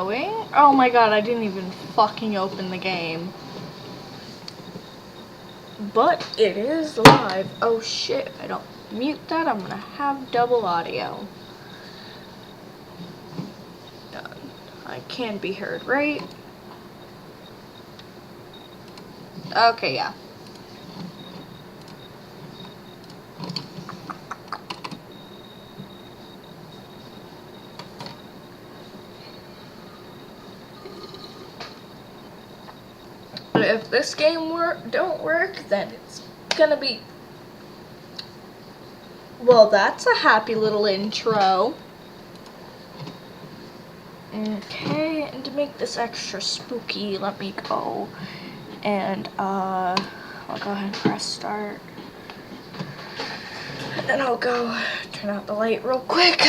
going. Oh my god, I didn't even fucking open the game. But it is live. Oh shit, if I don't mute that, I'm gonna have double audio. I can be heard, right? Okay, yeah. But if this game don't work, then it's gonna be... Well, that's a happy little intro. Okay, and to make this extra spooky, let me go and I'll go ahead and press start. And then I'll go turn out the light real quick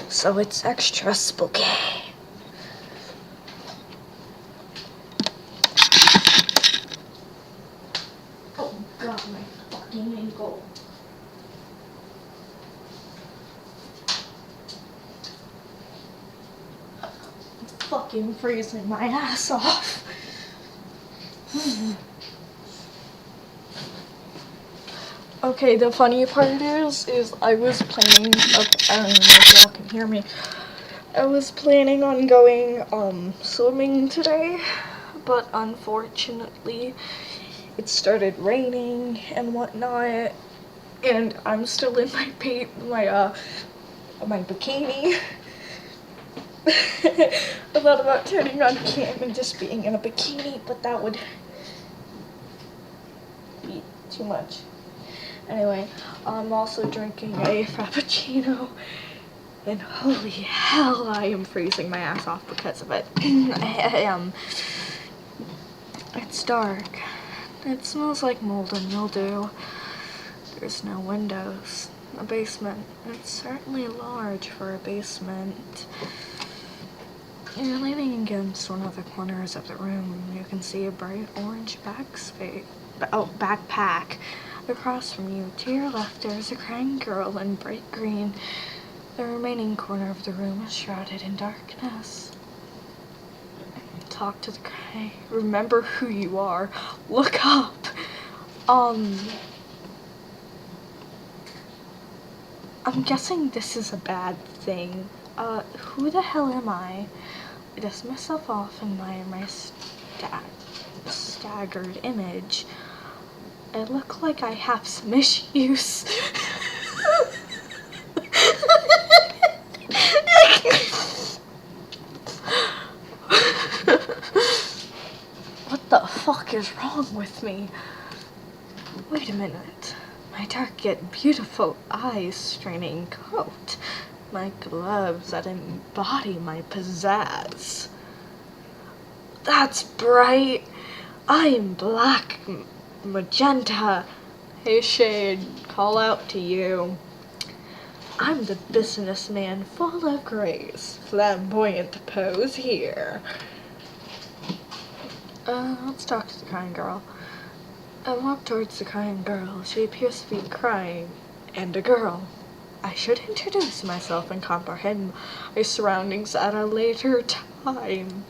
so it's extra spooky. Oh god, my fucking ankle. I'm fucking freezing my ass off. Okay, the funny part is I was planning, I don't even know if y'all can hear me. I was planning on going swimming today, but unfortunately it started raining and whatnot, and I'm still in my bikini. I thought about turning on cam and just being in a bikini, but that would be too much. Anyway, I'm also drinking a Frappuccino, and holy hell, I am freezing my ass off because of it. I am. It's dark. It smells like mold and mildew. There's no windows. A basement. It's certainly large for a basement. You're leaning against one of the corners of the room. You can see a bright orange backpack. Across from you, to your left, there is a crying girl in bright green. The remaining corner of the room is shrouded in darkness. Talk to the cry. Remember who you are. Look up. I'm guessing this is a bad thing. Who the hell am I? I dust myself off in my staggered image. I look like I have some issues. What the fuck is wrong with me? Wait a minute. My dark yet beautiful eyes straining coat. My gloves that embody my pizzazz. That's bright. I am black. Magenta. Hey Shade, call out to you. I'm the businessman full of grace, flamboyant pose here. Let's talk to the crying girl. I walk towards the crying girl. She appears to be crying, and a girl. I should introduce myself and comprehend my surroundings at a later time.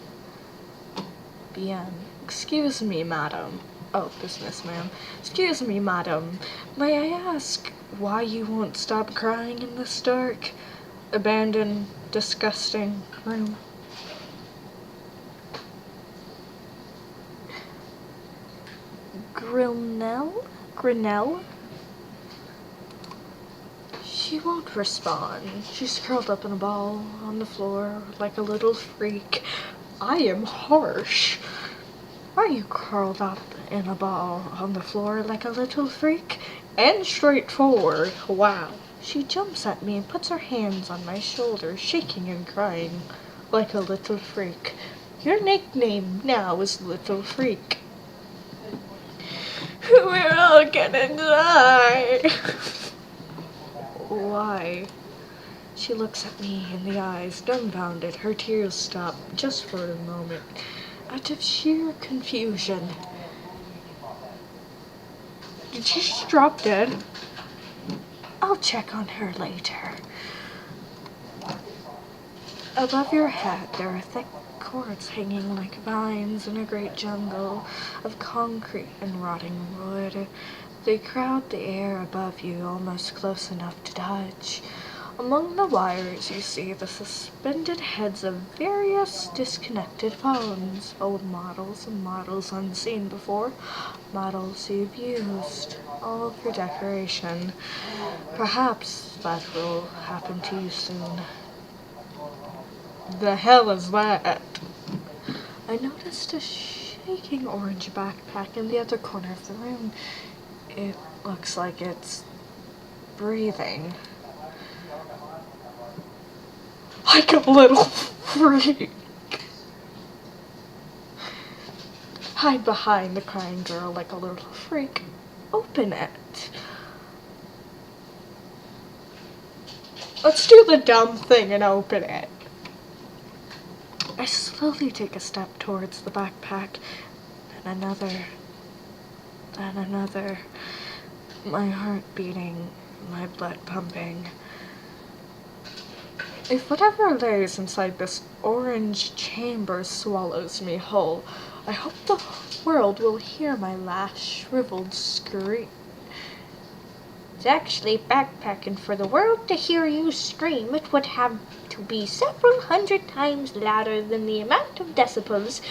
Bien. Excuse me, madam. Oh, businessman. Excuse me, madam. May I ask why you won't stop crying in this dark, abandoned, disgusting room? Grinnell? She won't respond. She's curled up in a ball on the floor like a little freak. I am harsh. Are you curled up in a ball on the floor like a little freak? And straightforward. Wow. She jumps at me and puts her hands on my shoulders, shaking and crying like a little freak. Your nickname now is Little Freak. We're all gonna die. Why? She looks at me in the eyes, dumbfounded. Her tears stop just for a moment, out of sheer confusion. Did she just drop dead? I'll check on her later. Above your head, there are thick cords hanging like vines in a great jungle of concrete and rotting wood. They crowd the air above you, almost close enough to touch. Among the wires you see the suspended heads of various disconnected phones, old models and models unseen before, models you've used, all for decoration. Perhaps that will happen to you soon. The hell is that? I noticed a shaking orange backpack in the other corner of the room. It looks like it's breathing. Like a little freak. Hide behind the crying girl like a little freak. Open it. Let's do the dumb thing and open it. I slowly take a step towards the backpack, then another, then another. My heart beating, my blood pumping. If whatever lays inside this orange chamber swallows me whole, I hope the world will hear my last shriveled scream. It's actually backpacking for the world to hear you scream. It would have to be several hundred times louder than the amount of decibels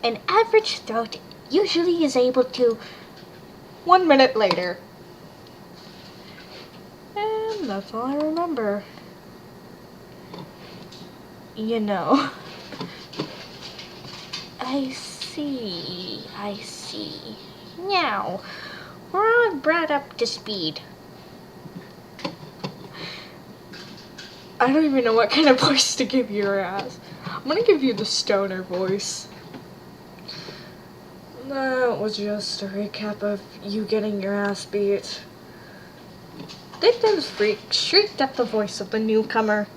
an average throat usually is able to. 1 minute later. And that's all I remember. You know. I see. Now, we're all brought up to speed. I don't even know what kind of voice to give your ass. I'm gonna give you the stoner voice. That was just a recap of you getting your ass beat. Little freak shrieked at the voice of the newcomer.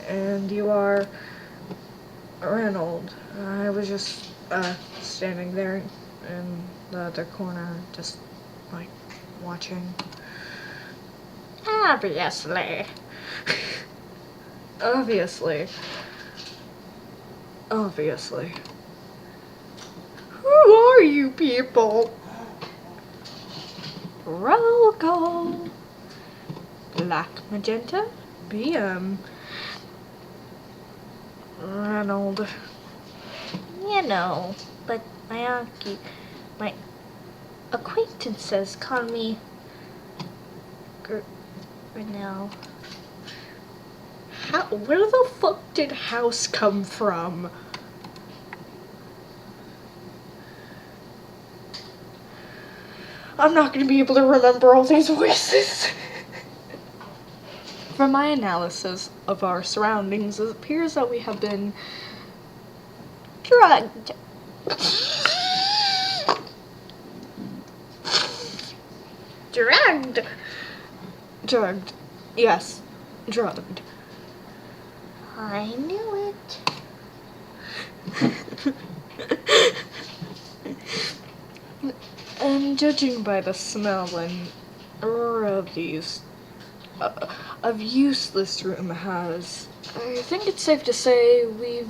And you are Reynold. I was just standing there in the other corner, just like watching. Obviously. Obviously. Who are you people? Roll call. Black magenta BM. Reynold. You know, but my acquaintances call me Renell. Where the fuck did house come from? I'm not gonna be able to remember all these voices. From my analysis of our surroundings, it appears that we have been drugged. Drugged. Yes, drugged. I knew it. And judging by the smell and aura of these, of use this room has, I think it's safe to say we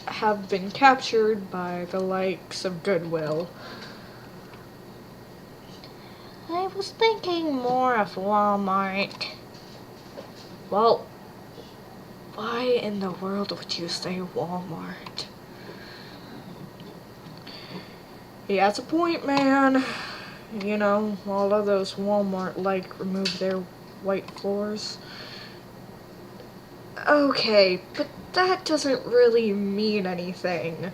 have been captured by the likes of Goodwill. I was thinking more of Walmart. Well, why in the world would you say Walmart? He has a point, man. You know, all of those Walmart remove their white floors. Okay, but that doesn't really mean anything.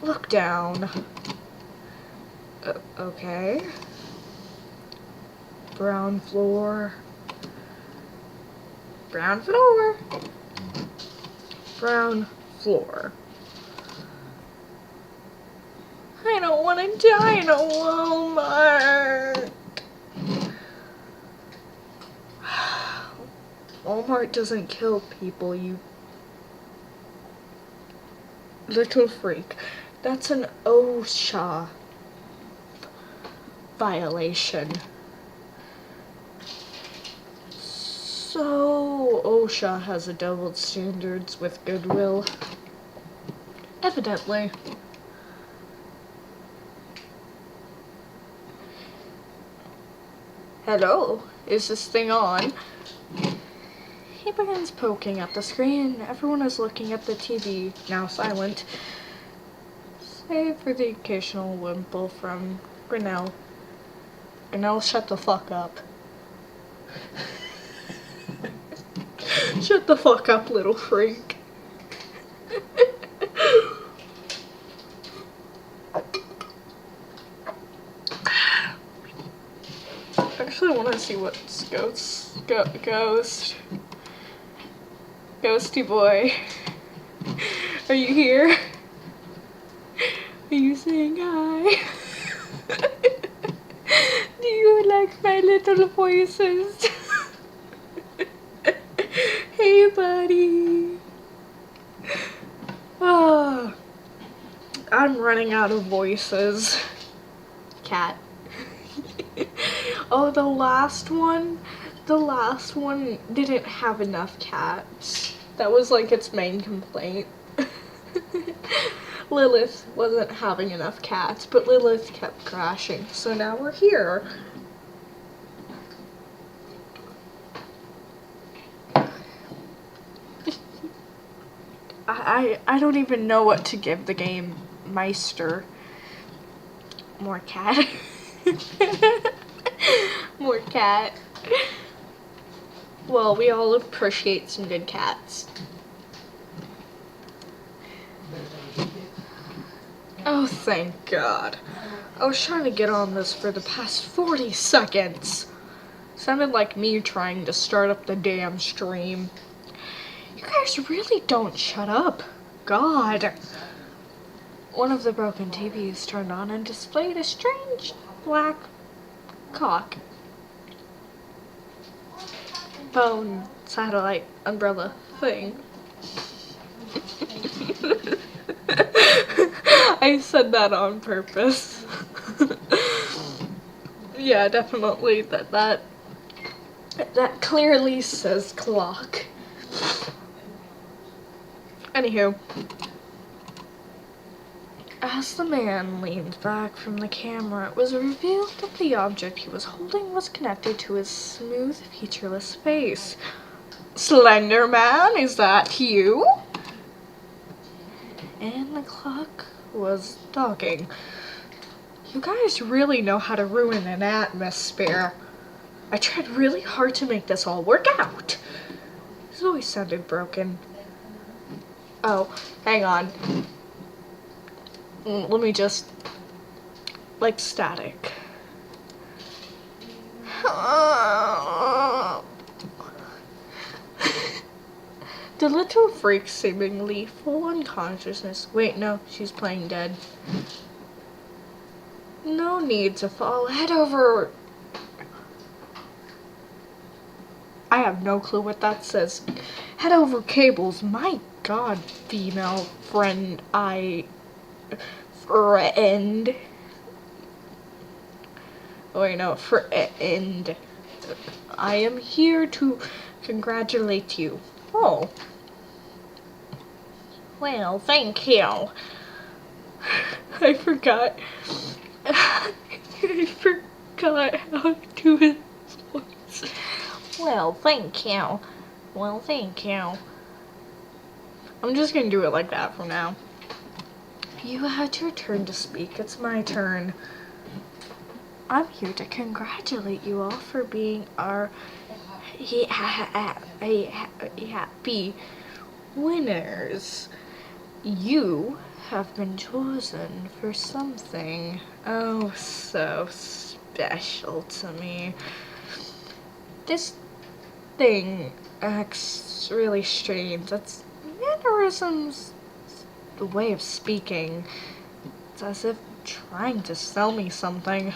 Look down. Okay. Brown floor. Brown floor. Brown floor. I don't want to die in a Walmart. Walmart doesn't kill people, you little freak. That's an OSHA violation. So, Oh, OSHA has a double standards with goodwill. Evidently. Hello, is this thing on? He begins poking at the screen. Everyone is looking at the TV, now silent, save for the occasional wimple from Grinnell. Grinnell, shut the fuck up. Shut the fuck up, little freak. I actually want to see what's Ghosty boy. Are you here? Are you saying hi? Do you like my little voices? Hey, buddy. Oh, I'm running out of voices. Cat. Oh, the last one didn't have enough cats. That was like its main complaint. Lilith wasn't having enough cats, but Lilith kept crashing, so now we're here. I don't even know what to give the game Meister. More cat. More cat. Well, we all appreciate some good cats. Oh, thank God. I was trying to get on this for the past 40 seconds. Sounded like me trying to start up the damn stream. You guys really don't shut up. God. One of the broken TVs turned on and displayed a strange black cock. Phone, satellite, umbrella thing. I said that on purpose. Yeah, definitely that clearly says clock. Anywho, as the man leaned back from the camera, it was revealed that the object he was holding was connected to his smooth, featureless face. Slender Man, is that you? And the clock was talking. You guys really know how to ruin an atmosphere. I tried really hard to make this all work out. His voice sounded broken. Oh, hang on. Let me just, like, static. The little freak seemingly full unconsciousness. Wait, no, she's playing dead. No need to fall head over. I have no clue what that says. Head over cables. My God, female friend. Friend. Oh, wait, no, friend. I am here to congratulate you. Oh. Well, thank you. I forgot. I forgot how to do his voice. Well, thank you. Well, thank you. I'm just gonna do it like that from now. You had your turn to speak. It's my turn. I'm here to congratulate you all for being our happy winners. You have been chosen for something oh so special to me. This thing acts really strange. Its mannerisms, the way of speaking, it's as if trying to sell me something.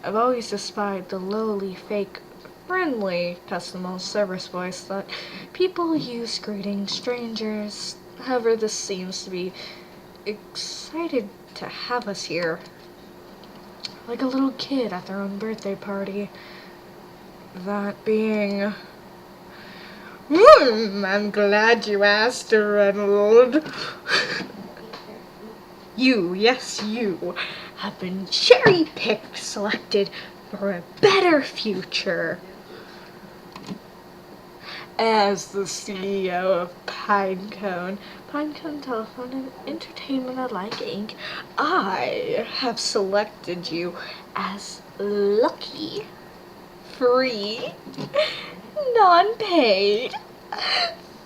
I've always despised the lowly, fake, friendly customer service voice that people use greeting strangers. However, this seems to be excited to have us here. Like a little kid at their own birthday party. That being I'm glad you asked, Reynolds. You, yes, you, have been cherry-picked, selected for a better future. As the CEO of Pinecone Telephone and Entertainment Alike Inc., I have selected you as lucky, free, non-paid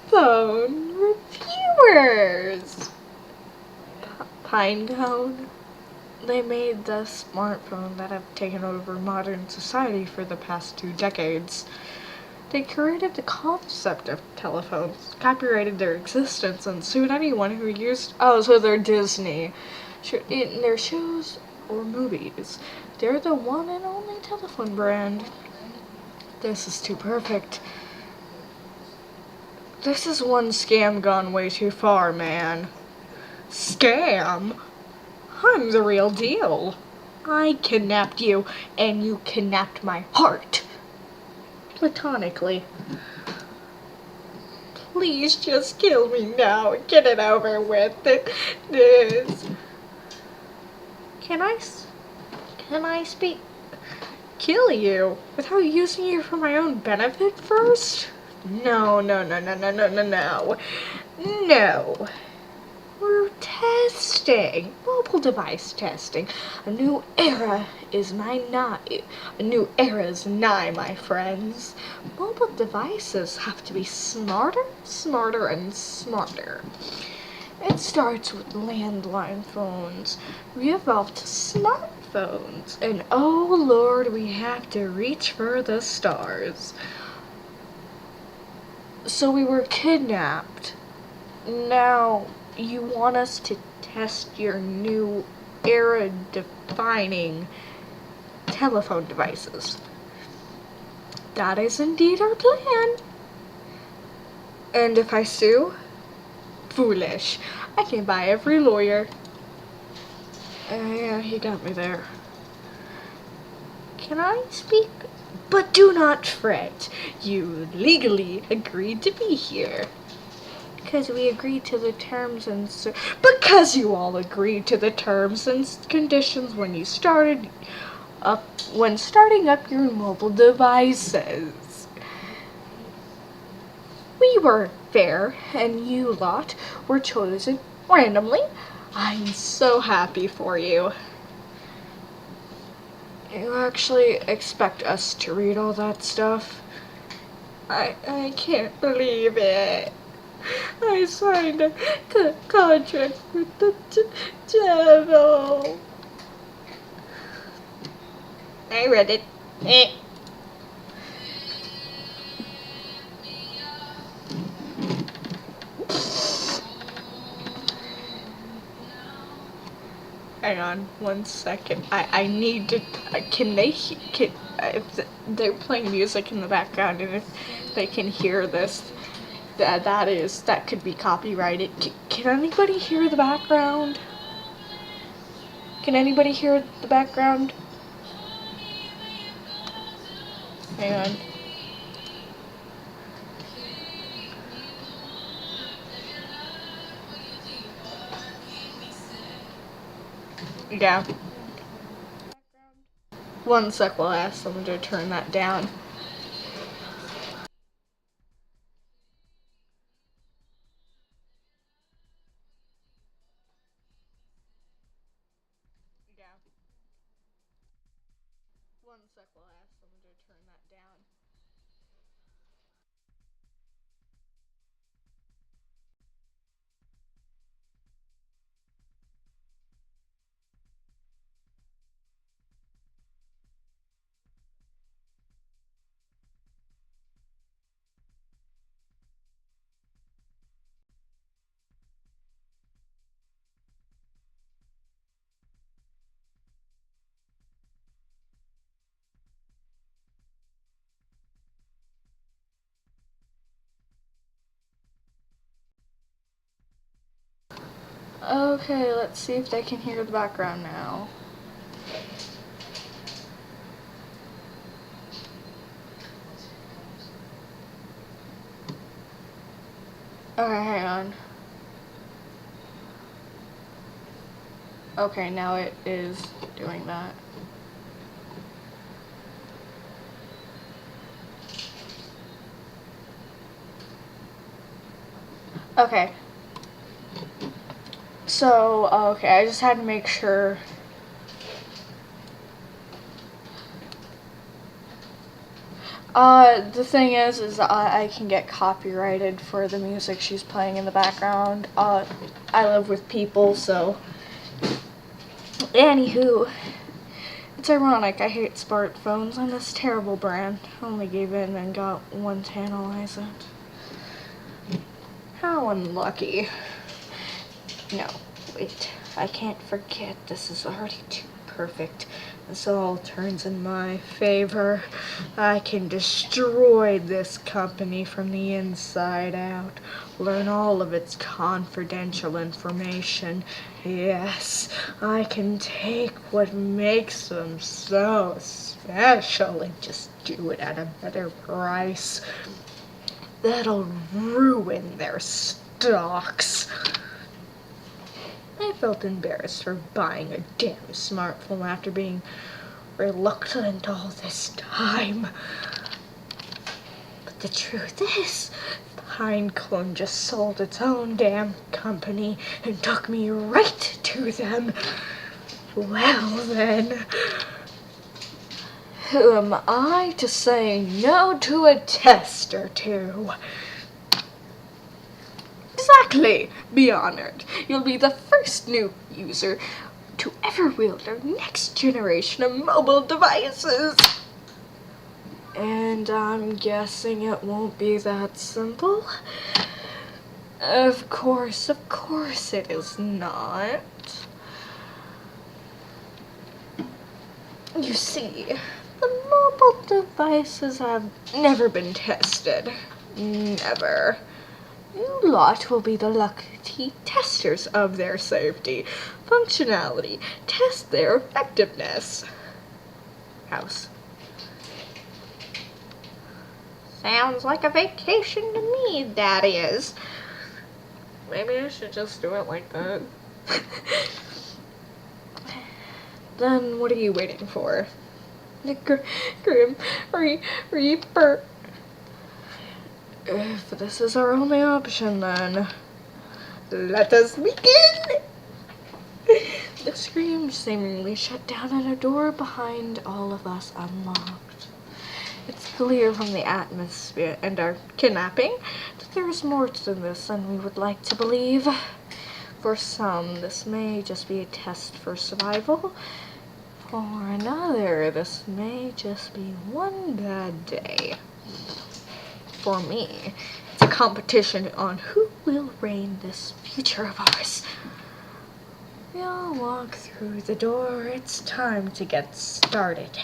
phone reviewers. Pinecone. They made the smartphone that have taken over modern society for the past 2 decades. They created the concept of telephones, copyrighted their existence, and sued anyone who used. Oh, so they're Disney. In their shows or movies, they're the one and only telephone brand. This is too perfect. This is one scam gone way too far, man. Scam? I'm the real deal. I kidnapped you, and you kidnapped my heart. Platonically. Please just kill me now and get it over with. This. Can I speak? Kill you without using you for my own benefit first? No. No. We're testing. Mobile device testing. A new era is nigh, my friends. Mobile devices have to be smarter, and smarter. It starts with landline phones. We evolved to smartphones. And oh Lord, we have to reach for the stars. So we were kidnapped. Now you want us to test your new era-defining telephone devices. That is indeed our plan. And if I sue? Foolish. I can buy every lawyer. Yeah, you got me there. Can I speak? But do not fret. You legally agreed to be here. Because we agreed to the terms and because you all agreed to the terms and conditions when starting up your mobile devices. We were fair, and you lot were chosen randomly. I'm so happy for you. You actually expect us to read all that stuff? I can't believe it. I signed a contract with the devil. I read it. Hang on 1 second. I need to. If they're playing music in the background, and if they can hear this, that could be copyrighted. Can anybody hear the background? Can anybody hear the background? Hang on. Yeah. 1 sec while I ask someone to turn that down. Yeah. 1 sec while I ask someone to turn that down. Okay, let's see if they can hear the background now. Okay, hang on. Okay, now it is doing that. Okay. So, okay, I just had to make sure. The thing is I can get copyrighted for the music she's playing in the background. I live with people, so. Anywho, it's ironic. I hate smartphones and this terrible brand. Only gave in and got one to analyze it. How unlucky. No, wait. I can't forget. This is already too perfect. This all turns in my favor. I can destroy this company from the inside out. Learn all of its confidential information. Yes, I can take what makes them so special and just do it at a better price. That'll ruin their stocks. I felt embarrassed for buying a damn smartphone after being reluctant all this time. But the truth is, Pinecone just sold its own damn company and took me right to them. Well then, who am I to say no to a test or two? Exactly! Be honored. You'll be the first new user to ever wield our next generation of mobile devices. And I'm guessing it won't be that simple. Of course it is not. You see, the mobile devices have never been tested. Never. You lot will be the lucky testers of their safety, functionality, test their effectiveness. House. Sounds like a vacation to me, that is. Maybe I should just do it like that. Then what are you waiting for? The Grim Reaper. If this is our only option, then let us begin! The scream seemingly shut down and a door behind all of us unlocked. It's clear from the atmosphere and our kidnapping that there is more to this than we would like to believe. For some, this may just be a test for survival. For another, this may just be one bad day. For me, it's a competition on who will reign this future of ours. We all walk through the door. It's time to get started.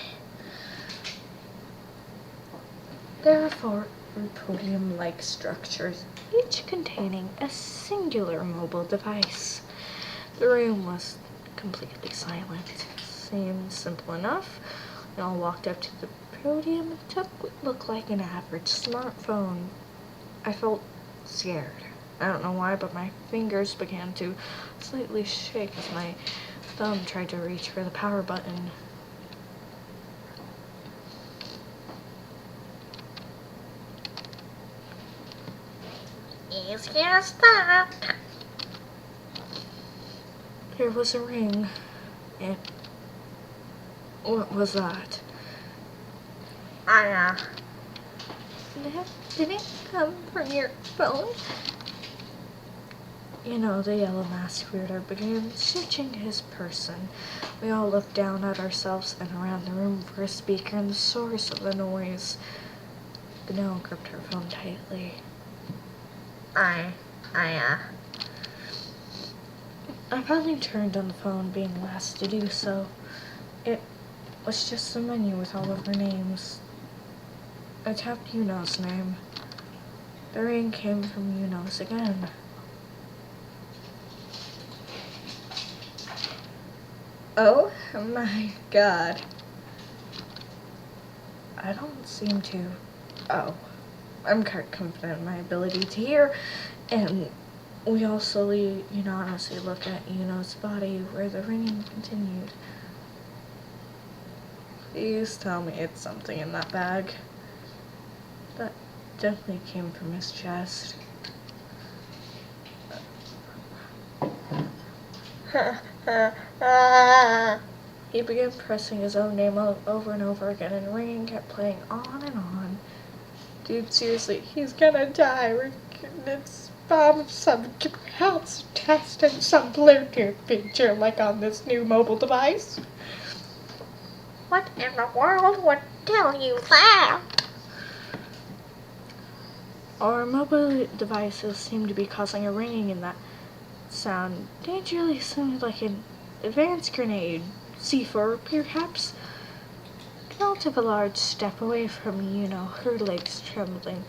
There are 4 podium-like structures, each containing a singular mobile device. The room was completely silent. Seemed simple enough. We all walked up to the podium and took what looked like an average smartphone. I felt scared. I don't know why, but my fingers began to slightly shake as my thumb tried to reach for the power button. He's gonna stop. There was a ring. What was that? Did it come from your phone? You know, the yellow masked weirdo began searching his person. We all looked down at ourselves and around the room for a speaker and the source of the noise. The gnome gripped her phone tightly. I finally turned on the phone, being last to do so. It was just a menu with all of her names. I tapped Yuno's name. The ring came from Yuno's again. Oh my god. I don't seem to... Oh. I'm quite confident in my ability to hear. And we all slowly, unanimously look at Yuno's body where the ringing continued. Please tell me it's something in that bag. That definitely came from his chest. He began pressing his own name over and over again, and ringing kept playing on and on. Dude, seriously, he's gonna die. It's from some health test and some Bluetooth feature like on this new mobile device. What in the world would tell you that? Our mobile devices seem to be causing a ringing in that sound. Dangerously sounded like an advanced grenade. C4, perhaps? Don't take a large step away from me, her legs trembling.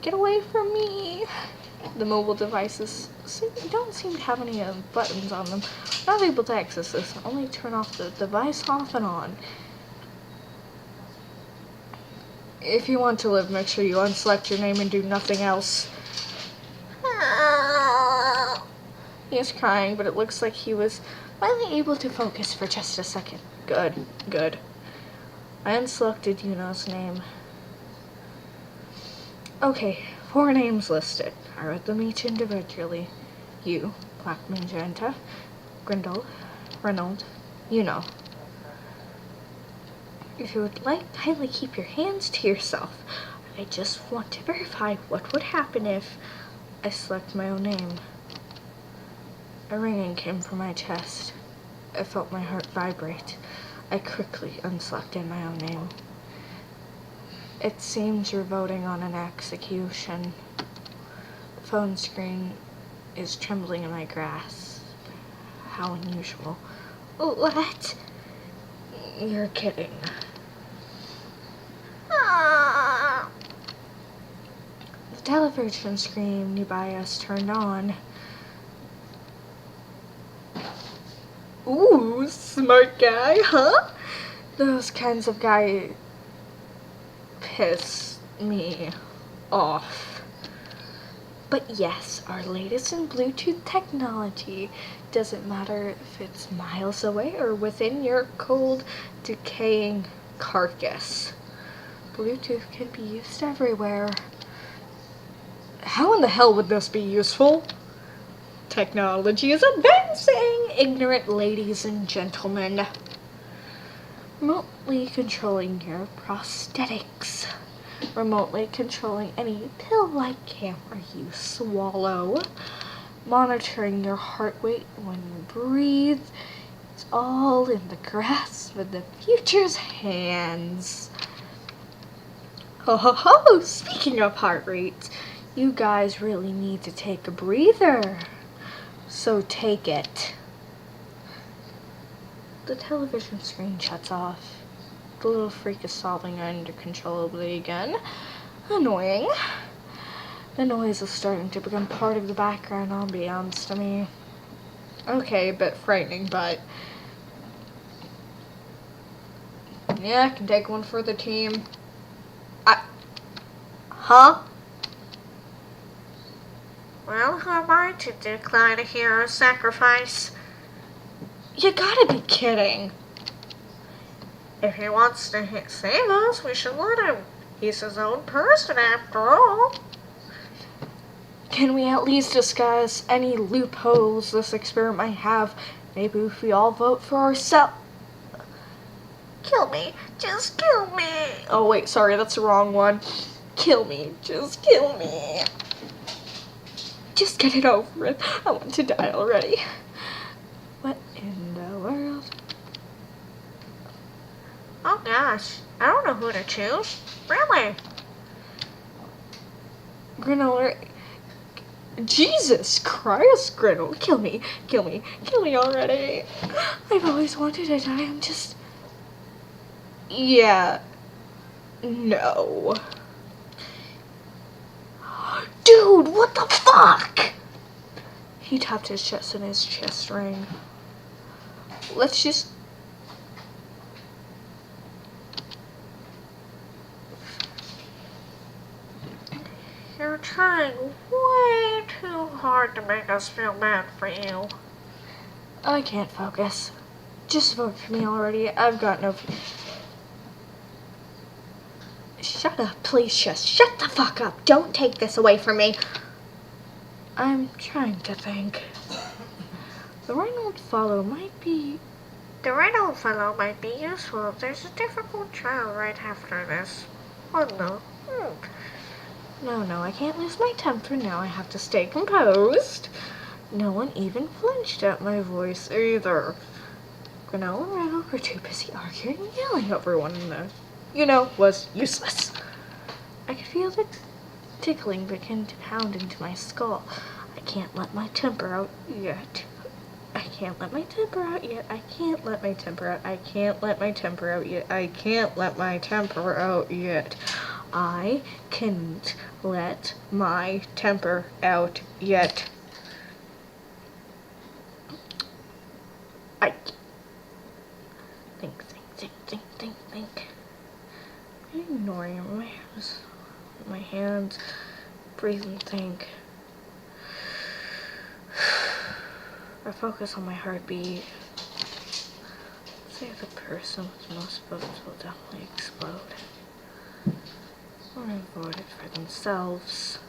Get away from me! The mobile devices don't seem to have any buttons on them. Not able to access this. Only turn off the device off and on. If you want to live, make sure you unselect your name and do nothing else. He is crying, but it looks like he was finally able to focus for just a second. Good. I unselected Yuno's name. Okay, 4 names listed. I read them each individually. You, Black Magenta, Grindle, Reynolds, Yuno. If you would like, kindly keep your hands to yourself. I just want to verify what would happen if I select my own name. A ringing came from my chest. I felt my heart vibrate. I quickly unselected my own name. It seems you're voting on an execution. The phone screen is trembling in my grasp. How unusual. What? You're kidding. The television screen nearby us turned on. Ooh, smart guy, huh? Those kinds of guys piss me off. But yes, our latest in Bluetooth technology. Doesn't matter if it's miles away or within your cold, decaying carcass. Bluetooth can be used everywhere. How in the hell would this be useful? Technology is advancing, ignorant ladies and gentlemen. Remotely controlling your prosthetics. Remotely controlling any pill-like camera you swallow. Monitoring your heart rate when you breathe. It's all in the grasp of the future's hands. Ho ho ho! Speaking of heart rates, you guys really need to take a breather. So take it. The television screen shuts off. The little freak is sobbing uncontrollably again. Annoying. The noise is starting to become part of the background ambiance to me. Okay, a bit frightening, but yeah, I can take one for the team. Huh? Well, who am I to decline a hero's sacrifice? You gotta be kidding. If he wants to save us, we should let him. He's his own person, after all. Can we at least discuss any loopholes this experiment might have? Maybe if we all vote for ourselves. Kill me. Just kill me. Oh wait, sorry, that's the wrong one. Kill me. Just kill me. Just get it over with. I want to die already. What in the world? Oh gosh, I don't know who to choose. Really? Grinnell, Jesus Christ, Grinnell, kill me already. I've always wanted to die, I'm just... Yeah. No. Dude, what the fuck? He tapped his chest and his chest rang. Let's just... You're trying way too hard to make us feel bad for you. I can't focus. Just vote for me already. I've got no... Shut up, please. Just shut the fuck up. Don't take this away from me. I'm trying to think. The right old fellow might be... The right old fellow might be useful if there's a difficult trial right after this. Oh no. No, I can't lose my temper now. I have to stay composed. No one even flinched at my voice either. Granola and Randall were too busy arguing and yelling over one another. Was useless. I could feel the tickling begin to pound into my skull. I can't let my temper out yet. I can't let my temper out yet. I can't let my temper out. I can't let my temper out yet. I can't let my temper out yet. I can't let my temper out yet. I think. I'm ignoring my hands, breathe and think. I focus on my heartbeat. Say the person with the most votes will definitely explode. Or have voted for themselves.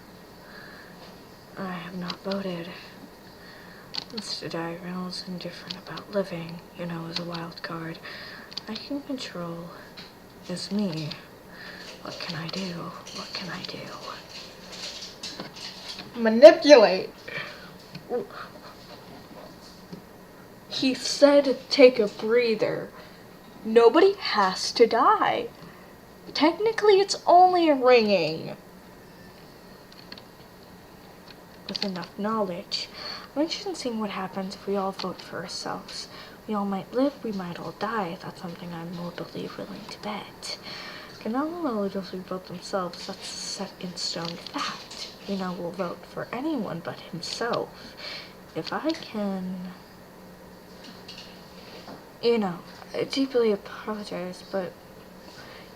I have not voted. Instead, Reynolds indifferent about living, as a wild card. I can control is me. What can I do? What can I do? Manipulate. He said take a breather. Nobody has to die. Technically, it's only a ringing. With enough knowledge, I'm interested in seeing what happens if we all vote for ourselves. We all might live, we might all die. That's something I'm morbidly willing to bet. Canelo will just vote themselves. That's a set in stone fact. Will vote for anyone but himself. If I can... I deeply apologize, but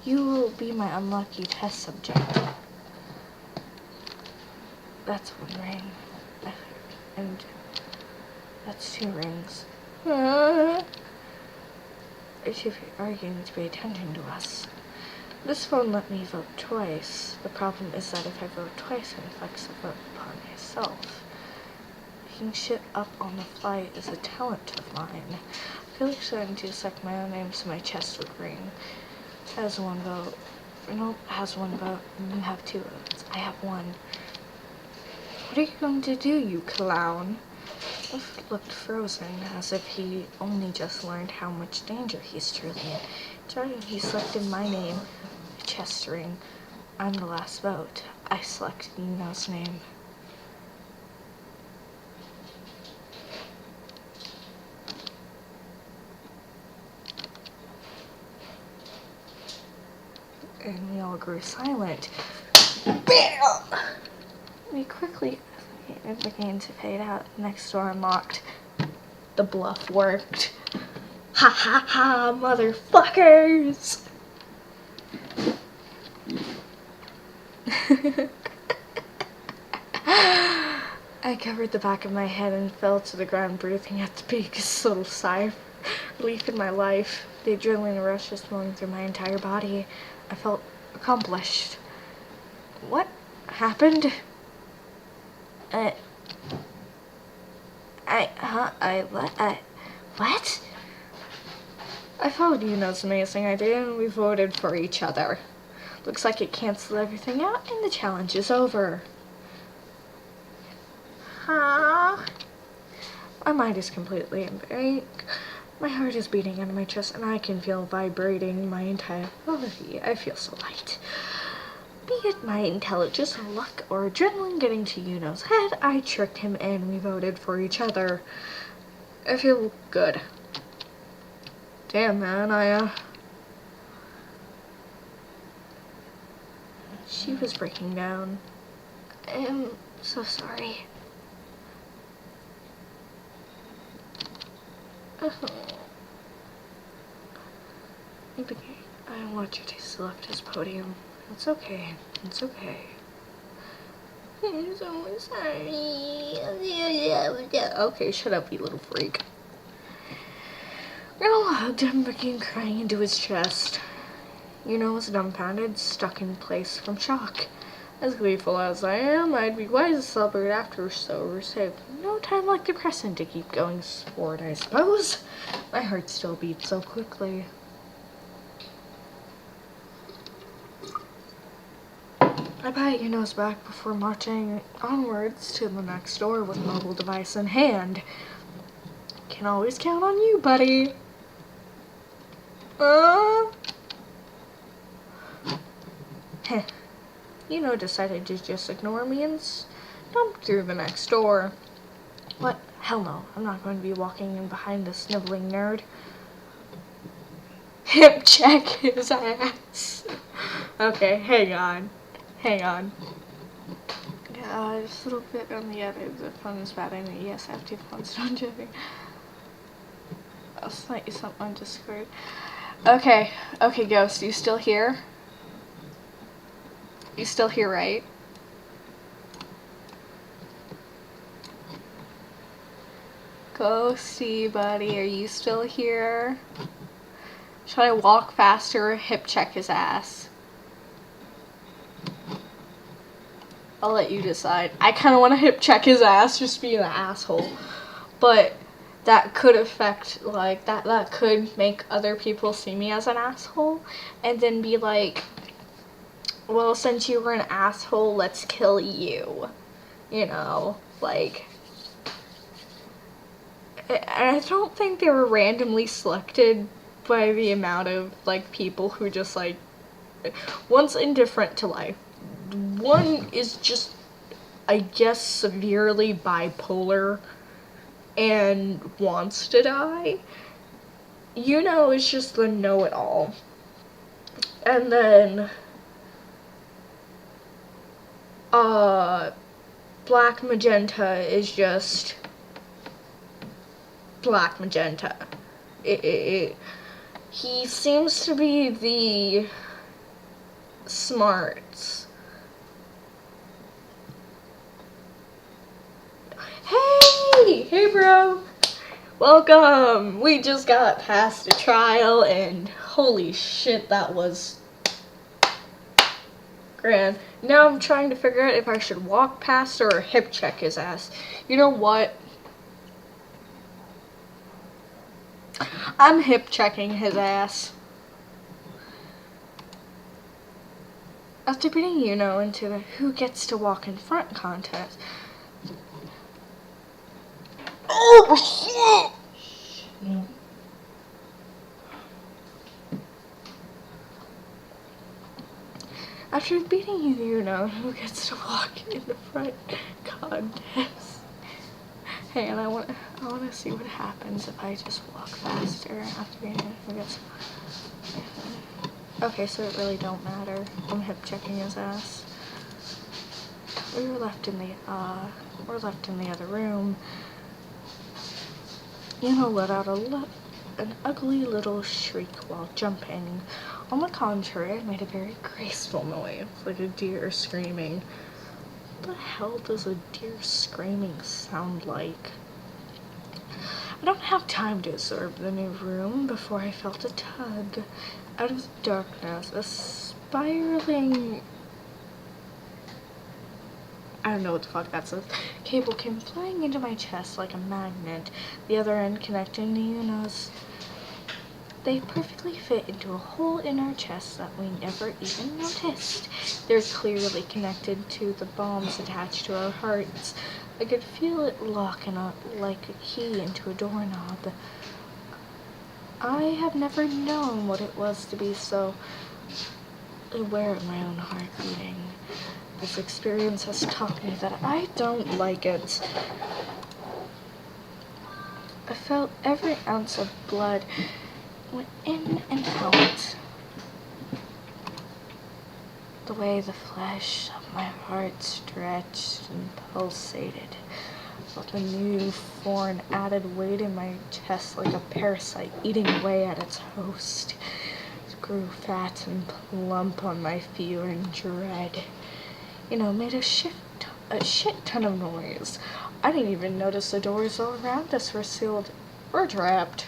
you will be my unlucky test subject. That's one ring. And that's 2 rings. It should be arguing to pay attention to us. This phone let me vote twice. The problem is that if I vote twice, it affects the vote upon myself. Picking shit up on the fly is a talent of mine. I feel like starting to suck my own name so my chest would ring. Has 1 vote. Renault has 1 vote, and you have 2 votes. I have 1. What are you going to do, you clown? Cliff looked frozen, as if he only just learned how much danger he's truly in. Starting, he selected my name, a chest ring. I'm the last vote. I selected Yuno's name. And we all grew silent. Bam! We quickly began to fade out. Next door unlocked. The bluff worked. Ha ha ha, motherfuckers! I covered the back of my head and fell to the ground, breathing at the biggest little sigh of relief in my life. The adrenaline rush was flowing through my entire body. I felt accomplished. What happened? What? I followed Yuno's amazing idea and we voted for each other. Looks like it canceled everything out and the challenge is over. Huh? My mind is completely in blank. My heart is beating out of my chest and I can feel vibrating my entire body. I feel so light. Be it my intelligence or luck or adrenaline getting to Yuno's head, I tricked him and we voted for each other. I feel good. Damn, man, She was breaking down. I'm so sorry. I want you to select his podium. It's okay. It's okay. I'm so sorry. Okay, shut up, you little freak. Grandma hugged him, began crying into his chest. Yuno was dumbfounded, stuck in place from shock. As gleeful as I am, I'd be wise to celebrate after so safe. No time like the present to keep going forward, I suppose. My heart still beats so quickly. I pat Yuno's back before marching onwards to the next door with mobile device in hand. Can always count on you, buddy. Heh. Yuno decided to just ignore me and stomped through the next door. What? Hell no. I'm not going to be walking in behind the sniveling nerd. Hip check his ass. Okay, hang on. Yeah, just a little bit on the edit. The phone is bad. I know. Yes, I have 2 phones. Don't joking. I'll snipe you something on Discord. Okay, Ghost, you still here? You still here, right? Ghosty, buddy, are you still here? Should I walk faster or hip check his ass? I'll let you decide. I kind of want to hip check his ass, just being an asshole. But that could affect, like, that could make other people see me as an asshole. And then be like, well, since you were an asshole, let's kill you. You know, like... I don't think they were randomly selected by the amount of, like, people who just, like... One's indifferent to life. One is just, I guess, severely bipolar and wants to die. Yuno is just the know-it-all. And then, Black Magenta is just Black Magenta. He seems to be the smarts. Hey bro! Welcome! We just got past a trial and holy shit, that was grand. Now I'm trying to figure out if I should walk past or hip check his ass. You know what? I'm hip checking his ass. After beating Yuno into the who gets to walk in front contest. Oh shit! No. After beating Yuno, who gets to walk in the front contest? Hey, and I want to see what happens if I just walk faster after beating who gets. Okay, so it really don't matter. I'm hip checking his ass. We were left in the other room. Yuno let out an ugly little shriek while jumping. On the contrary, it made a very graceful noise, like a deer screaming. What the hell does a deer screaming sound like? I don't have time to absorb the new room before I felt a tug. Out of the darkness, a spiraling... I don't know what the fuck that says. Cable came flying into my chest like a magnet, the other end connecting to Yuno's. They perfectly fit into a hole in our chest that we never even noticed. They're clearly connected to the bombs attached to our hearts. I could feel it locking up like a key into a doorknob. I have never known what it was to be so aware of my own heart beating. This experience has taught me that I don't like it. I felt every ounce of blood went in and out. The way the flesh of my heart stretched and pulsated. I felt a new, foreign, added weight in my chest like a parasite eating away at its host. It grew fat and plump on my fear and dread. Made a shift a shit ton of noise. I didn't even notice the doors all around us were sealed or trapped.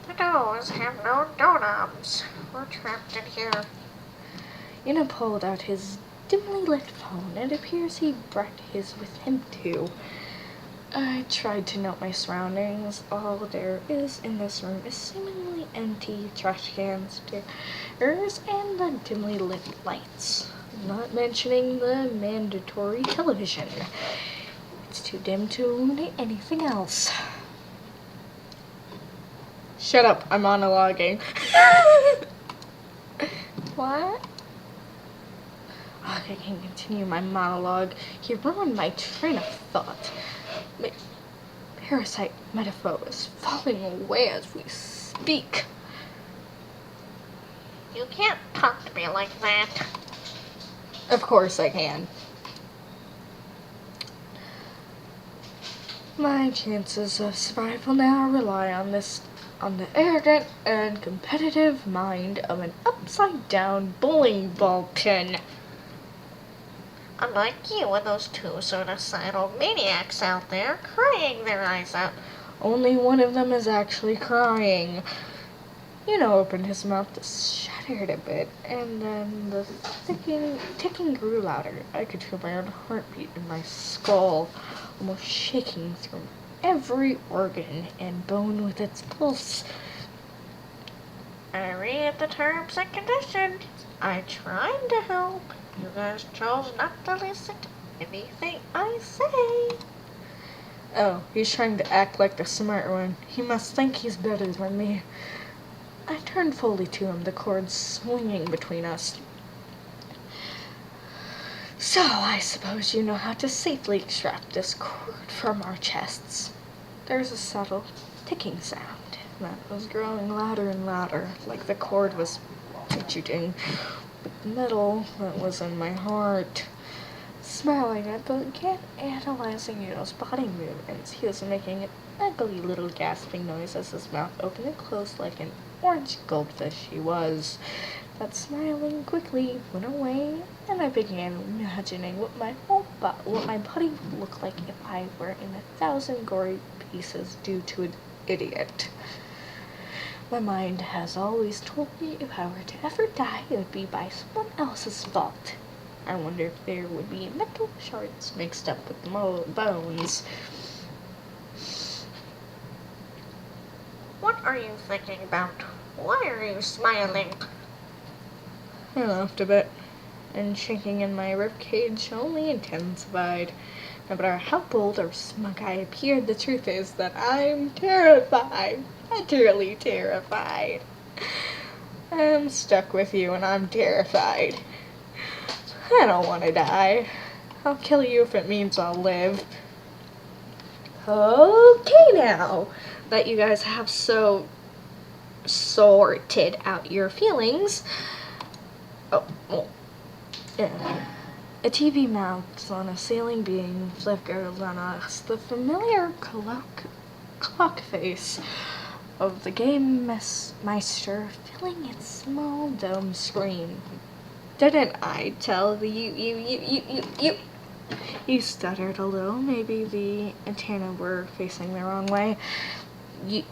The doors have no doorknobs. We're trapped in here. Ina pulled out his dimly lit phone. It appears he brought his with him too. I tried to note my surroundings. All there is in this room is seemingly empty trash cans, stairs, and the dimly lit lights. Not mentioning the mandatory television. It's too dim to illuminate anything else. Shut up, I'm monologuing. What? I can continue my monologue. He ruined my train of thought. My parasite metaphor is falling away as we speak. You can't talk to me like that. Of course I can. My chances of survival now rely on the arrogant and competitive mind of an upside-down bowling ball pin. Unlike you and those two suicidal maniacs out there crying their eyes out. Only one of them is actually crying. Opened his mouth to shatter it a bit, and then the ticking grew louder. I could feel my own heartbeat in my skull, almost shaking through every organ and bone with its pulse. I read the terms and conditions. I tried to help. You guys chose not to listen to anything I say. Oh, he's trying to act like the smart one. He must think he's better than me. I turned fully to him, the cord swinging between us. So, I suppose you know how to safely extract this cord from our chests. There's a subtle ticking sound that was growing louder and louder, like the cord was fidgeting with the metal that was in my heart. Smiling, I began analyzing Yuno's body movements. He was making an ugly little gasping noise as his mouth opened and closed like an orange goldfish he was. That smiling quickly went away, and I began imagining what my body would look like if I were in 1,000 gory pieces due to an idiot. My mind has always told me if I were to ever die, it would be by someone else's fault. I wonder if there would be metal shards mixed up with bones. What are you thinking about? Why are you smiling? I laughed a bit, and shaking in my ribcage only intensified. No matter how bold or smug I appeared, the truth is that I'm terrified. Utterly terrified. I'm stuck with you and I'm terrified. I don't want to die. I'll kill you if it means I'll live. Okay now that you guys have so sorted out your feelings. A TV mounts on a ceiling beam flickers on us. The familiar clock face of the game meister filling its small dome screen. Didn't I tell you? You stuttered a little. Maybe the antenna were facing the wrong way. You.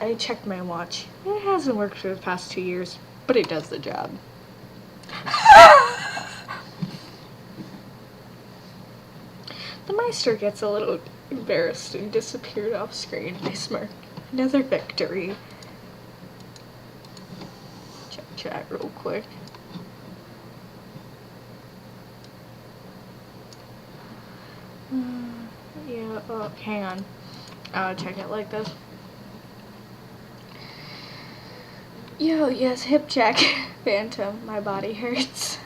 I checked my watch. It hasn't worked for the past 2 years, but it does the job. The Meister gets a little embarrassed and disappeared off screen. I smirk. Another victory. Check chat real quick. Yeah, hang on. I'll check it like this. Yo, yes, hip check. Phantom, my body hurts.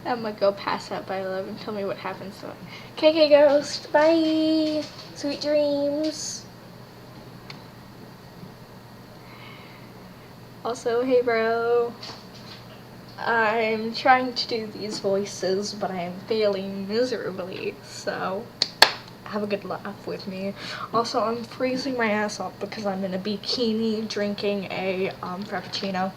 I'm gonna go pass out by 11. Tell me what happens. So, KK Ghost, bye. Sweet dreams. Also, hey bro. I'm trying to do these voices, but I am failing miserably, so have a good laugh with me. Also, I'm freezing my ass off because I'm in a bikini drinking a frappuccino.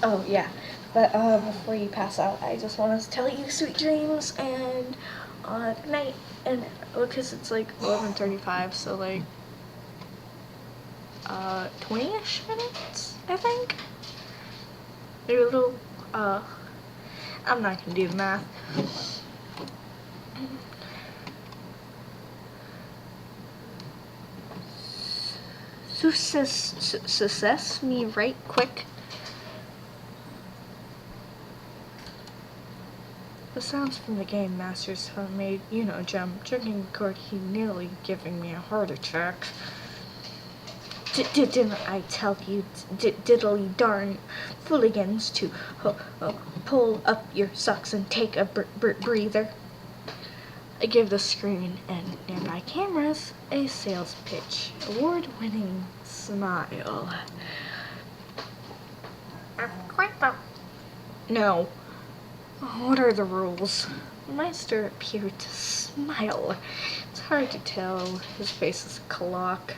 Oh yeah, But before you pass out, I just want to tell you sweet dreams and good night. And because it's like 11:35, so like 20-ish minutes, I think. Maybe a little. I'm not gonna do the math. Success me right quick. The sounds from the game masters have made, jump, jerking the cord, he nearly giving me a heart attack. Didn't I tell you, diddly darn fooligans, to pull up your socks and take a breather? I give the screen and nearby cameras a sales pitch. Award-winning smile. I'm quite the... No. What are the rules? The Meister appeared to smile. It's hard to tell. His face is a clock.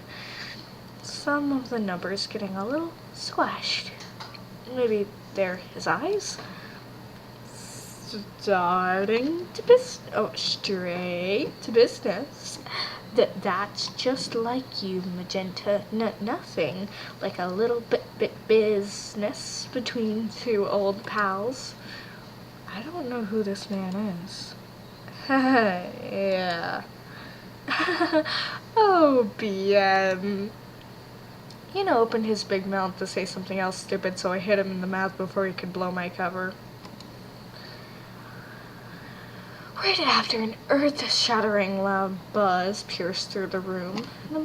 Some of the numbers getting a little squashed. Maybe they're his eyes? Starting to straight to business. That's just like you, Magenta. Nothing like a little bit business between two old pals. I don't know who this man is. Yeah. Oh, BM. Opened his big mouth to say something else stupid, so I hit him in the mouth before he could blow my cover. Right after an earth-shattering loud buzz pierced through the room, the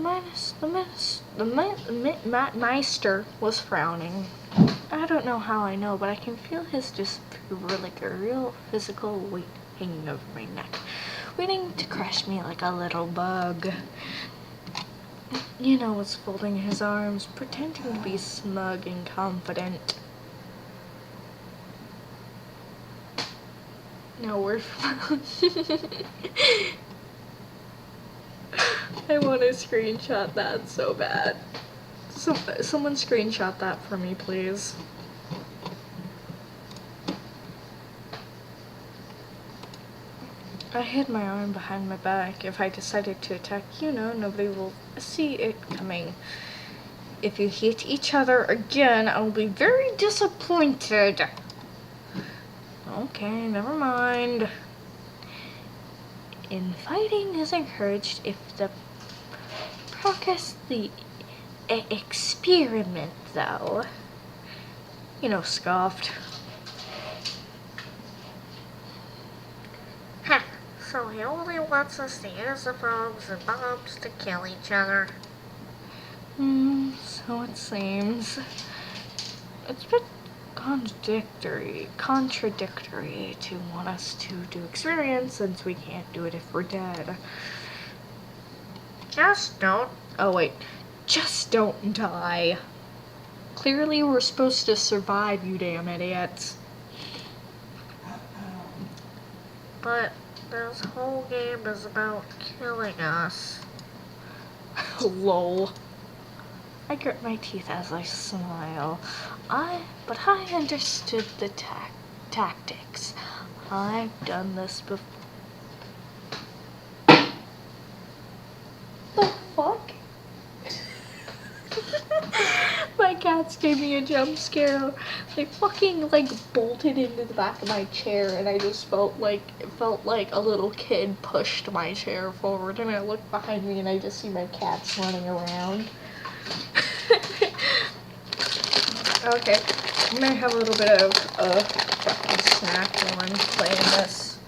Meister was frowning. I don't know how I know, but I can feel his disapproval like a real physical weight hanging over my neck, waiting to crush me like a little bug. Was folding his arms, pretending to be smug and confident. No word. I want to screenshot that so bad. Someone screenshot that for me, please. I hid my arm behind my back. If I decided to attack, nobody will see it coming. If you hit each other again, I will be very disappointed. Okay, never mind. Infighting is encouraged if the progress the experiment, though. Scoffed. Heh, so he only wants us to use the phones and bombs to kill each other. So it seems. It's a bit contradictory to want us to do experience since we can't do it if we're dead. Just don't. Oh wait, just don't die. Clearly we're supposed to survive, you damn idiots. But this whole game is about killing us. Lol. I grit my teeth as I smile. But I understood the tactics. I've done this before. The fuck? My cats gave me a jump scare. They fucking bolted into the back of my chair, and I just felt like a little kid pushed my chair forward, and I looked behind me and I just see my cats running around. Okay, I'm gonna have a little bit of a fucking snack while I'm playing this.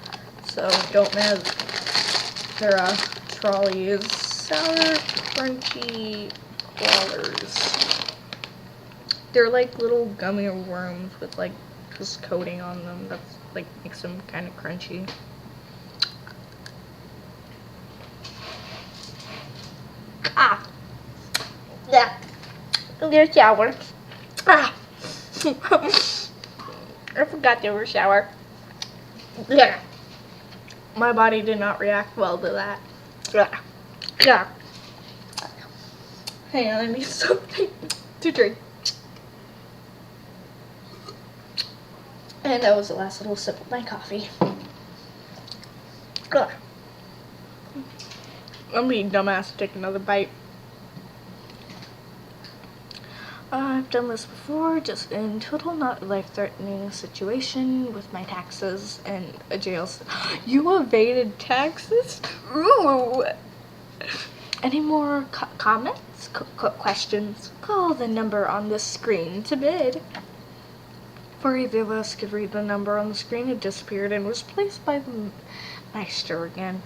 So don't mess. They're trolleys, sour, crunchy wallers. They're like little gummy worms with just coating on them that's makes them kind of crunchy. Ah, yeah, there's shower. Ah, I forgot there was shower. Yeah, my body did not react well to that. Yeah. Hang on, I need something to drink. And that was the last little sip of my coffee. Ugh. I'm being dumbass to take another bite. I've done this before, just in total not life-threatening situation with my taxes and a jail. You evaded taxes? Ooh. Any more comments? Questions? Call the number on the screen to bid. Before either of us could read the number on the screen, it disappeared and was placed by the Meister again.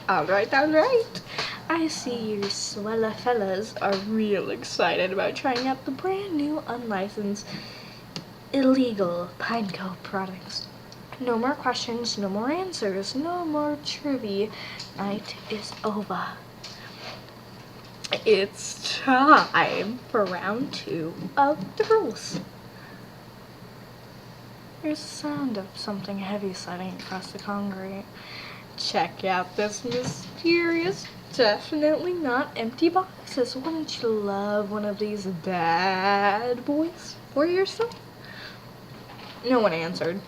Alright. I see you swella fellas are real excited about trying out the brand new unlicensed illegal Pineco products. No more questions, no more answers, no more trivia. Night is over. It's time for round 2 of the rules. There's the sound of something heavy sliding across the concrete. Check out this mysterious, definitely not empty boxes. Wouldn't you love one of these bad boys for yourself? No one answered.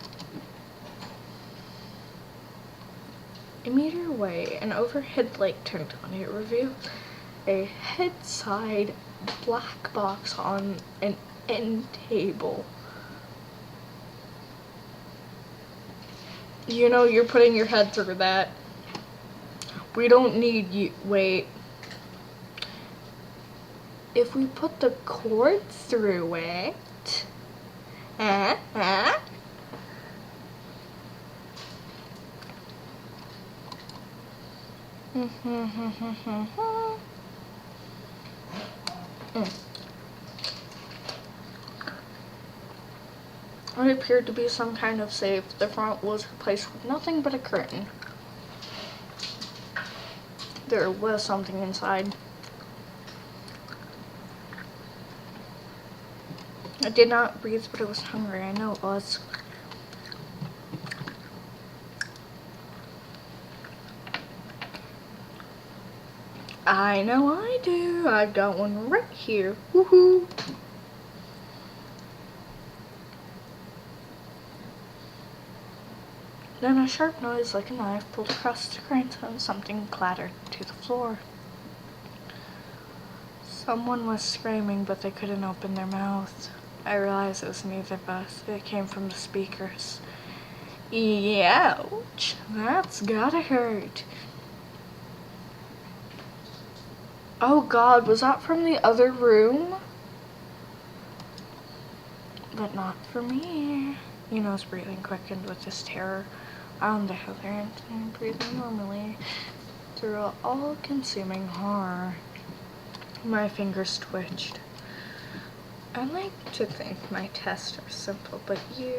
A meter away, an overhead light turned on. It revealed a head-side black box on an end table. You know, you're putting your head through that. We don't need you. Wait. If we put the cord through it. It appeared to be some kind of safe. The front was replaced with nothing but a curtain. There was something inside. I did not breathe, but I was hungry. I know it was. I know I do. I've got one right here. Woohoo! Then a sharp noise like a knife pulled across the grindstone and something clattered to the floor. Someone was screaming, but they couldn't open their mouths. I realized it was neither of us. It came from the speakers. Ouch! That's gotta hurt. Oh God, was that from the other room? But not for me. Yuno's breathing quickened with this terror. On the other hand, I'm breathing normally through an all-consuming horror. My fingers twitched. I like to think my tests are simple, but you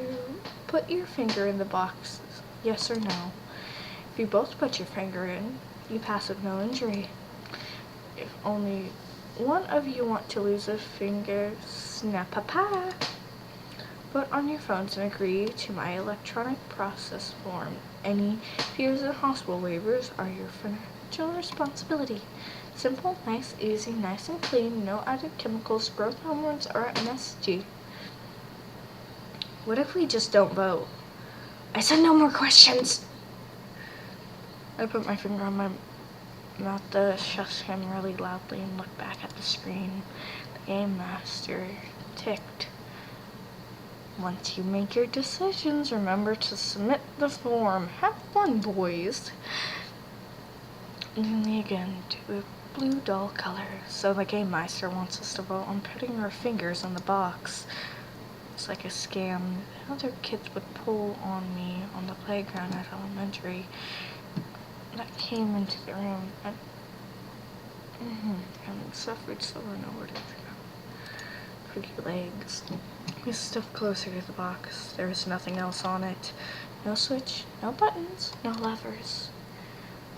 put your finger in the box, yes or no. If you both put your finger in, you pass with no injury. If only one of you want to lose a finger, snap-a-pa. Put on your phones and agree to my electronic process form. Any fears and hospital waivers are your financial responsibility. Simple, nice, easy, nice and clean, no added chemicals, growth hormones, or MSG. What if we just don't vote? I said no more questions! I put my finger on my mouth to shush him really loudly and looked back at the screen. The game master ticked. Once you make your decisions, remember to submit the form. Have fun, boys. And again, to a blue dull color. So the game master wants us to vote on putting our fingers in the box. It's like a scam. Other kids would pull on me on the playground at elementary. That came into the room. And suffered so I know where to go. Pretty legs. We stepped closer to the box. There was nothing else on it. No switch, no buttons, no levers.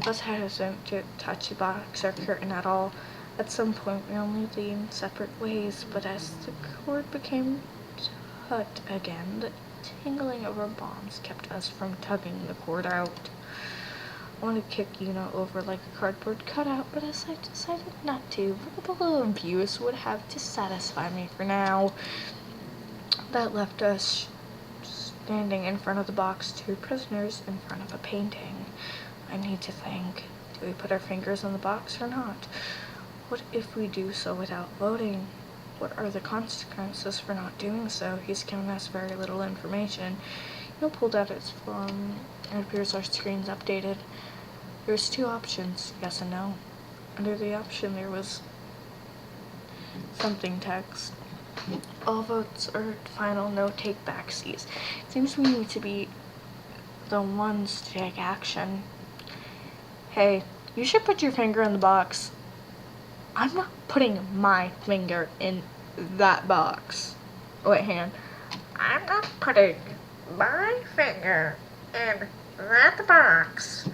I was hesitant to touch the box or curtain at all. At some point we only leaned separate ways, but as the cord became taut again, the tingling of our bombs kept us from tugging the cord out. I wanted to kick Yuno over like a cardboard cutout, but as I decided not to, verbal abuse would have to satisfy me for now. That left us standing in front of the box, two prisoners in front of a painting. I need to think, do we put our fingers in the box or not? What if we do so without voting? What are the consequences for not doing so? He's given us very little information. Neil pulled out his phone. It appears our screen's updated. There's two options, yes and no. Under the option there was something text. All votes are final, no take backsies. It seems we need to be the ones to take action. Hey, you should put your finger in the box. I'm not putting my finger in that box. Wait, hang on. I'm not putting my finger in that box.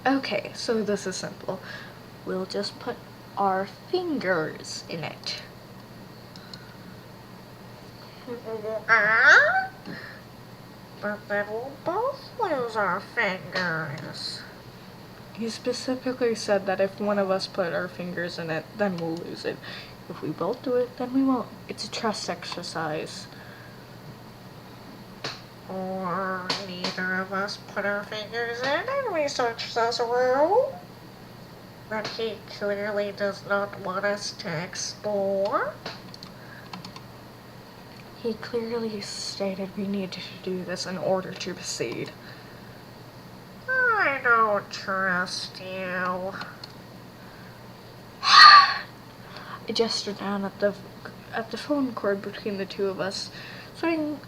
Okay, so this is simple. We'll just put our fingers in it. But then we'll both lose our fingers. He specifically said that if one of us put our fingers in it, then we'll lose it. If we both do it, then we won't. It's a trust exercise. Or neither of us put our fingers in and research says a rule that he clearly does not want us to explore. He clearly stated we need to do this in order to proceed. I don't trust you. I gestured down at the phone cord between the two of us, swinging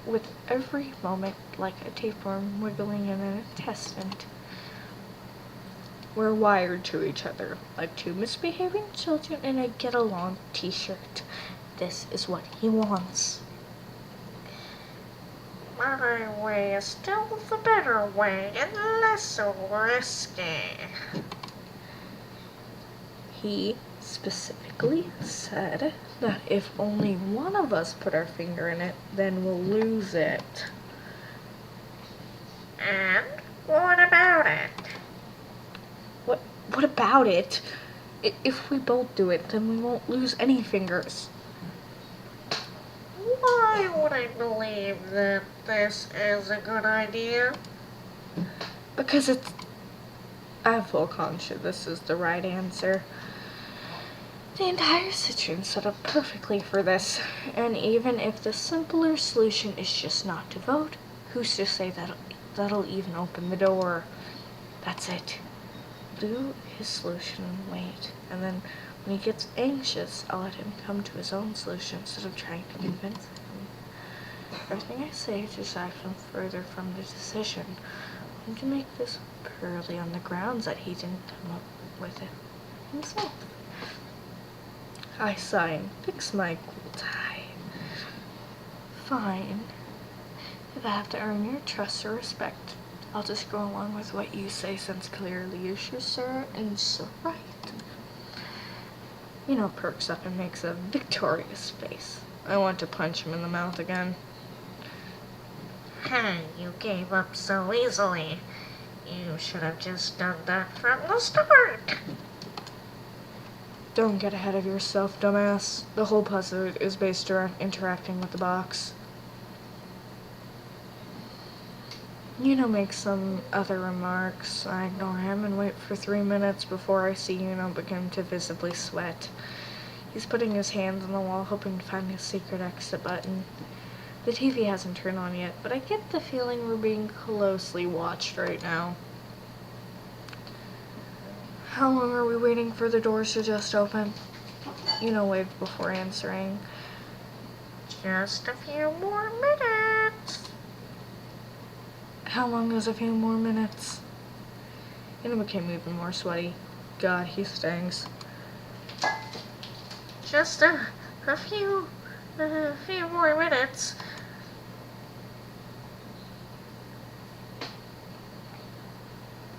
with every moment like a tapeworm wiggling in an intestine. We're wired to each other, like two misbehaving children in a get-along t-shirt. This is what he wants. My way is still the better way and less risky. He specifically said that if only one of us put our finger in it, then we'll lose it. And what about it? What about it? If we both do it, then we won't lose any fingers. Why would I believe that this is a good idea? Because I have full confidence this is the right answer. The entire situation set up perfectly for this, and even if the simpler solution is just not to vote, who's to say that'll even open the door? That's it. Do his solution and wait, and then when he gets anxious, I'll let him come to his own solution instead of trying to convince him. Everything I say to distract him further from the decision. I'm to make this purely on the grounds that he didn't come up with it himself. I sigh and fix my cool tie. Fine. If I have to earn your trust or respect, I'll just go along with what you say since clearly you sure, sir, and so right. Perks up and makes a victorious face. I want to punch him in the mouth again. Hey, you gave up so easily. You should have just done that from the start. Don't get ahead of yourself, dumbass. The whole puzzle is based around interacting with the box. Make some other remarks. I ignore him and wait for 3 minutes before I see begin to visibly sweat. He's putting his hands on the wall, hoping to find his secret exit button. The TV hasn't turned on yet, but I get the feeling we're being closely watched right now. How long are we waiting for the doors to just open? Waved before answering. Just a few more minutes. How long is a few more minutes? It became even more sweaty. God, he stinks. Just a few more minutes.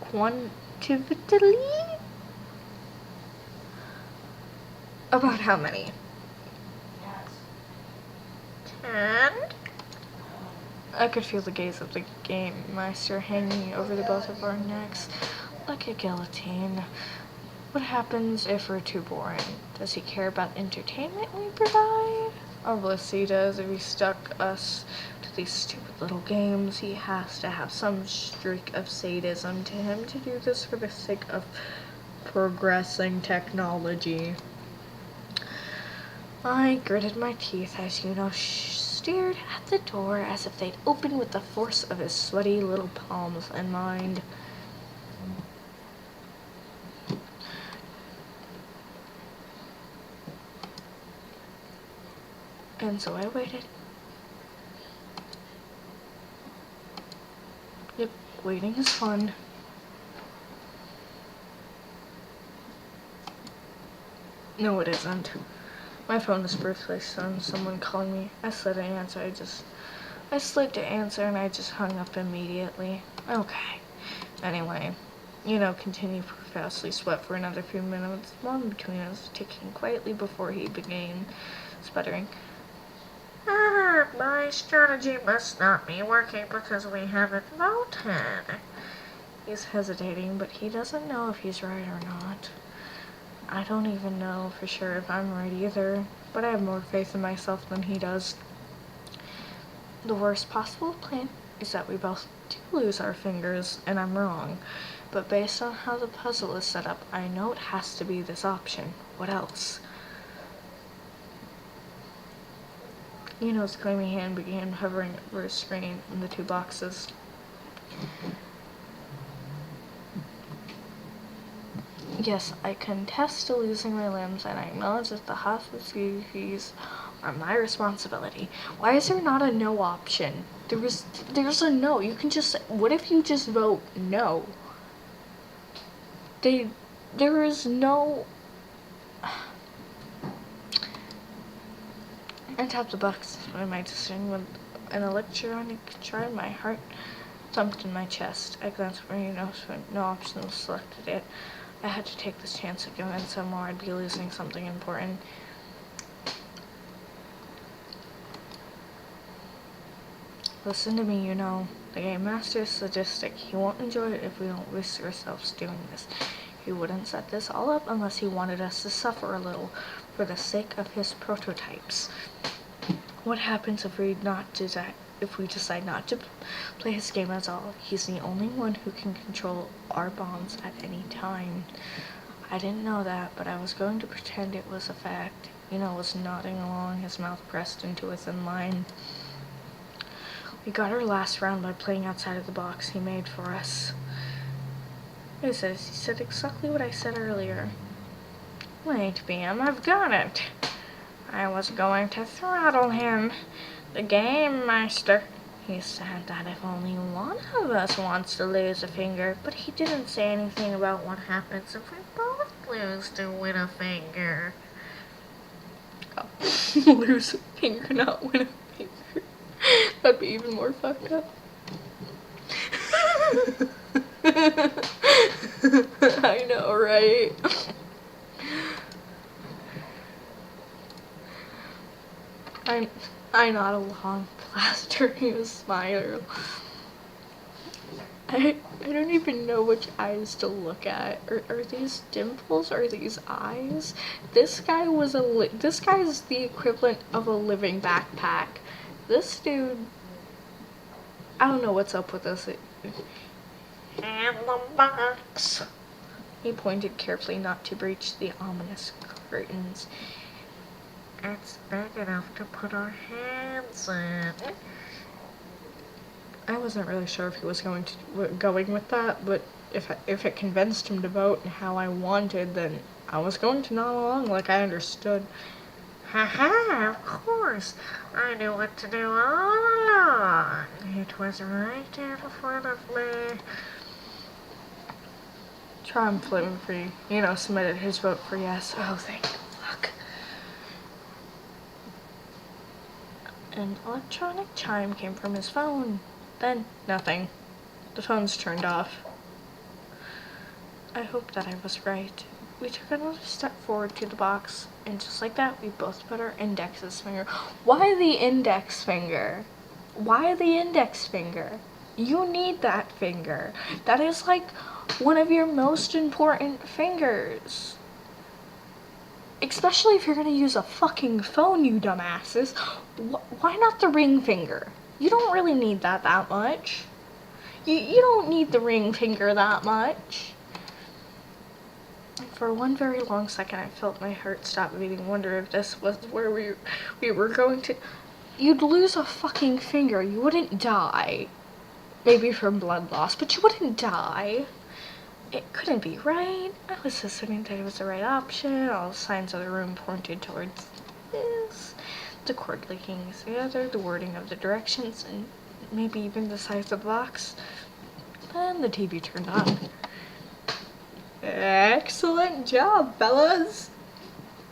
Quantitatively? About how many? 10. I could feel the gaze of the game master hanging over the both of our necks like a guillotine. What happens if we're too boring? Does he care about entertainment we provide? Obviously he does. If he stuck us to these stupid little games, he has to have some streak of sadism to him to do this for the sake of progressing technology. I gritted my teeth as stared at the door as if they'd open with the force of his sweaty little palms in mine. And so I waited. Yep, waiting is fun. No, it isn't. My phone is briefly on someone calling me. I slid to answer. I slid to answer and I just hung up immediately. Okay. Anyway, continue profusely sweat for another few minutes, one between us ticking quietly before he began sputtering. My strategy must not be working because we haven't voted. He's hesitating, but he doesn't know if he's right or not. I don't even know for sure if I'm right either, but I have more faith in myself than he does. The worst possible plan is that we both do lose our fingers, and I'm wrong. But based on how the puzzle is set up, I know it has to be this option. What else? His clammy hand began hovering over his screen and the two boxes. Yes, I contest to losing my limbs, and I acknowledge that the hospital fees are my responsibility. Why is there not a no option? There's a no. You can just, what if you just vote no? There is no. I tapped the box when my decision with an electronic chime. My heart thumped in my chest. I glanced for no option was selected. I had to take this chance to convince him or I'd be losing something important. Listen to me, the game master is sadistic. He won't enjoy it if we don't risk ourselves doing this. He wouldn't set this all up unless he wanted us to suffer a little for the sake of his prototypes. What happens if we decide not to play his game at all? He's the only one who can control our bombs at any time. I didn't know that, but I was going to pretend it was a fact. Was nodding along, his mouth pressed into a thin line. We got our last round by playing outside of the box he made for us. He said exactly what I said earlier. Wait, BM, I've got it. I was going to throttle him. The game master. He said that if only one of us wants to lose a finger, but he didn't say anything about what happens if we both lose to win a finger. Oh. Lose a finger, not win a finger. That'd be even more fucked up. I know, right? I nod along, plastering a smile. I don't even know which eyes to look at. Are these dimples? Are these eyes? This guy is the equivalent of a living backpack. This dude, I don't know what's up with this. And the box. He pointed carefully not to breach the ominous curtains. It's big enough to put our hands in. I wasn't really sure if he was going with that, but if it convinced him to vote how I wanted, then I was going to nod along like I understood. Haha, of course. I knew what to do all along. It was right in front of me. Triumphantly, submitted his vote for yes. Oh, thank fuck. An electronic chime came from his phone. Then, nothing. The phone's turned off. I hoped that I was right. We took another step forward to the box, and just like that, we both put our indexes finger. Why the index finger? Why the index finger? You need that finger. That is like one of your most important fingers. Especially if you're gonna use a fucking phone, you dumbasses. Why not the ring finger? You don't really need that much. You don't need the ring finger that much. For one very long second, I felt my heart stop beating. Wonder if this was where we were going to. You'd lose a fucking finger. You wouldn't die. Maybe from blood loss, but you wouldn't die. It couldn't be right. I was assuming that it was the right option. All signs of the room pointed towards this. The cord linking is the other. The wording of the directions, and maybe even the size of the box. Then the TV turned on. Excellent job, fellas.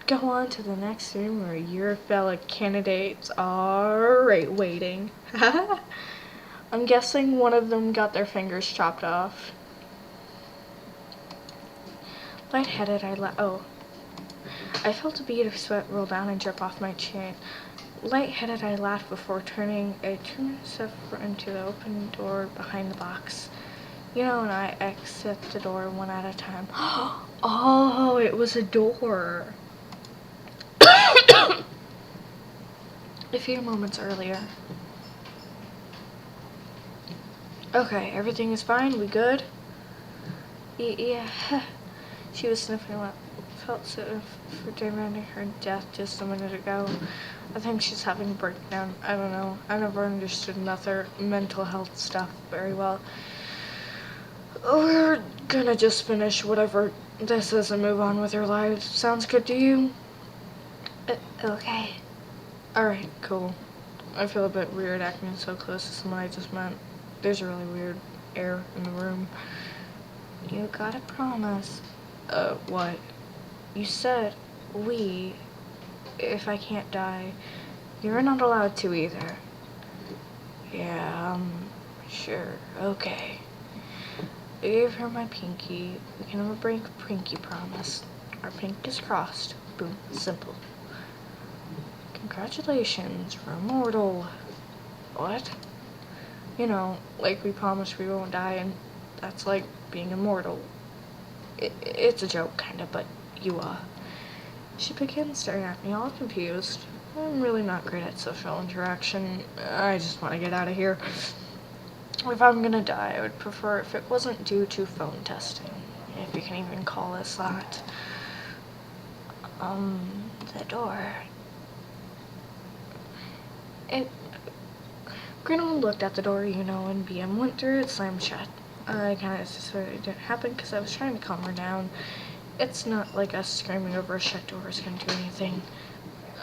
Go on to the next room where your fellow candidates are waiting. I'm guessing one of them got their fingers chopped off. Lightheaded, I felt a bead of sweat roll down and drip off my chin. Lightheaded, I laughed before turning a 2-step into the open door behind the box. You know, and I exit the door one at a time. Oh, it was a door. A few moments earlier. Okay, everything is fine. We good? Yeah. She was sniffing what felt so for demanding her death just a minute ago. I think she's having a breakdown. I don't know. I never understood mental health stuff very well. We're gonna just finish whatever this is and move on with our lives. Sounds good to you? Okay. Alright, cool. I feel a bit weird acting so close to someone I just met. There's a really weird air in the room. You gotta promise. What? You said if I can't die. You're not allowed to either. Yeah, sure. Okay. I gave her my pinky. We can have a pinky promise. Our pink is crossed. Boom. Simple. Congratulations, we're immortal. What? You know, like we promised we won't die, and that's like being immortal. It's a joke, kinda, but you, She began staring at me, all confused. I'm really not great at social interaction. I just want to get out of here. If I'm gonna die, I would prefer if it wasn't due to phone testing, if you can even call this that. The door. Greenwood looked at the door, and BM went through it, slammed shut. I kind of suspected it didn't happen because I was trying to calm her down. It's not like us screaming over a shut door is gonna do anything.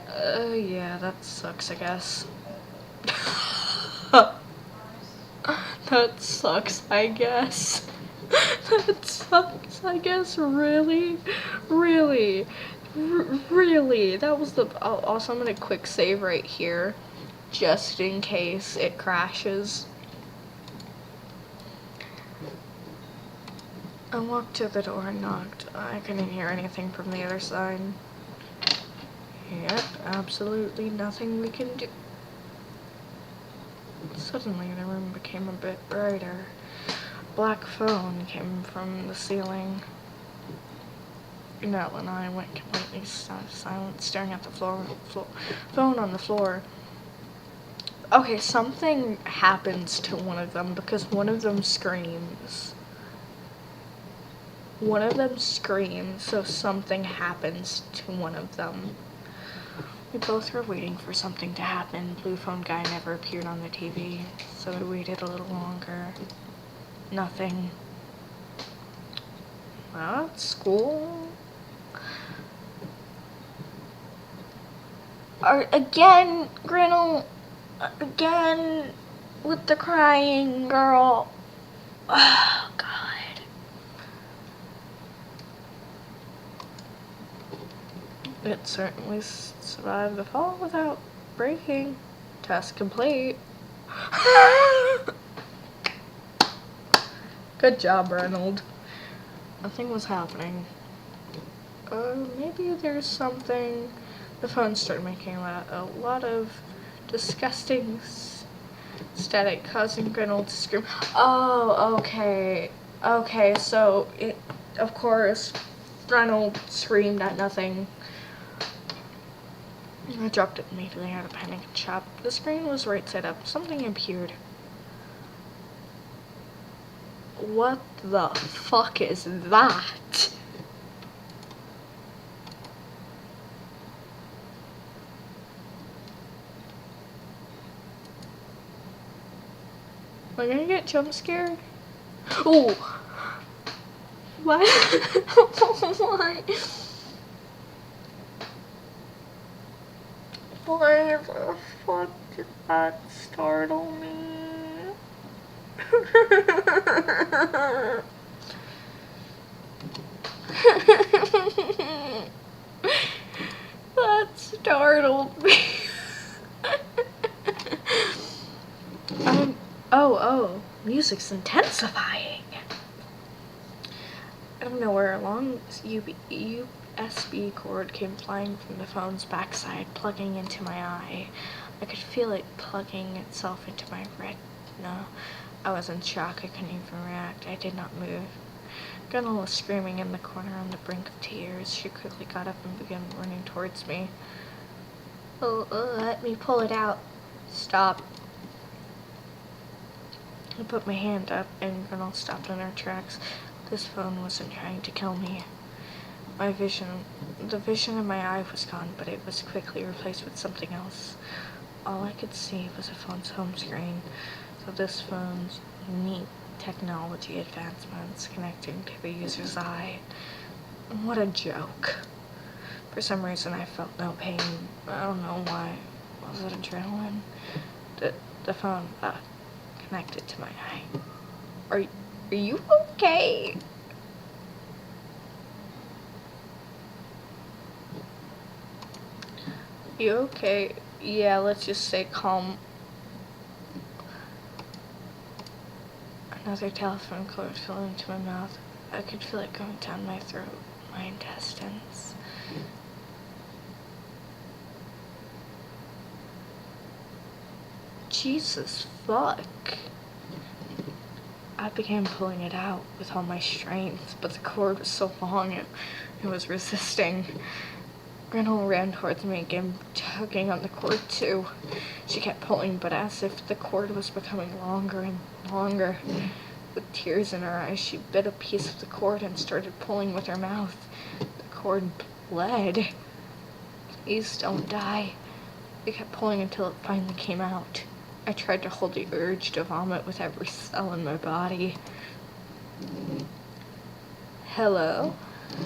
Yeah, that sucks, I guess. That sucks, I guess. That sucks, I guess. Really? Really? Really? That was the... Also, I'm gonna quick save right here, just in case it crashes. I walked to the door and knocked. I couldn't hear anything from the other side. Yep, absolutely nothing we can do. Suddenly, the room became a bit brighter. A black phone came from the ceiling. Nell and I went completely silent, staring at the phone on the floor. Okay, something happens to one of them because one of them screams. One of them screams, so something happens to one of them. We both were waiting for something to happen. Blue phone guy never appeared on the TV, so we waited a little longer. Nothing. Well, at school. Again, Grinnell. Again, with the crying girl. Oh, God. It certainly survived the fall without breaking. Task complete. Good job, Reynolds. Nothing was happening. Maybe there's something. The phone started making a lot of disgusting static, causing Reynolds to scream. Oh, okay. Okay, so of course, Reynolds screamed at nothing. I dropped it immediately out of panic and shop. The screen was right side up. Something appeared. What the fuck is that? Am I gonna get jump scared? Oh! Why? Why? Why the fuck did that startle me? That startled me. Oh, music's intensifying. Out of nowhere, a long USB cord came flying from the phone's backside, plugging into my eye. I could feel it plugging itself into my retina. I was in shock. I couldn't even react. I did not move. Gunnel was screaming in the corner on the brink of tears. She quickly got up and began running towards me. Oh, let me pull it out. Stop. I put my hand up and Gunnel stopped in her tracks. This phone wasn't trying to kill me. The vision of my eye was gone, but it was quickly replaced with something else. All I could see was a phone's home screen. So this phone's neat technology advancements connecting to the user's eye. What a joke. For some reason I felt no pain. I don't know why. Was it adrenaline? The phone connected to my eye. Are you okay? You okay? Yeah, let's just say calm. Another telephone cord fell into my mouth. I could feel it going down my throat, my intestines. Jesus fuck. I began pulling it out with all my strength, but the cord was so long it was resisting. Gretel ran towards me again, tugging on the cord too. She kept pulling, but as if the cord was becoming longer and longer. With tears in her eyes, she bit a piece of the cord and started pulling with her mouth. The cord bled. Please don't die. I kept pulling until it finally came out. I tried to hold the urge to vomit with every cell in my body. Hello?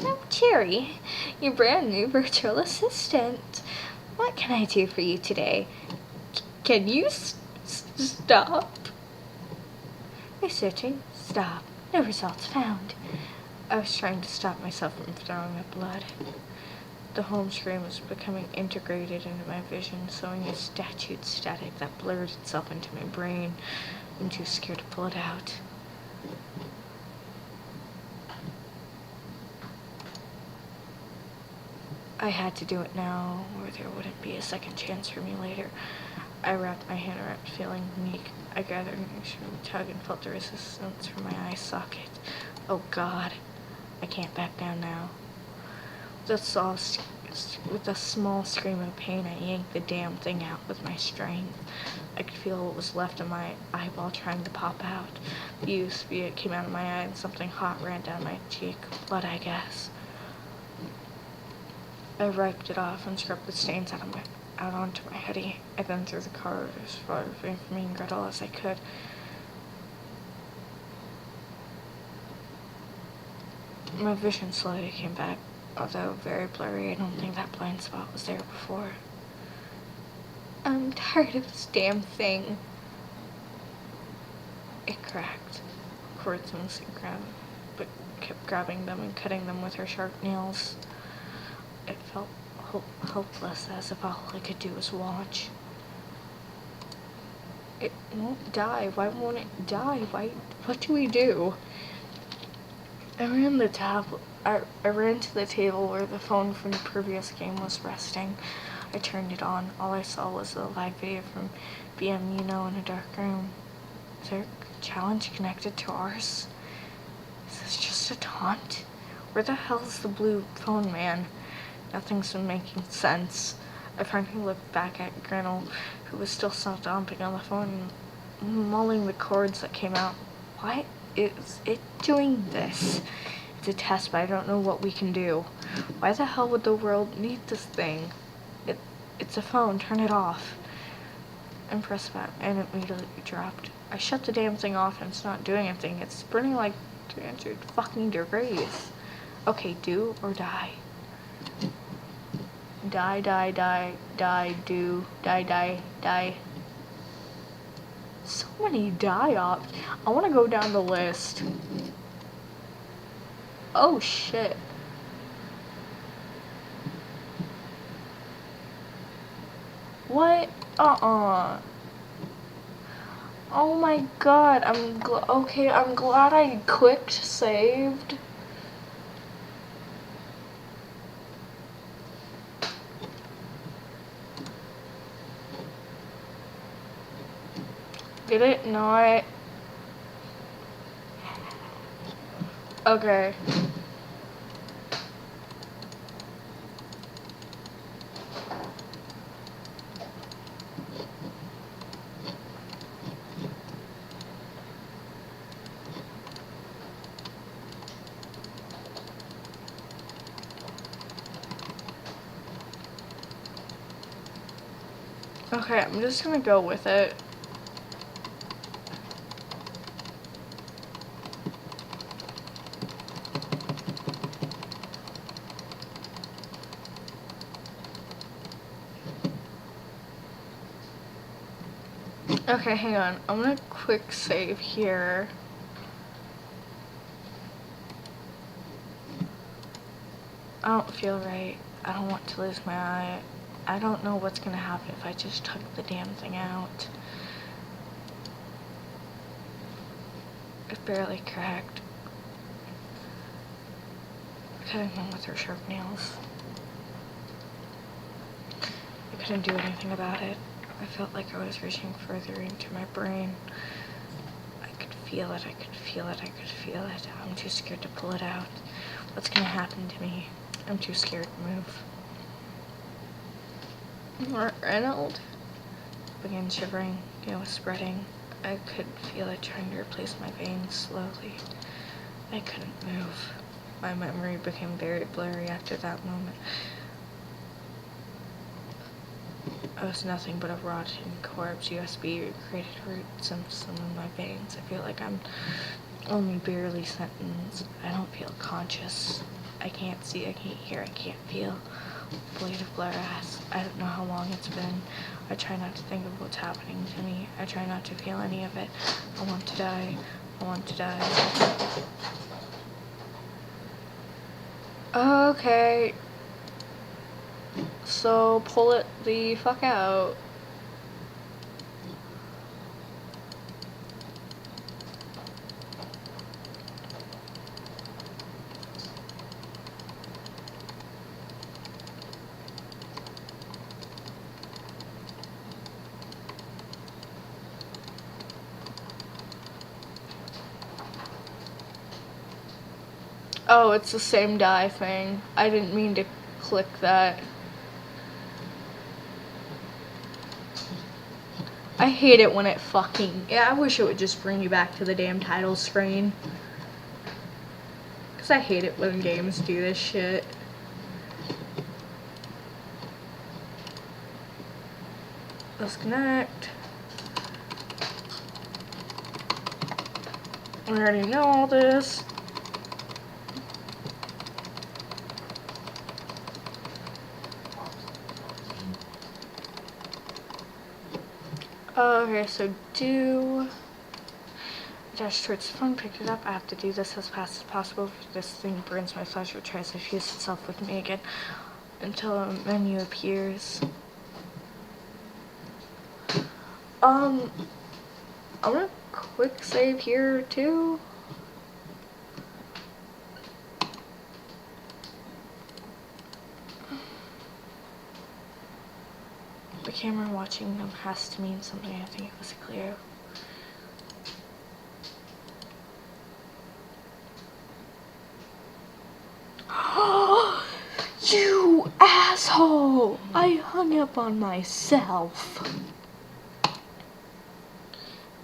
I'm Cherry, your brand new virtual assistant. What can I do for you today? Can you stop? Researching. Stop. No results found. I was trying to stop myself from throwing up blood. The home screen was becoming integrated into my vision, sowing a statute static that blurred itself into my brain. I'm too scared to pull it out. I had to do it now, or there wouldn't be a second chance for me later. I wrapped my hand around, feeling weak. I gathered an extreme tug and felt the resistance from my eye socket. Oh God, I can't back down now. With a small scream of pain, I yanked the damn thing out with my strength. I could feel what was left of my eyeball trying to pop out. The USB came out of my eye and something hot ran down my cheek. Blood, I guess. I wiped it off and scrubbed the stains out onto my hoodie. I then threw the card as far away from me and Gretel as I could. My vision slowly came back. Although very blurry, I don't think that blind spot was there before. I'm tired of this damn thing. It cracked. Cords mostly but kept grabbing them and cutting them with her sharp nails. It felt hopeless, as if all I could do was watch. It won't die. Why won't it die? What do we do? I ran to the table where the phone from the previous game was resting. I turned it on. All I saw was a live video from BM in a dark room. Is there a challenge connected to ours? Is this just a taunt? Where the hell is the blue phone man? Nothing's been making sense. I finally looked back at Grinnell, who was still stomping on the phone and mulling the chords that came out. Why is it doing this? It's a test, but I don't know what we can do. Why the hell would the world need this thing? It's a phone, turn it off. And press that, and it immediately dropped. I shut the damn thing off and it's not doing anything. It's burning like 300 fucking degrees. Okay, do or die. Die, die, die, die, do, die, die, die. So many die ops. I want to go down the list. Oh shit. What? Oh my god, I'm glad I clicked saved. Did it not? Okay. Okay, I'm just gonna go with it. Okay, hang on. I'm gonna quick save here. I don't feel right. I don't want to lose my eye. I don't know what's gonna happen if I just tug the damn thing out. It barely cracked. Cutting them with her sharp nails. I couldn't do anything about it. I felt like I was reaching further into my brain. I could feel it, I could feel it, I could feel it. I'm too scared to pull it out. What's gonna happen to me? I'm too scared to move. Reynolds began shivering. It was spreading. I could feel it trying to replace my veins slowly. I couldn't move. My memory became very blurry after that moment. I was nothing but a rotten corpse. USB created root symptom in my veins. I feel like I'm only barely sentenced. I don't feel conscious. I can't see, I can't hear, I can't feel. Blade of glass. I don't know how long it's been. I try not to think of what's happening to me. I try not to feel any of it. I want to die. I want to die. Okay. So pull it the fuck out. Oh, it's the same die thing. I didn't mean to click that. I hate it when it fucking... Yeah, I wish it would just bring you back to the damn title screen. Because I hate it when games do this shit. Let's connect. I already know all this. Okay, so do dash towards the phone, picked it up. I have to do this as fast as possible. If this thing burns my flesh or tries to fuse itself with me again until a menu appears. I'm gonna quick save here too. The camera watching them has to mean something. I think it was clear. You asshole! Oh, I hung up on myself.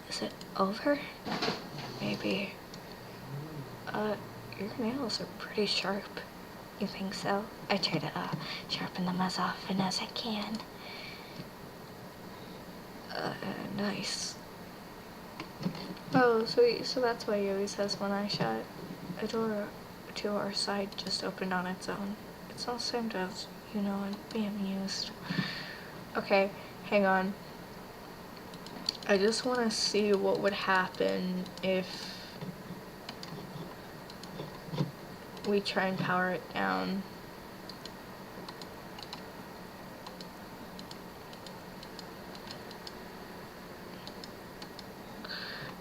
Is it over? Maybe. Your nails are pretty sharp. You think so? I try to, sharpen them as often as I can. Nice. Oh, so that's why he always says one eye shut. A door to our side just opened on its own. It's all same as, and be amused. Okay, hang on. I just want to see what would happen if we try and power it down.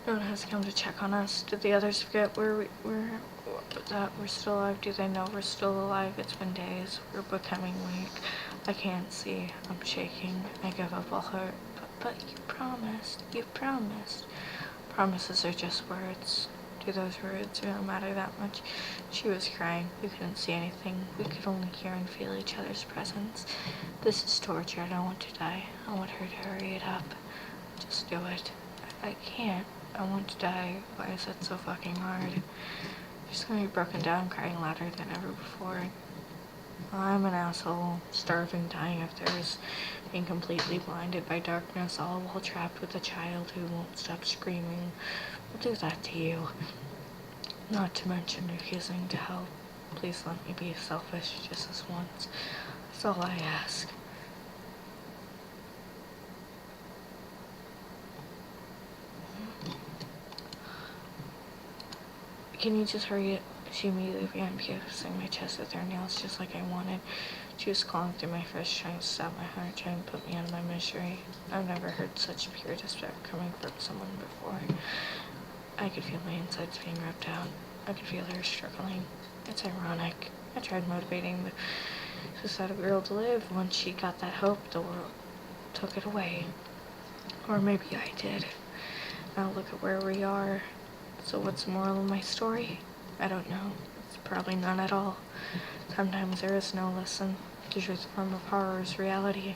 No one has come to check on us. Did the others forget that we're still alive? Do they know we're still alive? It's been days. We're becoming weak. I can't see. I'm shaking. I give up all hope. But you promised. You promised. Promises are just words. Do those words really matter that much? She was crying. We couldn't see anything. We could only hear and feel each other's presence. This is torture. I don't want to die. I want her to hurry it up. Just do it. I can't. I want to die. Why is that so fucking hard? She's gonna be broken down, crying louder than ever before. I'm an asshole, starving, dying of thirst, being completely blinded by darkness, all while trapped with a child who won't stop screaming. We'll do that to you. Not to mention refusing to help. Please let me be selfish just this once. That's all I ask. Can you just hurry it? She immediately began piercing my chest with her nails just like I wanted. She was clawing through my flesh, trying to stop my heart, trying to put me out of my misery. I've never heard such pure despair coming from someone before. I could feel my insides being ripped out. I could feel her struggling. It's ironic. I tried motivating the suicidal girl to live. Once she got that hope, the world took it away. Or maybe I did. Now look at where we are. So what's the moral of my story? I don't know. It's probably none at all. Sometimes there is no lesson. The truth form of horror is reality.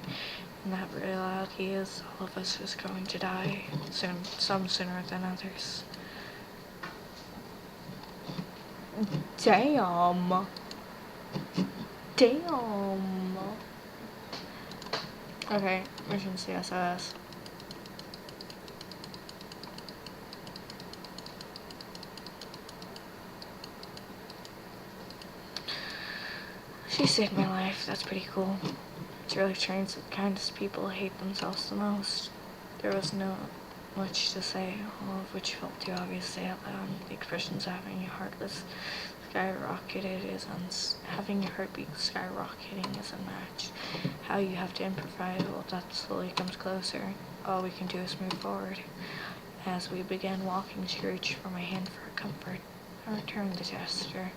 And that reality is all of us is going to die. Soon, some sooner than others. Damn. Damn. Okay, mission CSS. She saved my life. That's pretty cool. It really trains the kindest people hate themselves the most. There was no much to say, all of which felt too obvious to say out loud. The expressions of having a heartless skyrocketed is having your heartbeat skyrocketing is unmatched. How you have to improvise, well, that slowly comes closer. All we can do is move forward. As we began walking, she reached for my hand for comfort. I returned the gesture.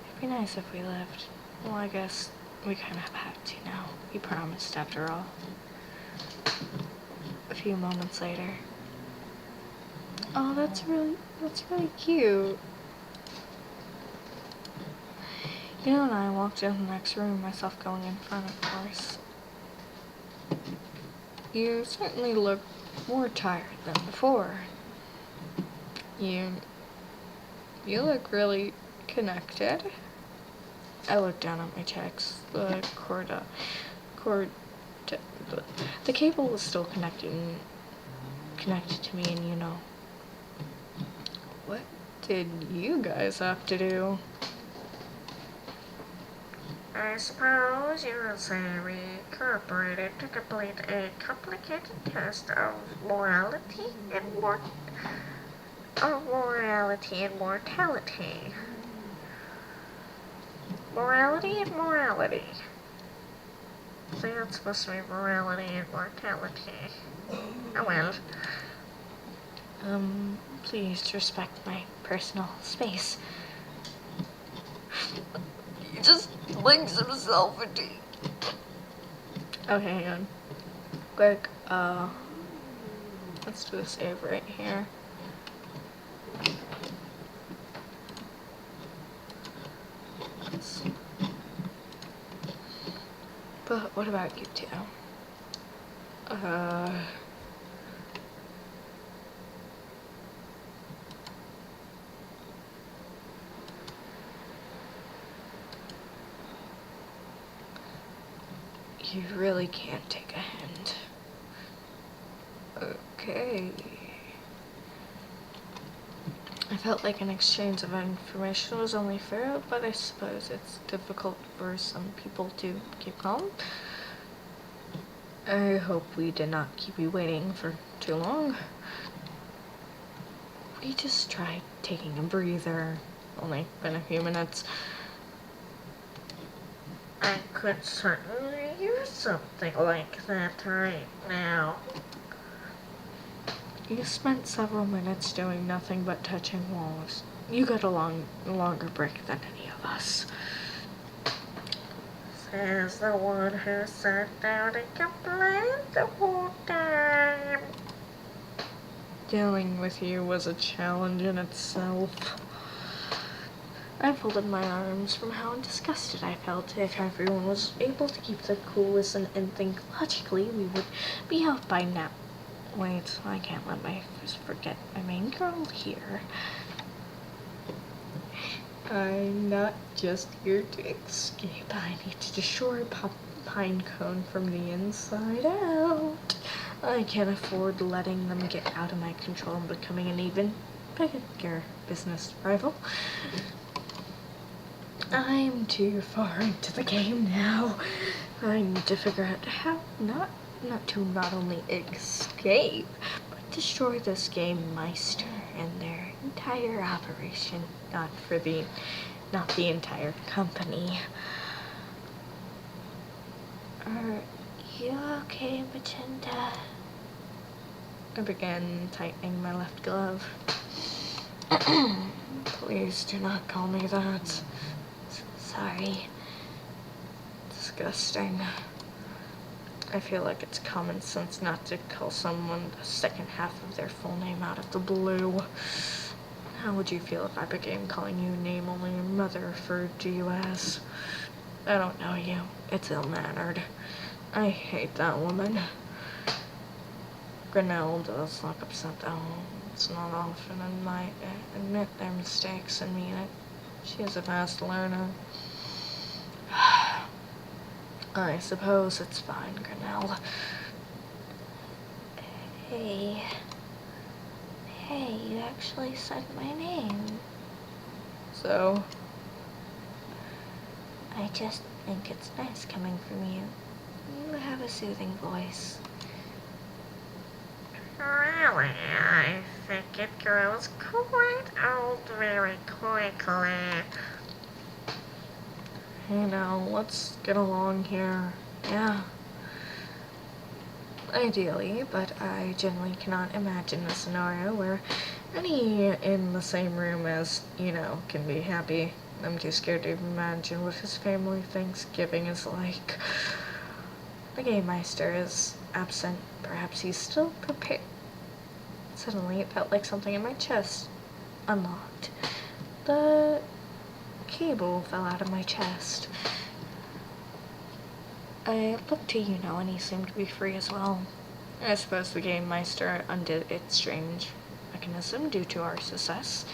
It'd be nice if we lived. Well, I guess we kind of have to now. You promised, after all. A few moments later. Oh, that's really cute. And I walked in the next room, myself going in front, of course. You certainly look more tired than before. You look really connected. I looked down at my checks. The cable was still connected to me, and what did you guys have to do? I suppose you would say we cooperated to complete a complicated test of morality and mortality. Morality and morality. So it's supposed to be morality and mortality. Oh well. Please respect my personal space. He just links himself into... Okay, hang on. Quick, let's do a save right here. But what about you two? You really can't take a hint. Okay. I felt like an exchange of information was only fair, but I suppose it's difficult for some people to keep calm. I hope we did not keep you waiting for too long. We just tried taking a breather. Only been a few minutes. I could certainly use something like that right now. You spent several minutes doing nothing but touching walls. You got a longer break than any of us. Says the one who sat down and complained the whole time. Dealing with you was a challenge in itself. I folded my arms from how disgusted I felt. If everyone was able to keep their cool, listen, and think logically, we would be out by now. Wait, I can't let my forget my main girl here. I'm not just here to escape. I need to destroy Pine Cone from the inside out. I can't afford letting them get out of my control and becoming an even bigger business rival. I'm too far into the game now. I need to figure out how not only escape, but destroy this game meister and their entire operation, not the entire company. Are you okay, Magenta? I began tightening my left glove. Please do not call me that. Sorry. Disgusting. I feel like it's common sense not to call someone the second half of their full name out of the blue. How would you feel if I began calling you a name only your mother referred to you as? I don't know you. It's ill-mannered. I hate that woman. Grinnell does look upset though. It's not often and might admit their mistakes and mean it. She is a fast learner. I suppose it's fine, Grinnell. Hey, you actually said my name. So? I just think it's nice coming from you. You have a soothing voice. Really, I think it grows quite old very quickly. Hey now, let's get along here. Yeah. Ideally, but I generally cannot imagine a scenario where any in the same room as, can be happy. I'm too scared to imagine what his family Thanksgiving is like. The game meister is absent. Perhaps he's still prepared. Suddenly, it felt like something in my chest unlocked. The cable fell out of my chest. I looked to Yuno and he seemed to be free as well. I suppose the game meister undid its strange mechanism due to our success.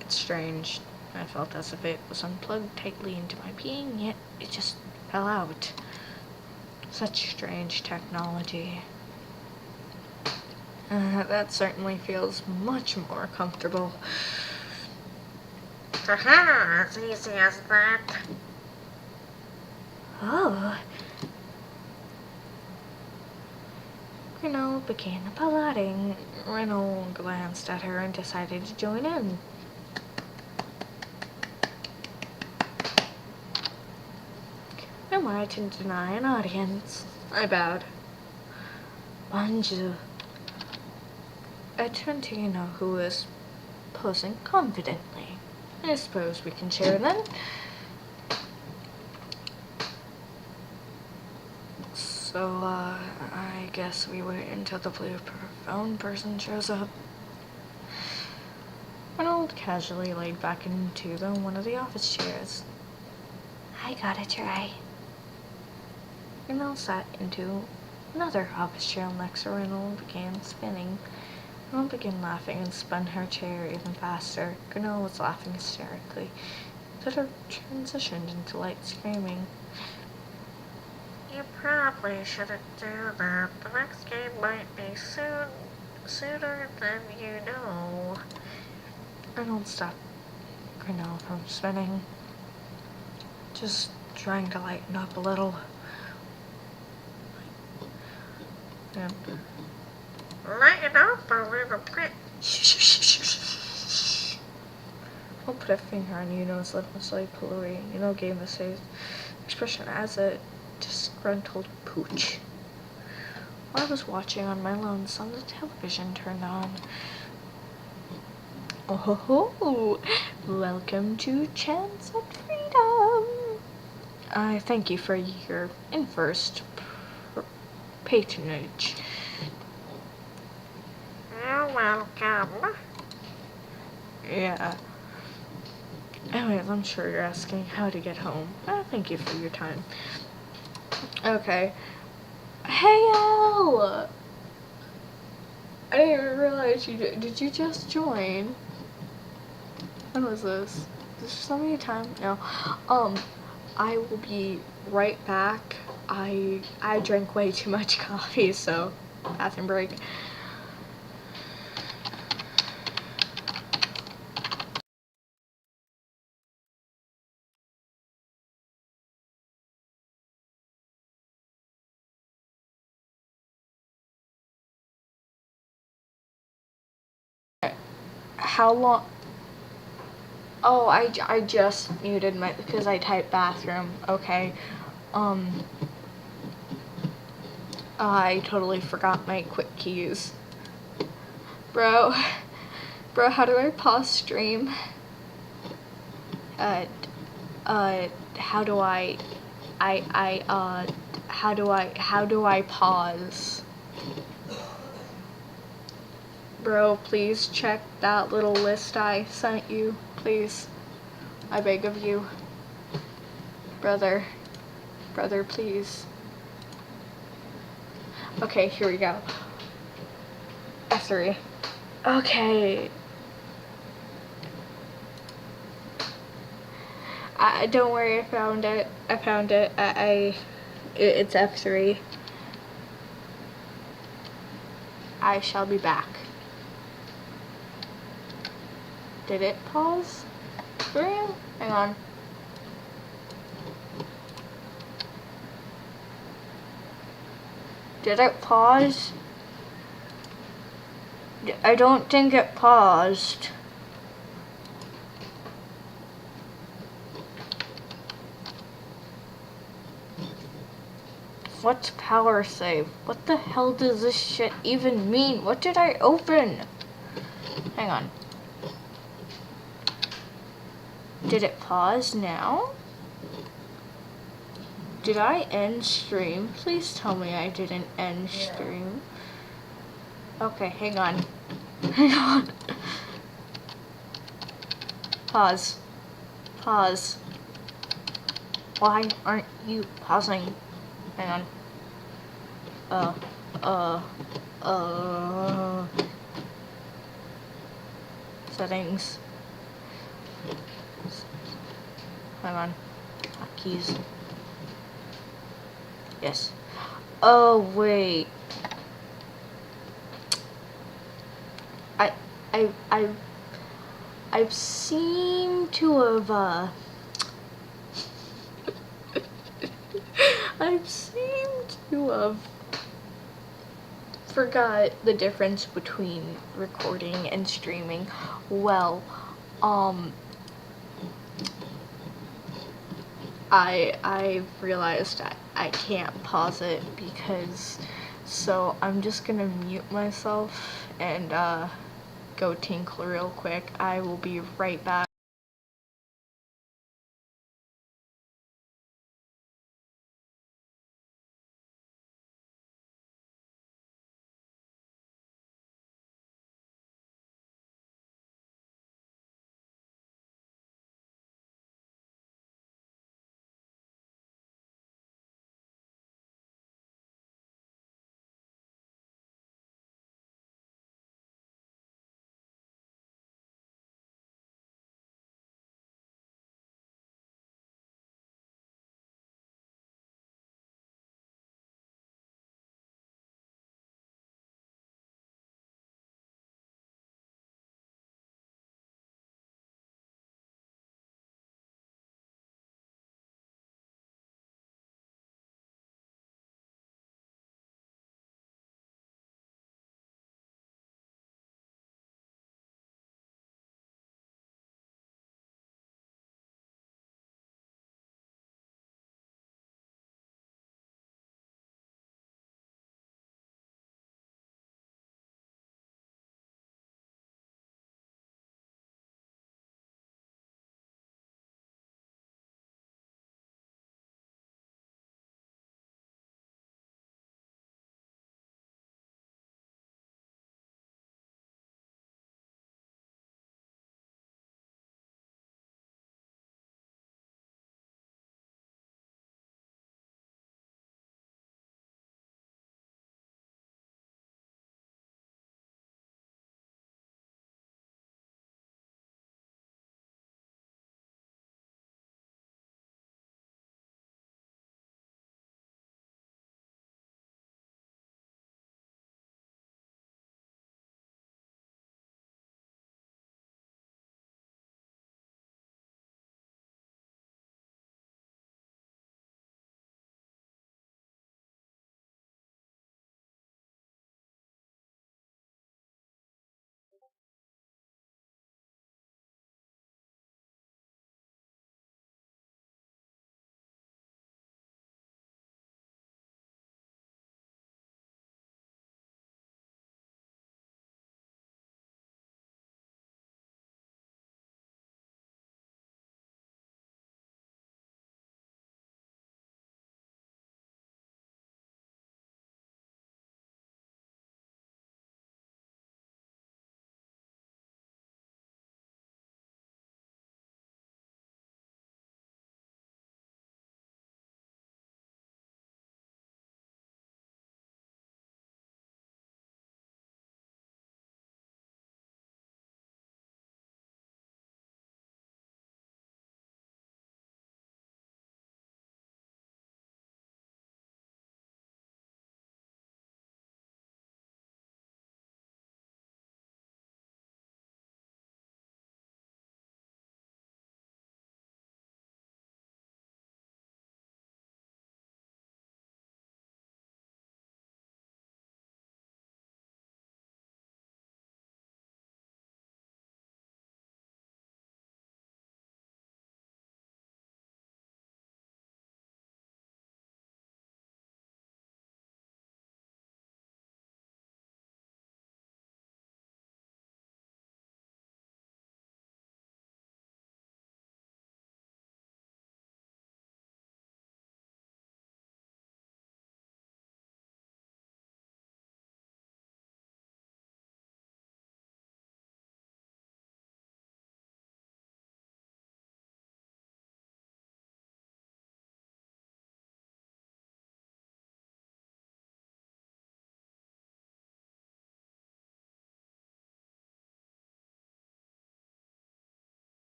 It's strange. I felt as if it was unplugged tightly into my being, yet it just fell out. Such strange technology. That certainly feels much more comfortable. Haha, as easy as that. Oh. Renault began applauding. Renault glanced at her and decided to join in. Am I to deny an audience? I bowed. Bonjour. I turned to Yuno, who was posing confidently. I suppose we can share then? So, I guess we wait until the blue phone person shows up. Ronald casually laid back into one of the office chairs. I gotta try. Grinnell sat into another office chair next to Grinnell and began spinning. Grinnell began laughing and spun her chair even faster. Grinnell was laughing hysterically. It sort of transitioned into light screaming. You probably shouldn't do that. The next game might be sooner than you know. Grinnell stopped Grinnell from spinning. Just trying to lighten up a little. And Lighten up a little bit. I'll put a finger on Yuno's lip and slowly pull away. Yuno gave his face expression as a disgruntled pooch. While I was watching on my lone son, the television turned on. Oh ho ho! Welcome to Chance at Freedom! I thank you for your first patronage. You're welcome. Yeah. Anyways, I'm sure you're asking how to get home. Thank you for your time. Okay. Hey, Al! I didn't even realize you did you just join? When was this? Is this so many time? No. I will be right back. I drank way too much coffee, so bathroom break. How long? Oh, I just muted my because I typed bathroom. Okay. I totally forgot my quick keys. Bro, how do I pause stream? How do how do I pause? Bro, please check that little list I sent you, please. I beg of you. Brother, please. Okay, here we go. F3. Okay. Don't worry, I found it. It's F3. I shall be back. Did it pause? For real? Hang on. Did it pause? I don't think it paused. What's power save? What the hell does this shit even mean? What did I open? Hang on. Did it pause now? Did I end stream? Please tell me I didn't end stream. Okay, hang on. Hang on. Pause. Why aren't you pausing? Hang on. Settings. Hang on. Keys. Yes. Oh, wait. I've seemed to have, I've seemed to have forgot the difference between recording and streaming. Well, I realized I can't pause it because, so I'm just gonna mute myself and go tinkle real quick. I will be right back.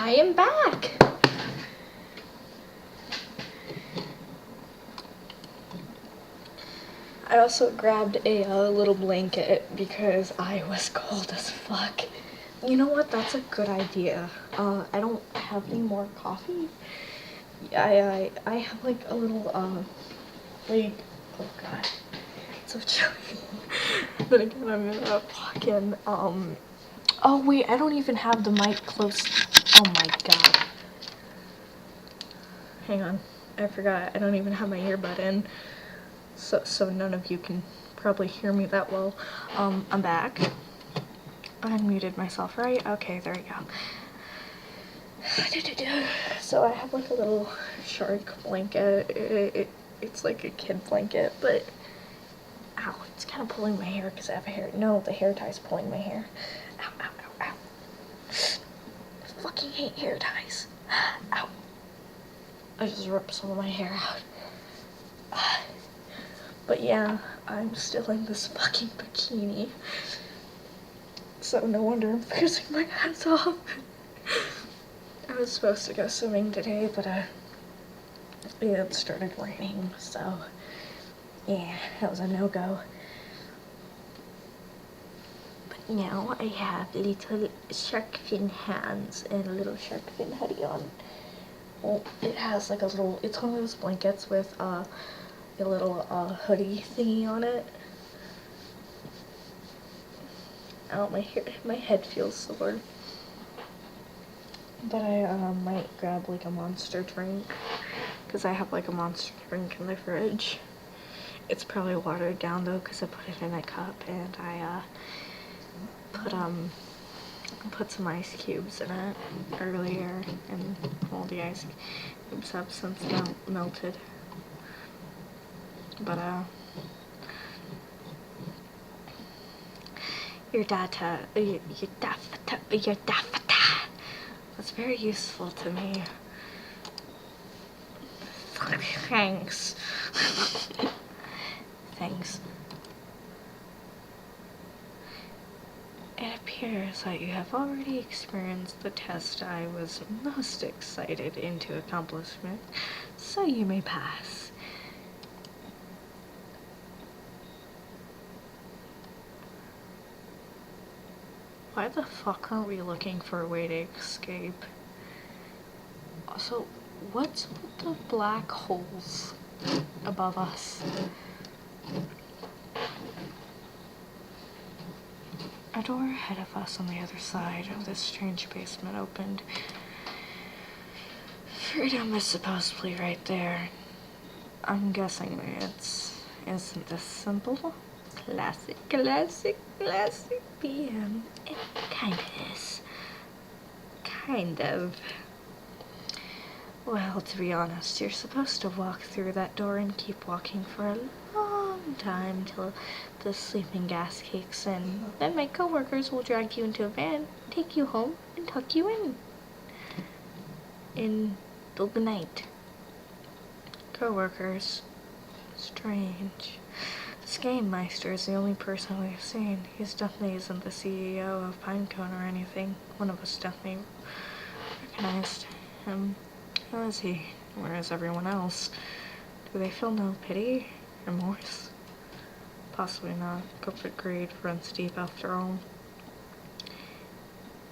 I am back. I also grabbed a little blanket because I was cold as fuck. You know what? That's a good idea. I don't have any more coffee. I have like a little like, oh god, it's so chilly. But again, I'm gonna fucking oh wait, I don't even have the mic close. Oh my god. Hang on, I forgot. I don't even have my earbud in, so none of you can probably hear me that well. I'm back. I unmuted myself, right? Okay, there we go. So I have like a little shark blanket. It's like a kid blanket, but ow, it's kind of pulling my hair because I have a hair. No, the hair tie's pulling my hair. Ow, ow, ow, ow. I fucking hate hair ties. Ow. I just ripped some of my hair out. But yeah, I'm still in this fucking bikini. So no wonder I'm freezing my ass off. I was supposed to go swimming today, but it started raining, so yeah, that was a no-go. But now I have little shark fin hands and a little shark fin hoodie on. Well, it has like a little, it's one of those blankets with a little hoodie thingy on it. Oh, my head feels sore. But I might grab like a Monster drink, because I have like a Monster drink in the fridge. It's probably watered down though, because I put it in a cup, and I put some ice cubes in it earlier, and all the ice cubes have since melted. But your data was very useful to me. Thanks. Thanks. It appears that you have already experienced the test I was most excited into accomplishment, so you may pass. Why the fuck aren't we looking for a way to escape? Also, what's with the black holes above us? A door ahead of us on the other side of this strange basement opened. Freedom is supposedly right there. I'm guessing isn't this simple? Classic PM. It kind of is. Kind of. Well, to be honest, you're supposed to walk through that door and keep walking for a long time till the sleeping gas kicks in. Then my coworkers will drag you into a van, take you home, and tuck you in the night. Coworkers. Strange. This game meister is the only person we've seen. He definitely isn't the CEO of Pinecone or anything. One of us definitely recognized him. Who is he? Where is everyone else? Do they feel no pity? Remorse? Possibly not. Corporate greed runs deep after all.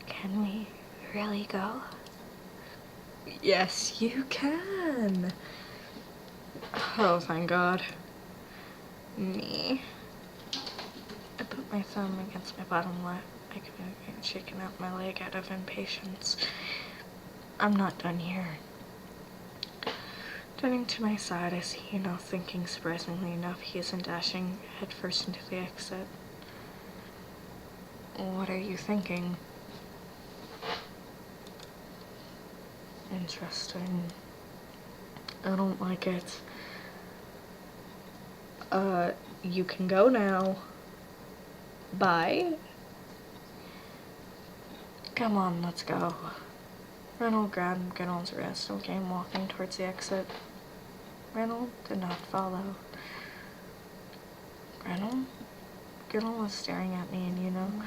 Can we really go? Yes, you can! Oh, thank God. Me. I put my thumb against my bottom lip. I could be shaking out my leg out of impatience. I'm not done here. Turning to my side, I see you now thinking, surprisingly enough, he isn't dashing headfirst into the exit. What are you thinking? Interesting. I don't like it. You can go now. Bye. Come on, let's go. Reynold grabbed Gunnel's wrist and began walking towards the exit. Reynold did not follow. Reynold? Gunnel was staring at me, and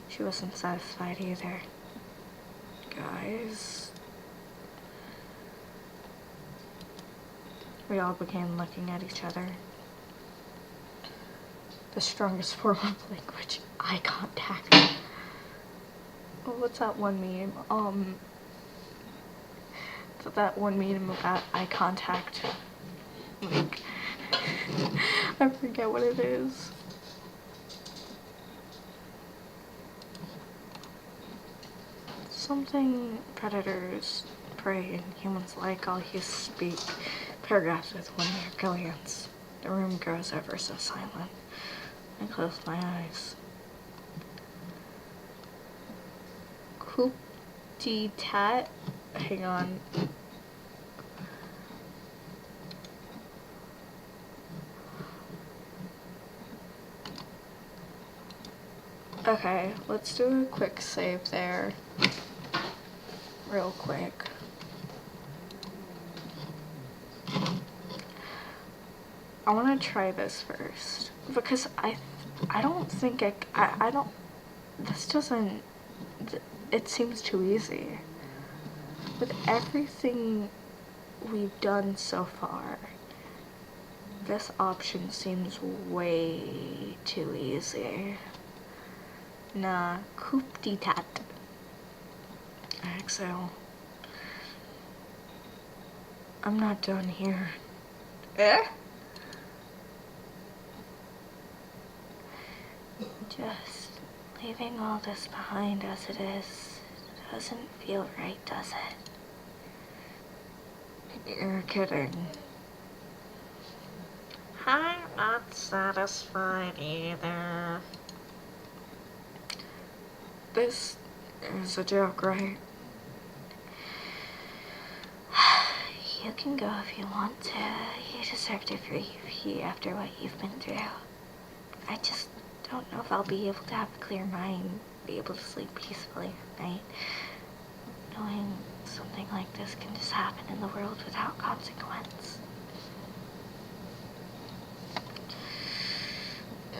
she wasn't satisfied either. guys. We all began looking at each other. The strongest form of language, eye contact. Oh, what's that one meme? That one meme about eye contact. Like, I forget what it is. Something predators prey and humans like. All you speak paragraphs with one-year glance. The room grows ever so silent. I close my eyes. Coop-de-tat? Hang on. Okay, let's do a quick save there. Real quick. I want to try this first. Because I don't think I don't, this doesn't, it seems too easy. With everything we've done so far, this option seems way too easy. Nah, coop-de-tat. Exhale. I'm not done here. Eh? Just leaving all this behind as it is doesn't feel right, does it? You're kidding. I'm not satisfied either. This is a joke, right? You can go if you want to. You deserve to free after what you've been through. I just don't know if I'll be able to have a clear mind, be able to sleep peacefully at night, knowing something like this can just happen in the world without consequence.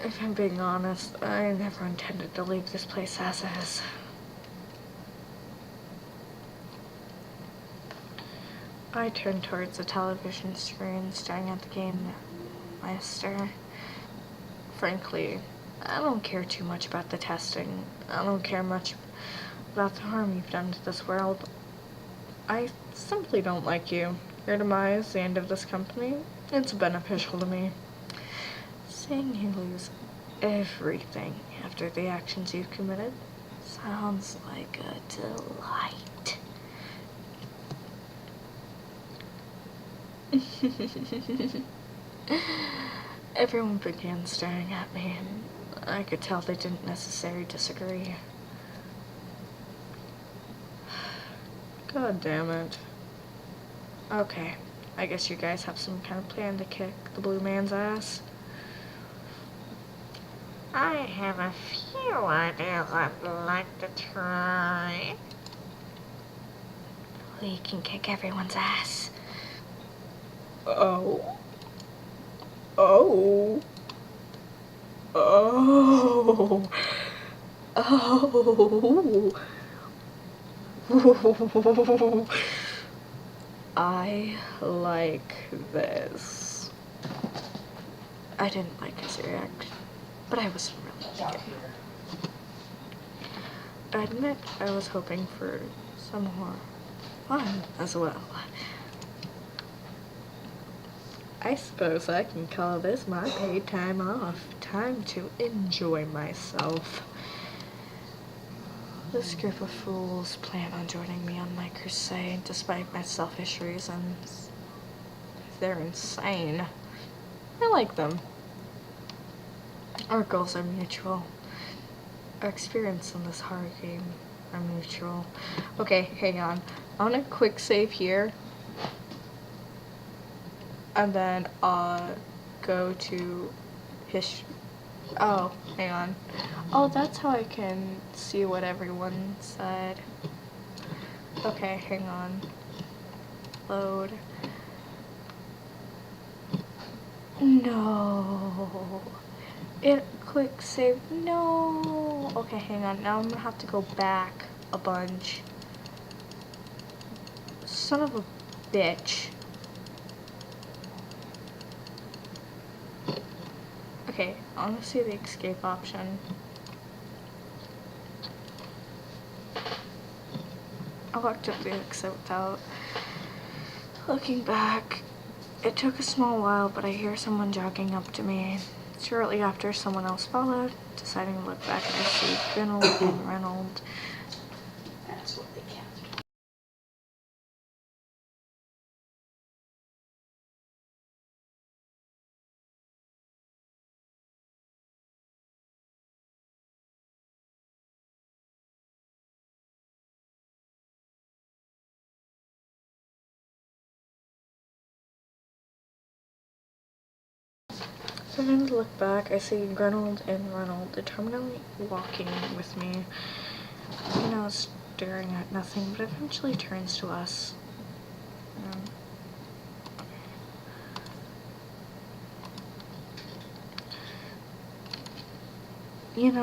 If I'm being honest, I never intended to leave this place as is. I turned towards the television screen, staring at the game master. Frankly, I don't care too much about the testing. I don't care much about the harm you've done to this world. I simply don't like you. Your demise, the end of this company, it's beneficial to me. Seeing you lose everything after the actions you've committed sounds like a delight. Everyone began staring at me, and I could tell they didn't necessarily disagree. God damn it. Okay, I guess you guys have some kind of plan to kick the blue man's ass. I have a few ideas I'd like to try. We can kick everyone's ass. Oh. Oh. Oh. Oh. I like this. I didn't like his reaction, but I was really scared. I admit I was hoping for some more fun as well. I suppose I can call this my paid time off. Time to enjoy myself. This group of fools plan on joining me on my crusade despite my selfish reasons. They're insane. I like them. Our goals are mutual. Our experience in this horror game are mutual. Okay, hang on. I want a quick save here. And then go to history. Oh, hang on. Oh, that's how I can see what everyone said. Okay, hang on. Load. No. Quick save. No. Okay, hang on. Now I'm gonna have to go back a bunch. son of a bitch. Okay, I want to see the escape option. I walked up the exit without looking back. It took a small while, but I hear someone jogging up to me. Shortly after, someone else followed. Deciding to look back, I see Fingernail and Reynolds. That's what they count. So then to look back, I see Reynolds and Reynolds determinedly walking with me. Staring at nothing, but eventually turns to us.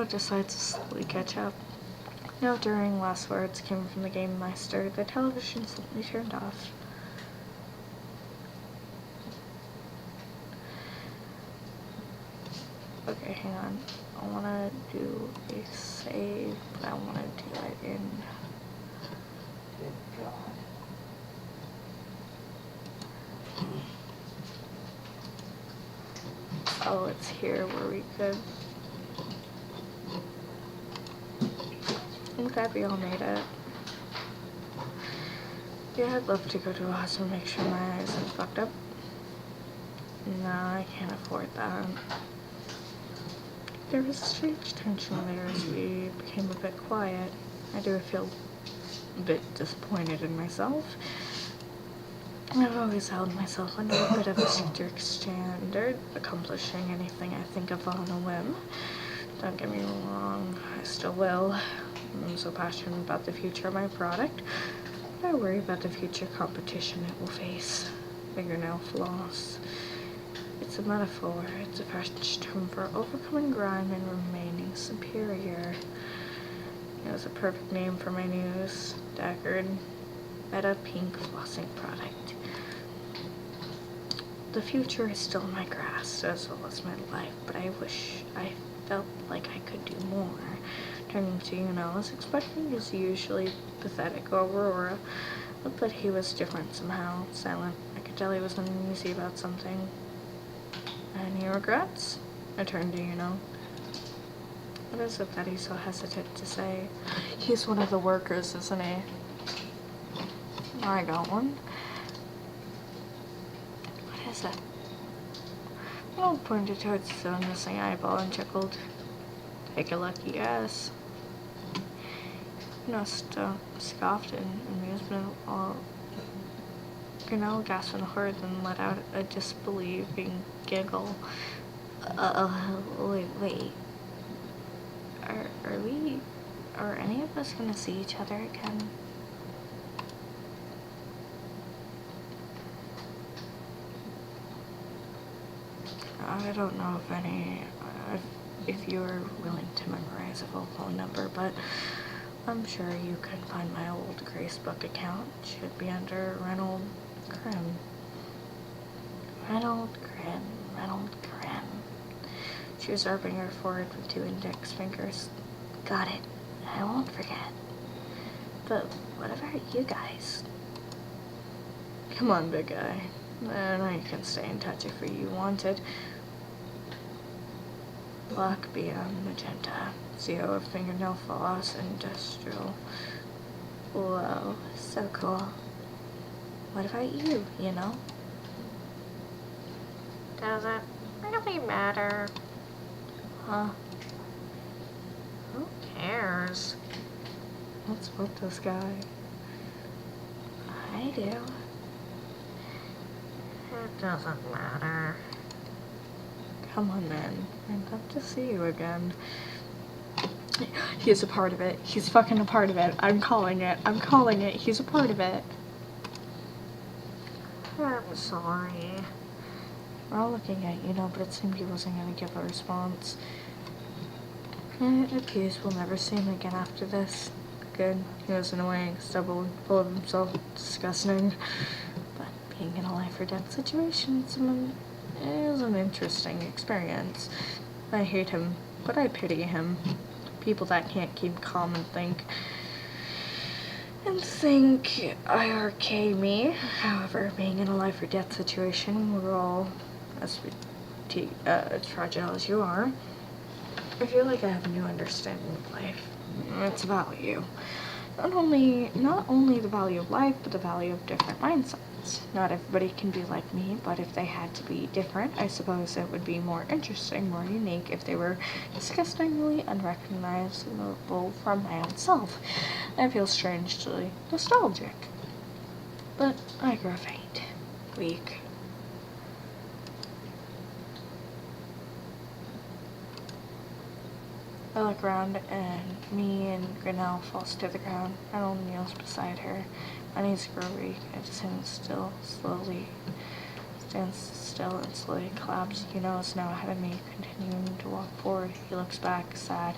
Decides to slowly catch up. During last words came from the game meister, the television suddenly turned off. Okay, hang on. I want to do a save, but I want to do it in... Good God. Oh, it's here where we could... I'm glad we all made it. Yeah, I'd love to go to a hospital and make sure my eyes aren't fucked up. No, I can't afford that. There was a strange tension there as we became a bit quiet. I do feel a bit disappointed in myself. I've always held myself under a bit of a strict standard, accomplishing anything I think of on a whim. Don't get me wrong, I still will. I'm so passionate about the future of my product, but I worry about the future competition it will face. Fingernail Floss. It's a metaphor. It's a French term for overcoming grime and remaining superior. It was a perfect name for my new staggered meta pink flossing product. The future is still in my grasp, as well as my life, but I wish I felt like I could do more. Turning to I was expecting his usually pathetic Aurora, but he was different somehow, silent. I could tell he was uneasy about something. Any regrets? I turned to What is it that he's so hesitant to say? He's one of the workers, isn't he? I got one. What is it? Reynolds pointed towards his own missing eyeball and chuckled. Take a lucky guess. Scoffed in amusement while gasped in horror, then let out a disbelieving giggle. Wait. Are any of us gonna see each other again? I don't know if you're willing to memorize a full phone number, but I'm sure you can find my old Gracebook account. It should be under Reynolds Grimm. Reynolds Grimm. She was rubbing her forehead with 2 index fingers. Got it. I won't forget. But what about you guys? Come on, big guy. I know you can stay in touch if you wanted. Black beyond magenta. CEO of Fingernail Floss Industrial. Whoa, so cool. What about you, Does it really matter? Huh? Who cares? What's with this guy? I do. It doesn't matter. Come on, man. I'd love to see you again. He's a part of it. He's fucking a part of it. I'm calling it. He's a part of it. I'm sorry. We're all looking at but it seemed he wasn't gonna give a response. It appears we'll never see him again after this. good. He was annoying, stubborn, full of himself, disgusting. But being in a life or death situation is an interesting experience. I hate him, but I pity him. People that can't keep calm and think IRK me. However, being in a life or death situation, we're all as fragile as you are. I feel like I have a new understanding of life. Its value. Not only the value of life, but the value of different mindsets. Not everybody can be like me, but if they had to be different, I suppose it would be more interesting, more unique if they were disgustingly unrecognizable from my own self. I feel strangely nostalgic. But I grow faint, weak. I look around and me and Fingernail Floss to the ground. Arnold kneels beside her. My knees grow weak. I stands still and slowly collapses. He knows now ahead of me, continuing to walk forward. He looks back, sad.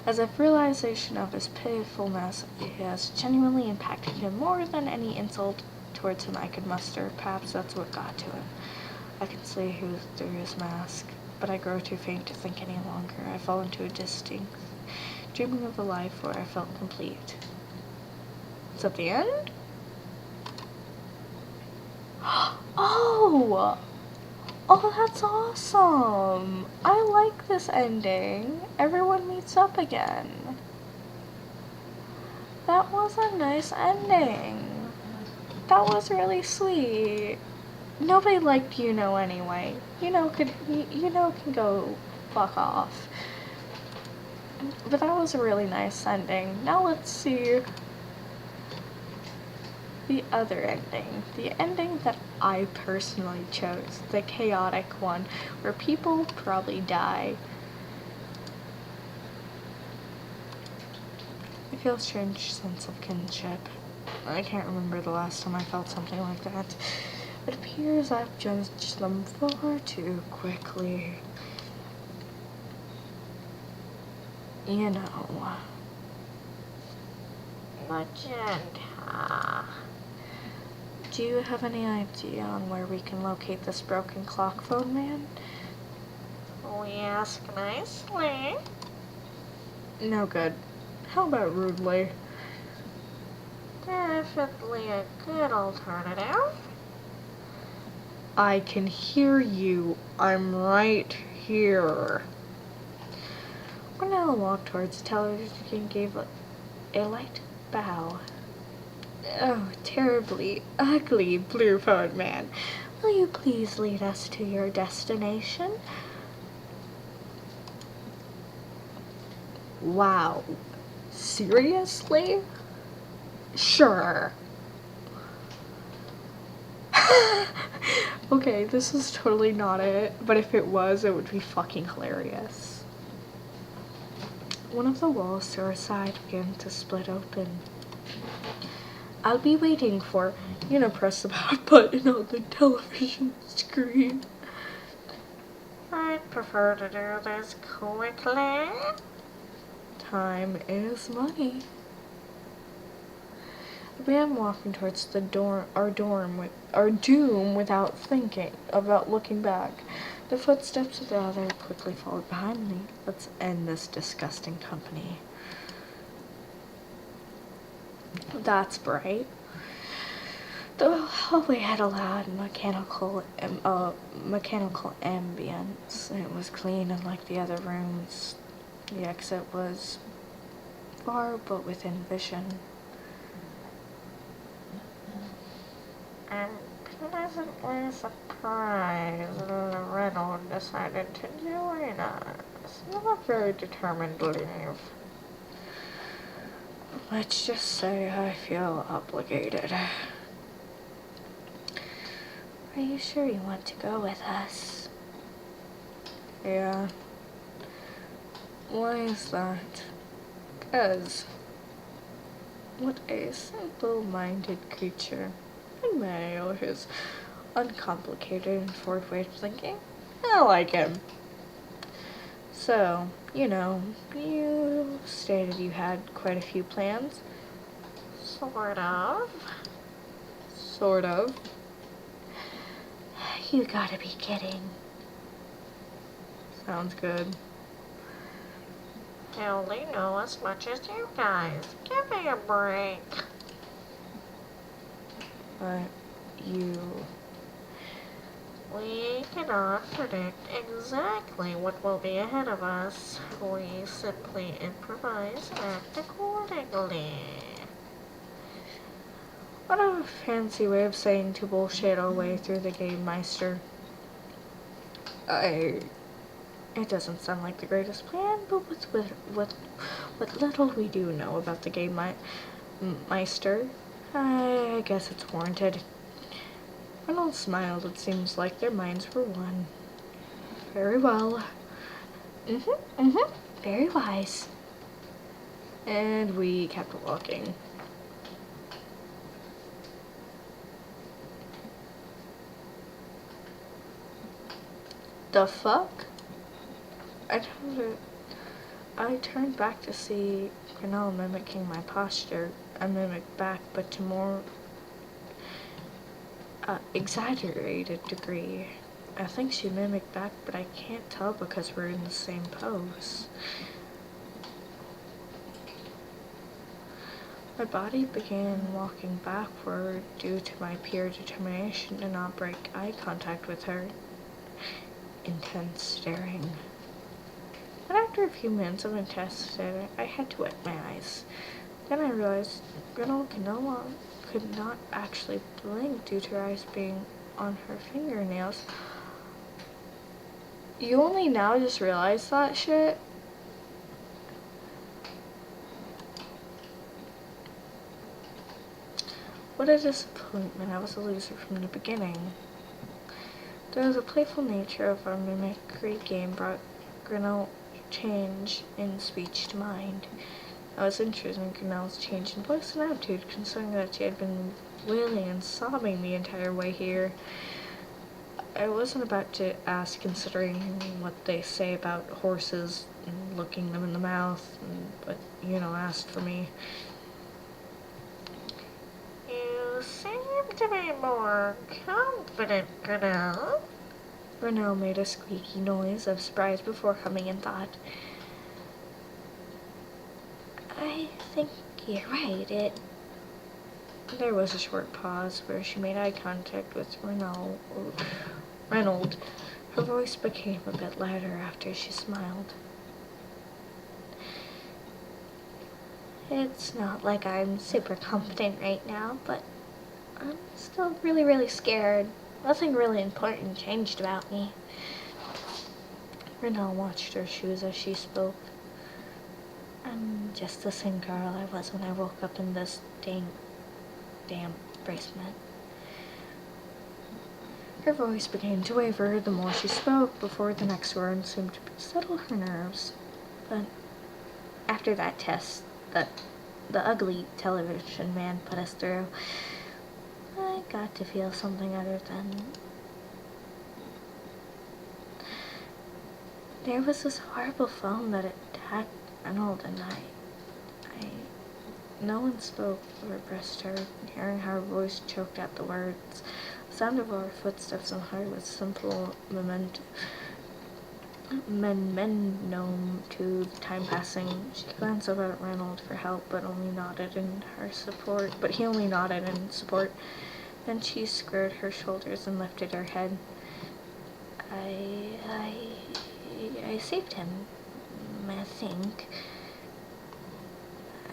As if realization of his pitifulness has genuinely impacted him more than any insult towards him I could muster. Perhaps that's what got to him. I can see through his mask, but I grow too faint to think any longer. I fall into a distinct dreaming of a life where I felt complete. Is that the end? Oh! Oh, that's awesome! I like this ending. Everyone meets up again. That was a nice ending. That was really sweet. Nobody liked anyway. Can go fuck off. But that was a really nice ending. Now let's see the other ending. The ending that I personally chose. The chaotic one, where people probably die. I feel a strange sense of kinship. I can't remember the last time I felt something like that. It appears I've judged them far too quickly. Magenta. Do you have any idea on where we can locate this broken clock phone man? We ask nicely. No good. How about rudely? Definitely a good alternative. I can hear you. I'm right here. Cornell walked towards the television and gave a light bow. Oh, terribly ugly blue phone man. Will you please lead us to your destination? Wow. Seriously? Sure. Okay, this is totally not it, but if it was, it would be fucking hilarious. One of the walls to our side began to split open. I'll be waiting for, press the button on the television screen. I'd prefer to do this quickly. Time is money. I began walking towards our doom without looking back. The footsteps of the other quickly followed behind me. Let's end this disgusting company. That's bright. The hallway had a loud mechanical ambience. It was clean, unlike the other rooms. The exit was far, but within vision. I'm pleasantly surprised that Reynolds decided to join us. You look very determined to leave. Let's just say I feel obligated. Are you sure you want to go with us? Yeah. Why is that? 'Cause what a simple-minded creature. Fingernail, his uncomplicated and forward way of thinking. I like him. So, you stated you had quite a few plans. Sort of. Sort of. You gotta be kidding. Sounds good. I only know as much as you guys. Give me a break. But you... We cannot predict exactly what will be ahead of us. We simply improvise and act accordingly. What a fancy way of saying to bullshit our way through the game, Meister. It doesn't sound like the greatest plan, but what little we do know about the game, Meister, I guess it's warranted. Reynolds smiled. It seems like their minds were one. Very well. Very wise. And we kept walking. The fuck? I turned back to see Grinnell mimicking my posture. I mimicked back, but to more exaggerated degree. I think she mimicked back, but I can't tell because we're in the same pose. My body began walking backward due to my pure determination to not break eye contact with her. Intense staring. But after a few minutes of intense staring, I had to wet my eyes. Then I realized Grinnell could not actually blink due to her eyes being on her fingernails. You only now just realize that shit? What a disappointment. I was a loser from the beginning. The playful nature of our mimicry game brought Grinnell change in speech to mind. I was interested in Grinnell's change in voice and attitude, considering that she had been wailing and sobbing the entire way here. I wasn't about to ask, considering what they say about horses and looking them in the mouth, but, asked for me. You seem to be more confident, Grinnell. Grinnell made a squeaky noise of surprise before humming in thought. I think you're right. There was a short pause where she made eye contact with Reynolds. Her voice became a bit louder after she smiled. It's not like I'm super confident right now, but I'm still really, really scared. Nothing really important changed about me. Renelle watched her shoes as she spoke. I'm just the same girl I was when I woke up in this damn basement. Her voice began to waver the more she spoke before the next word seemed to settle her nerves. But after that test that the ugly television man put us through, I got to feel something other than... There was this horrible phone that attacked Arnold and No one spoke or pressed her, hearing her voice choked out the words. The sound of our footsteps on her was simple known to the time passing. She glanced over at Reynolds for help, but he only nodded in support. Then she squared her shoulders and lifted her head. I saved him, I think.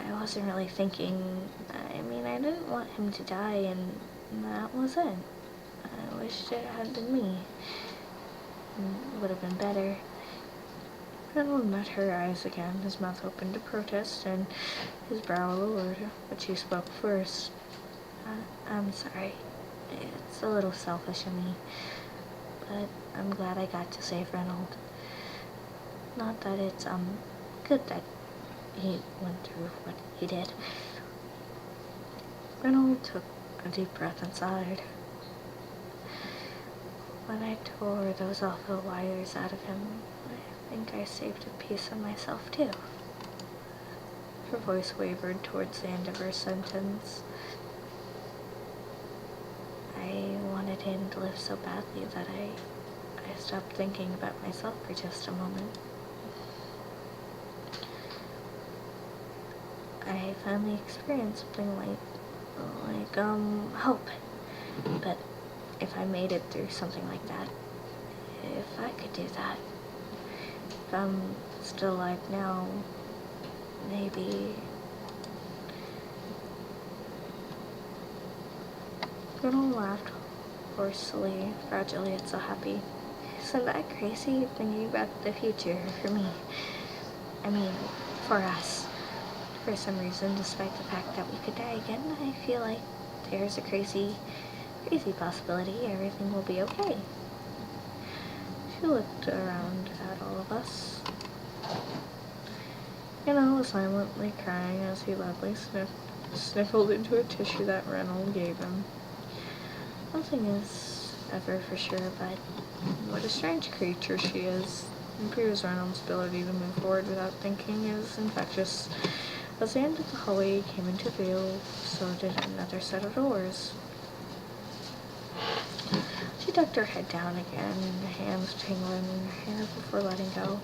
I wasn't really thinking. I didn't want him to die, and that was it. I wished it had been me. It would have been better. Reynolds met her eyes again, his mouth open to protest, and his brow lowered, but she spoke first. I'm sorry. It's a little selfish of me, but I'm glad I got to save Reynolds. Not that it's, good that he went through what he did. Reynolds took a deep breath and sighed. When I tore those awful wires out of him, think I saved a piece of myself too. Her voice wavered towards the end of her sentence. I wanted him to live so badly that I stopped thinking about myself for just a moment. I finally experienced something like hope. But if I made it through something like that, if I could do that, if I'm still alive now, maybe... Gretel laughed hoarsely, gradually yet so happy. Isn't that crazy, thinking about the future for me? I mean, for us. For some reason, despite the fact that we could die again, I feel like there's a crazy possibility everything will be okay. She looked around at all of us. Was silently crying as he loudly sniffled into a tissue that Reynolds gave him. Nothing is ever for sure, but what a strange creature she is. It appears Reynolds' ability to move forward without thinking is infectious. As the end of the hallway came into view, so did another set of doors. She ducked her head down again, hands tingling in her hair before letting go.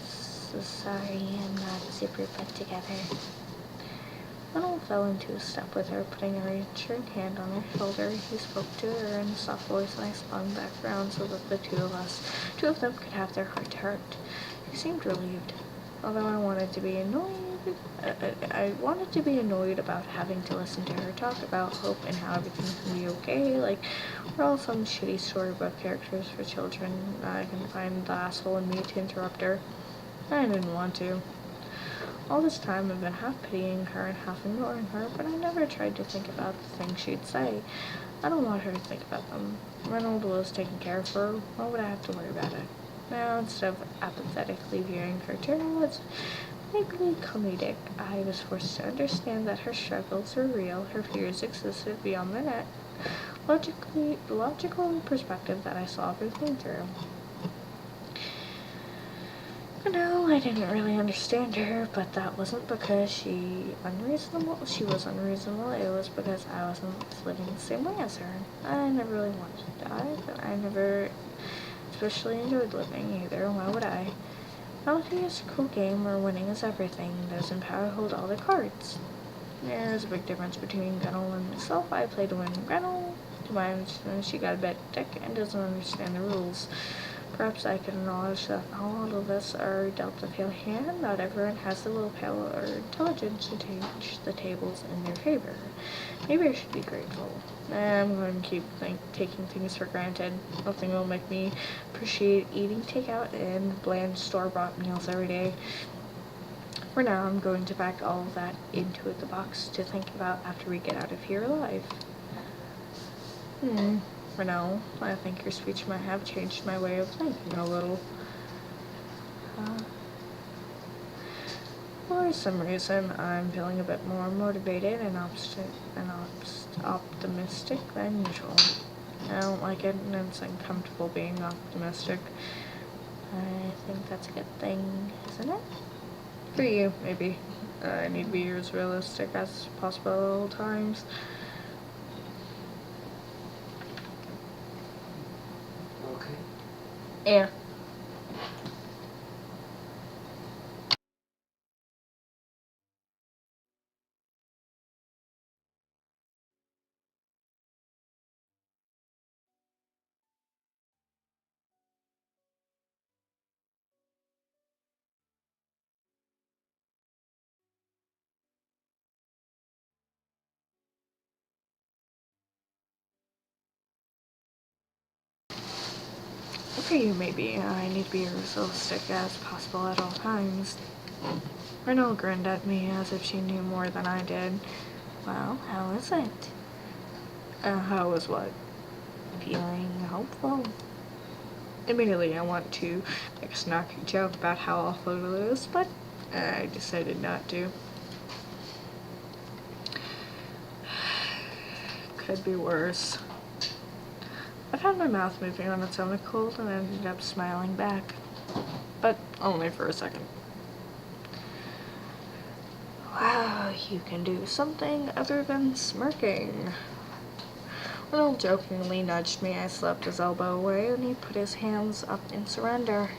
So sorry, I'm not super put together. Reynolds fell into a step with her, putting a reassuring hand on her shoulder. He spoke to her in a soft voice, and I spun back around so that the two of them could have their heart to heart. She seemed relieved, although I wanted to be annoyed about having to listen to her talk about hope and how everything can be okay, like we're all some shitty storybook characters for children. I can find the asshole in me to interrupt her. I didn't want to. All this time I've been half pitying her and half ignoring her, but I never tried to think about the things she'd say. I don't want her to think about them. Reynolds was taking care of her. Why would I have to worry about it? Now, instead of apathetically viewing her turn as vaguely comedic, I was forced to understand that her struggles were real, her fears existed beyond the net, logical perspective that I saw everything through. I didn't really understand her, but that wasn't because she was unreasonable, it was because I wasn't living the same way as her. I never really wanted to die, but I never especially enjoyed living either. Why would I? Reality is a cool game where winning is everything. Those in power hold all the cards. There's a big difference between Gretel and myself. I play to win. Gretel, to my understanding, she got a bit thick and doesn't understand the rules. Perhaps I can acknowledge that not all of us are dealt a fair hand. Not everyone has the willpower or intelligence to change the tables in their favor. Maybe I should be grateful. I'm going to keep taking things for granted. Nothing will make me appreciate eating takeout and bland store-bought meals every day. For now, I'm going to pack all of that into the box to think about after we get out of here alive. For now, I think your speech might have changed my way of thinking a little. For some reason, I'm feeling a bit more motivated and optimistic than usual. I don't like it, and it's uncomfortable being optimistic. I think that's a good thing, isn't it? For you, maybe. I need to be as realistic as possible at all times. Okay. Yeah. For you, maybe. I need to be as realistic as possible at all times. Renault grinned at me as if she knew more than I did. Well, how is it? How was what? Feeling hopeful. Immediately I want to make a snarky joke about how awful it is, but I decided not to. Could be worse. I found my mouth moving on its own accord and ended up smiling back. but only for a second. Wow, you can do something other than smirking. Reynolds jokingly nudged me. I slapped his elbow away, and he put his hands up in surrender.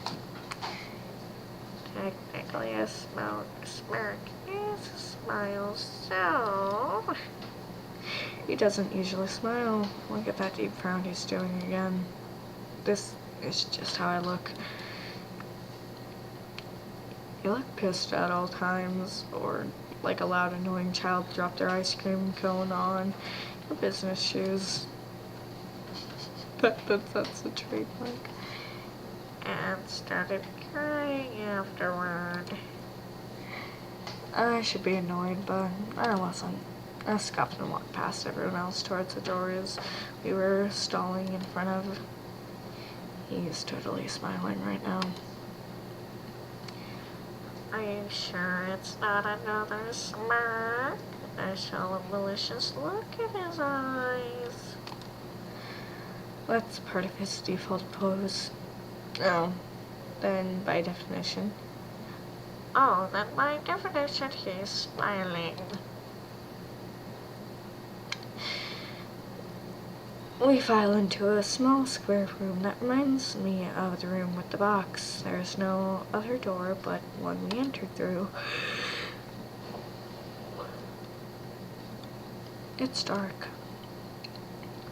Technically, a smirk is a smile, so... He doesn't usually smile. Look at that deep frown he's doing again. This is just how I look. You look pissed at all times, or like a loud, annoying child dropped their ice cream cone on your business shoes. That's a trademark. And started crying afterward. I should be annoyed, but I wasn't. I scuffed and walked past everyone else towards the doors we were stalling in front of. He's totally smiling right now. Are you sure it's not another smirk? I saw a malicious look in his eyes. That's part of his default pose. Oh, then by definition. Oh, then by definition he's smiling. We file into a small square room that reminds me of the room with the box. There's no other door but one we entered through. It's dark.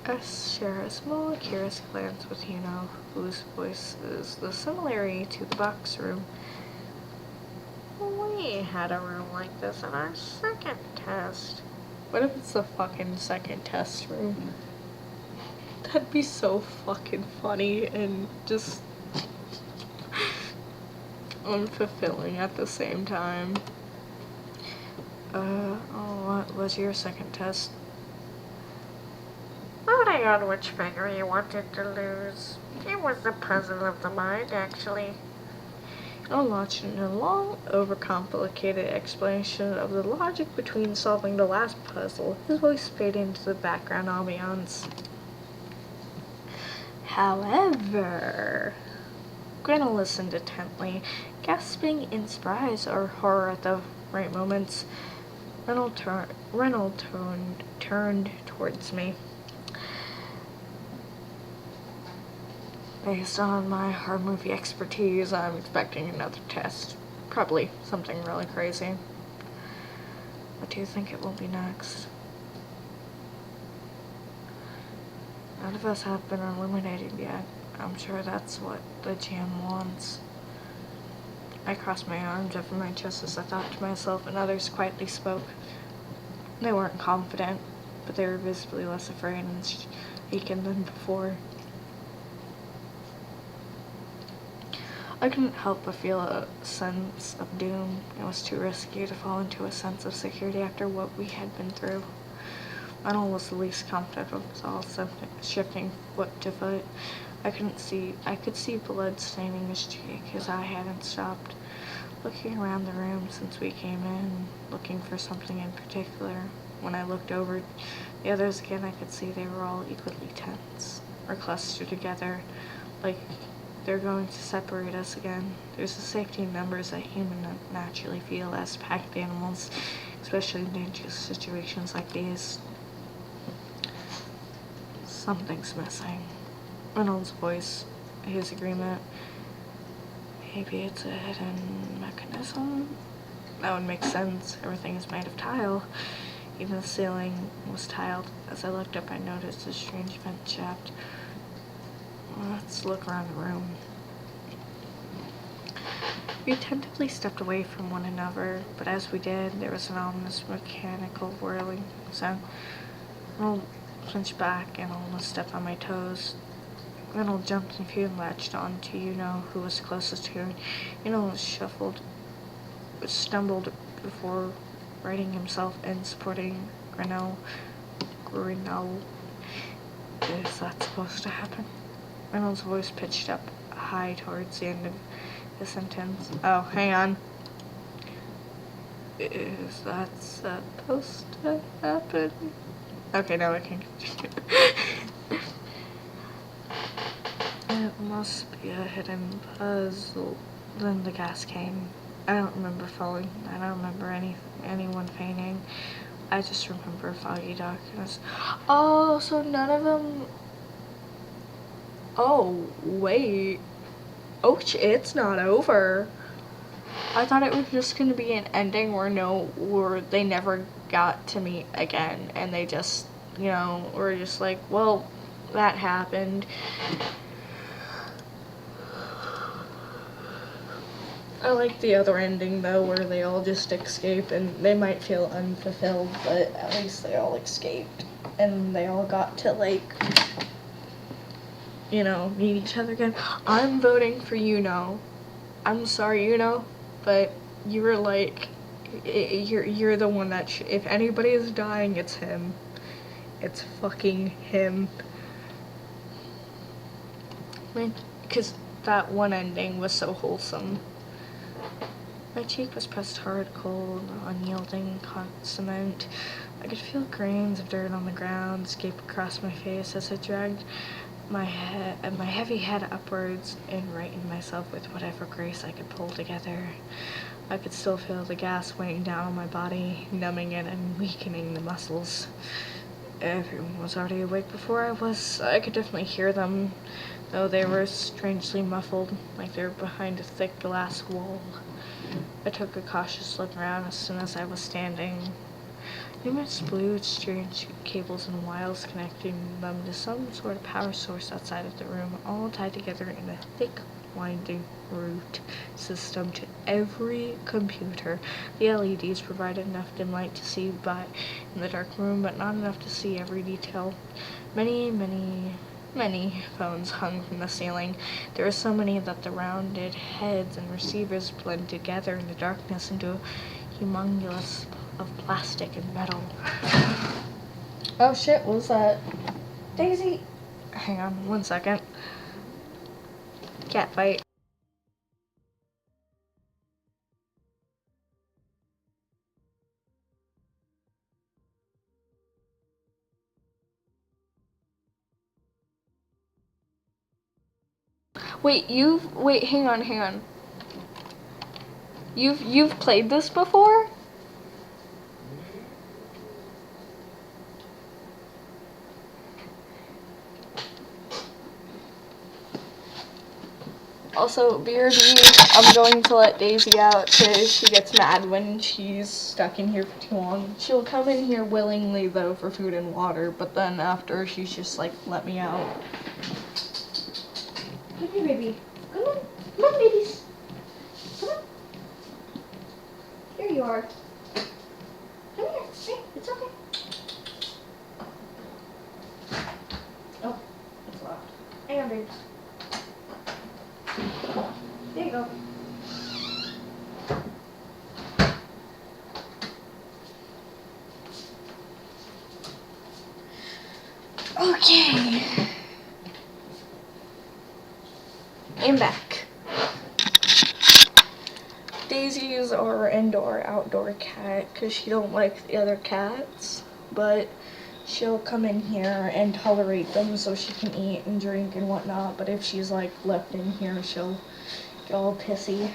I share a small, curious glance with Yuno, whose voice is the similarity to the box room. We had a room like this in our second test. What if it's the fucking second test room? That'd be so fucking funny and just unfulfilling at the same time. What was your second test? Voting on which finger you wanted to lose. It was the puzzle of the mind, actually. I'll launch into a long, overcomplicated explanation of the logic between solving the last puzzle. His voice faded into the background ambiance. However, Gretel listened intently, gasping in surprise or horror at the right moments. Reynolds turned towards me. Based on my horror movie expertise, I'm expecting another test. Probably something really crazy. What do you think it will be next? None of us have been eliminated yet. I'm sure that's what the jam wants. I crossed my arms over my chest as I thought to myself, and others quietly spoke. They weren't confident, but they were visibly less afraid and shaken than before. I couldn't help but feel a sense of doom. It was too risky to fall into a sense of security after what we had been through. Ronald was the least confident of us all, shifting foot to foot. I could see blood staining his cheek. His eye hadn't stopped. Looking around the room since we came in, looking for something in particular. When I looked over the others again, I could see they were all equally tense, or clustered together, like they're going to separate us again. There's a safety in numbers that humans naturally feel as packed animals, especially in dangerous situations like these. Something's missing. Reynolds' voice, his agreement. Maybe it's a hidden mechanism? That would make sense. Everything is made of tile. Even the ceiling was tiled. As I looked up, I noticed a strange vent shaft. Let's look around the room. We attentively stepped away from one another, but as we did, there was an ominous mechanical whirling sound. Reynolds flinched back and almost stepped on my toes. Reynolds jumped and few and latched on to Yuno, who was closest to him. Yuno stumbled before righting himself and supporting Grinnell. Is that supposed to happen? Reynolds' voice pitched up high towards the end of the sentence. Oh, hang on. Is that supposed to happen? Okay, now I can continue. It must be a hidden puzzle then the gas came. I don't remember falling. I don't remember anyone fainting. I just remember foggy darkness. Oh, so none of them... Oh, wait. Oh, it's not over. I thought it was just gonna be an ending where they never got to meet again, and they just, you know, were just like, well, that happened. I like the other ending though, where they all just escape, and they might feel unfulfilled, but at least they all escaped, and they all got to, like, you know, meet each other again. I'm voting for Yuno. I'm sorry, Yuno, but you were like, you're the one that if anybody is dying, it's him. It's fucking him. Because that one ending was so wholesome. My cheek was pressed hard, cold, unyielding cement. I could feel grains of dirt on the ground escape across my face as I dragged my heavy head upwards and rightened myself with whatever grace I could pull together. I could still feel the gas weighing down on my body, numbing it and weakening the muscles. Everyone was already awake before I was. I could definitely hear them, though they were strangely muffled, like they were behind a thick glass wall. I took a cautious look around as soon as I was standing. Numerous blue strange cables and wires connecting them to some sort of power source outside of the room, all tied together in a thick, winding root system to every computer. The LEDs provided enough dim light to see by in the dark room, but not enough to see every detail. Many phones hung from the ceiling. There were so many that the rounded heads and receivers blended together in the darkness into a humongous of plastic and metal. Oh shit, what was that? Daisy! Hang on 1 second. Cat fight. Wait, hang on. You've played this before? Also, BRB, I'm going to let Daisy out because she gets mad when she's stuck in here for too long. She'll come in here willingly, though, for food and water, but then after, she's just like, let me out. Come here, baby. Come on. Come on, babies. Come on. Here you are. Come here. Hey, it's okay. Oh, it's locked. Hang on, baby. There you go. Okay. I'm back. Daisy is our outdoor cat because she don't like the other cats, but she'll come in here and tolerate them so she can eat and drink and whatnot. But if she's like left in here, she'll get all pissy.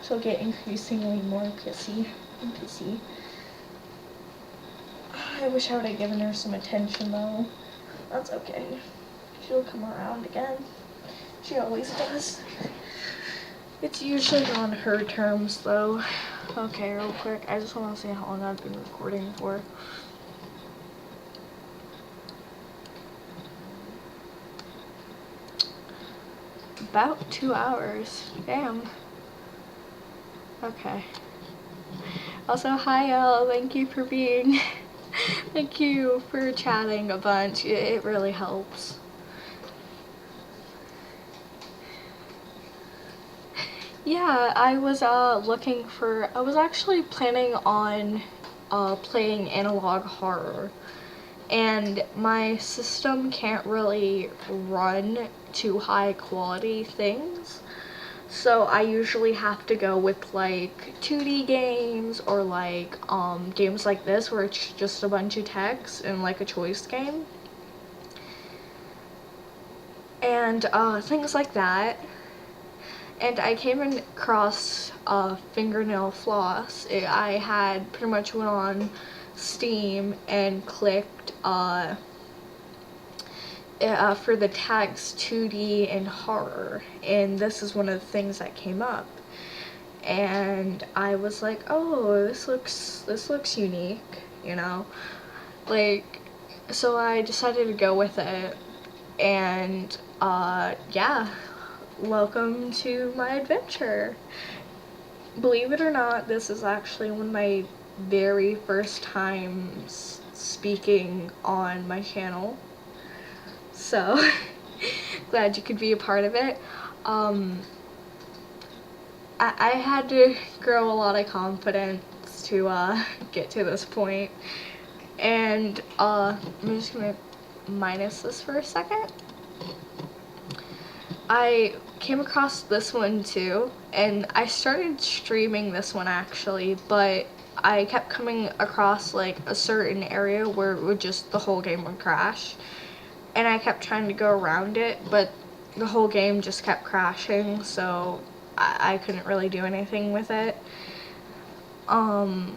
She'll get increasingly more pissy and pissy. I wish I would have given her some attention though. That's okay. She'll come around again. She always does. It's usually on her terms though. Okay, real quick, I just want to see how long I've been recording for. About 2 hours. Damn. Okay. Also, hi Elle, thank you for being... Thank you for chatting a bunch. It really helps. Yeah, I was I was actually planning on playing analog horror, and my system can't really run too high quality things, so I usually have to go with like 2D games or like games like this where it's just a bunch of text and like a choice game and things like that. and I came across Fingernail Floss. I had pretty much went on Steam and clicked for the tags 2D and horror, and this is one of the things that came up. And I was like, oh, this looks unique, you know? Like, so I decided to go with it, and yeah, welcome to my adventure. Believe it or not, this is actually one of my very first times speaking on my channel, so glad you could be a part of it. I had to grow a lot of confidence to get to this point, and I'm just gonna minus this for a second. I came across this one too, and I started streaming this one actually, but I kept coming across like a certain area where it would just, the whole game would crash, and I kept trying to go around it, but the whole game just kept crashing, so I couldn't really do anything with it. Aw,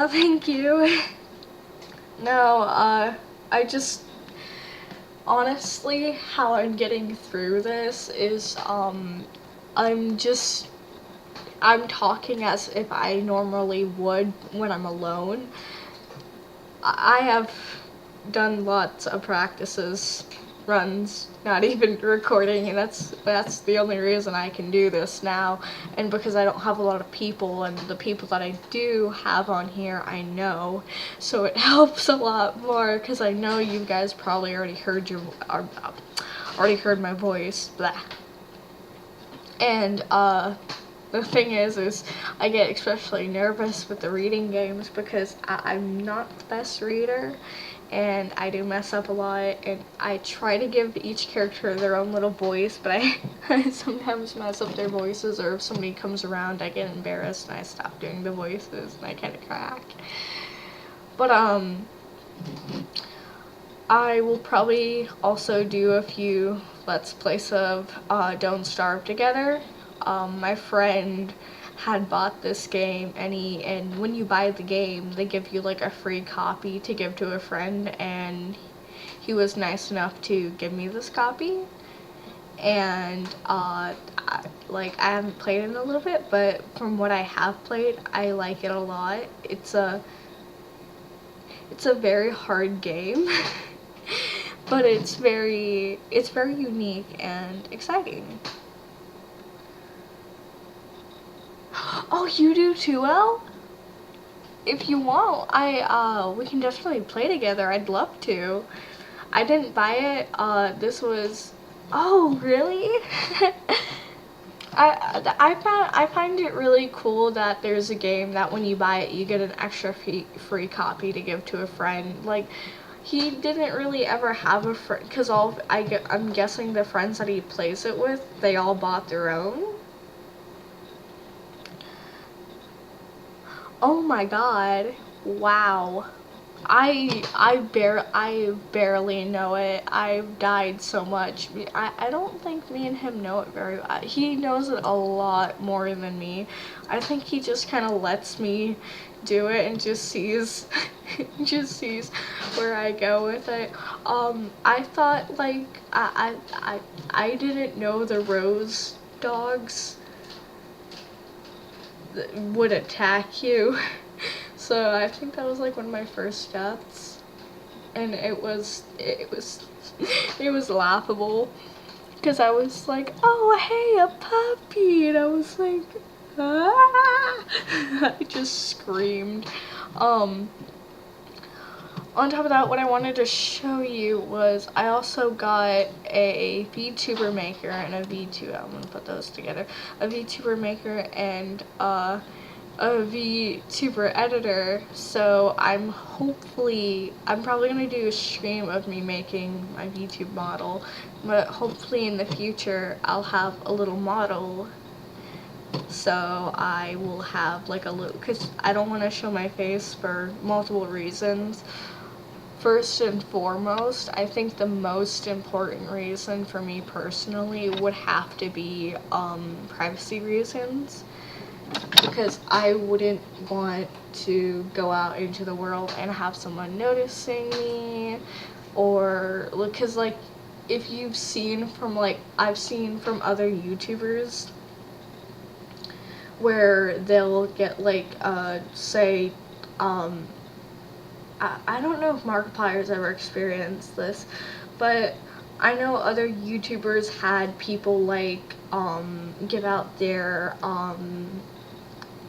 thank you. No, I just, honestly, how I'm getting through this is, I'm talking as if I normally would when I'm alone. I have done lots of practices, runs, not even recording, and that's the only reason I can do this now, and because I don't have a lot of people, and the people that I do have on here I know, so it helps a lot more, because I know you guys probably already heard my voice, blah. And the thing is I get especially nervous with the reading games because I'm not the best reader, and I do mess up a lot, and I try to give each character their own little voice, but I sometimes mess up their voices, or if somebody comes around I get embarrassed and I stop doing the voices and I kind of crack. But I will probably also do a few Let's Plays of Don't Starve Together. My friend had bought this game, and when you buy the game they give you like a free copy to give to a friend, and he was nice enough to give me this copy, and I haven't played it in a little bit, but from what I have played I like it a lot. It's a very hard game but it's very unique and exciting. Oh, you do too, El? If you want, we can definitely play together. I'd love to. I didn't buy it. This was, oh, really? I find it really cool that there's a game that when you buy it, you get an extra free copy to give to a friend. Like, he didn't really ever have a friend, because I'm guessing the friends that he plays it with, they all bought their own. Oh my god. Wow. I barely know it. I've died so much. I don't think me and him know it very well. He knows it a lot more than me. I think he just kind of lets me do it and just sees where I go with it. I thought like I didn't know the rose dogs would attack you. So I think that was like one of my first deaths, and it was laughable, because I was like, oh hey, a puppy, and I was like, ah! I just screamed. On top of that, what I wanted to show you was I also got a VTuber maker and a I'm gonna put those together, a VTuber maker and a VTuber editor, so I'm probably gonna do a stream of me making my VTube model, but hopefully in the future I'll have a little model, so I will have like a little, because I don't want to show my face for multiple reasons. first and foremost, I think the most important reason for me personally would have to be privacy reasons, because I wouldn't want to go out into the world and have someone noticing me, or because like if you've seen from like I've seen from other YouTubers where they'll get like say I don't know if Markiplier's ever experienced this, but I know other YouTubers had people like give out their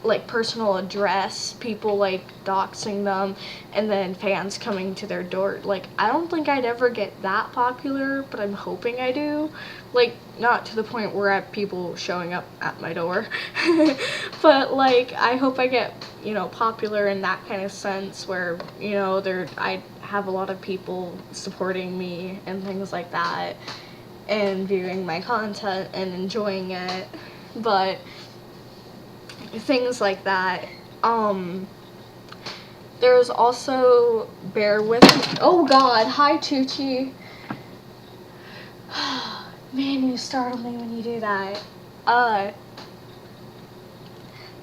like personal address, people like doxing them, and then fans coming to their door. Like, I don't think I'd ever get that popular, but I'm hoping I do. Like, not to the point where I have people showing up at my door, but like I hope I get, you know, popular in that kind of sense where, you know, I have a lot of people supporting me and things like that, and viewing my content and enjoying it. But things like that. There's also, bear with me. Oh God, hi Tucci. Man, you startle me when you do that.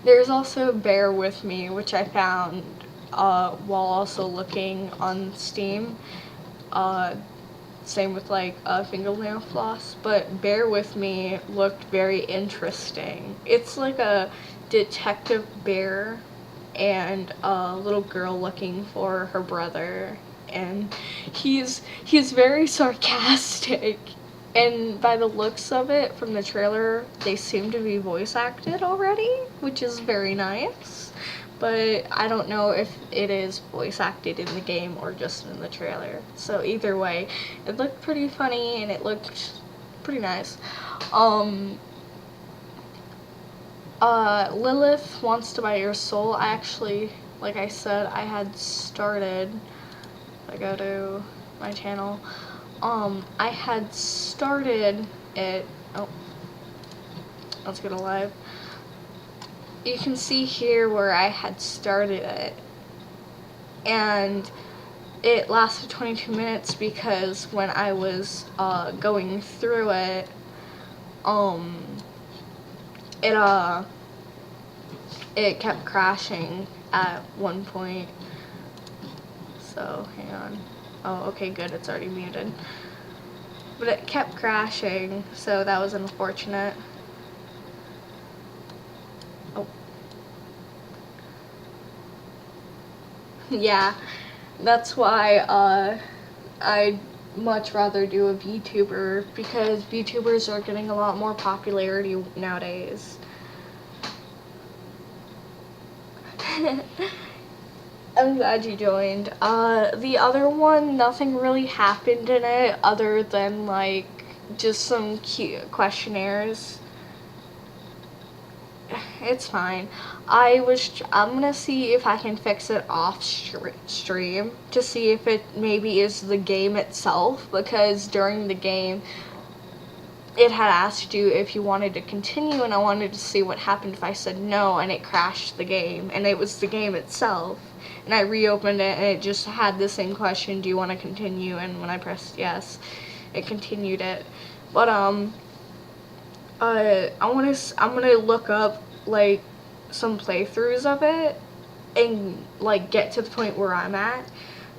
There's also Bear With Me, which I found while also looking on Steam. Same with like Fingernail Floss, but Bear With Me looked very interesting. It's like a detective bear and a little girl looking for her brother, and he's very sarcastic, and by the looks of it from the trailer, they seem to be voice acted already, which is very nice. But I don't know if it is voice acted in the game or just in the trailer. So either way, it looked pretty funny and it looked pretty nice. Lilith Wants to Buy Your Soul. I actually, like I said, I had started, if I go to my channel, I had started it, oh, let's go to live. You can see here where I had started it, and it lasted 22 minutes because when I was going through it, it kept crashing at one point. So hang on. Oh, okay, good, it's already muted. But it kept crashing, so that was unfortunate. Oh. Yeah, that's why I'd much rather do a VTuber, because VTubers are getting a lot more popularity nowadays. I'm glad you joined. The other one, nothing really happened in it other than like just some cute questionnaires. It's fine. I'm gonna see if I can fix it off stream to see if it maybe is the game itself, because during the game it had asked you if you wanted to continue, and I wanted to see what happened if I said no, and it crashed the game, and it was the game itself. And I reopened it and it just had the same question, do you want to continue? And when I pressed yes, it continued it. But I'm gonna look up like some playthroughs of it and like get to the point where I'm at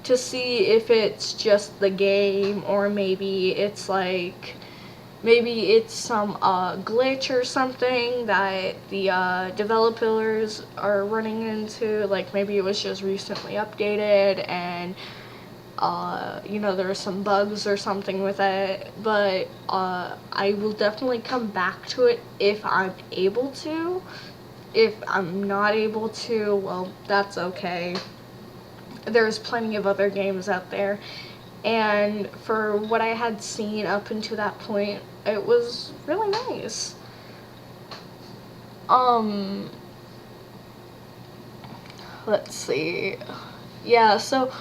to see if it's just the game, or maybe it's some glitch or something that the developers are running into. Like maybe it was just recently updated and you know, there are some bugs or something with it. But I will definitely come back to it if I'm able to. If I'm not able to, well, that's okay. There's plenty of other games out there. And for what I had seen up until that point, it was really nice. Let's see. Yeah, so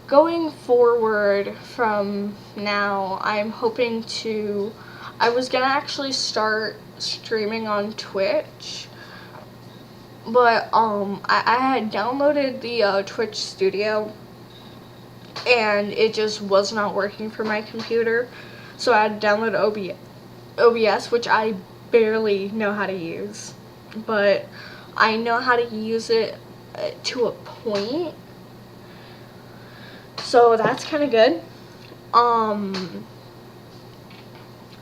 going forward from now, I'm hoping to, I was gonna actually start streaming on Twitch, but I had downloaded the Twitch Studio, and it just was not working for my computer. So I had to download OBS, which I barely know how to use, but I know how to use it to a point. So that's kind of good.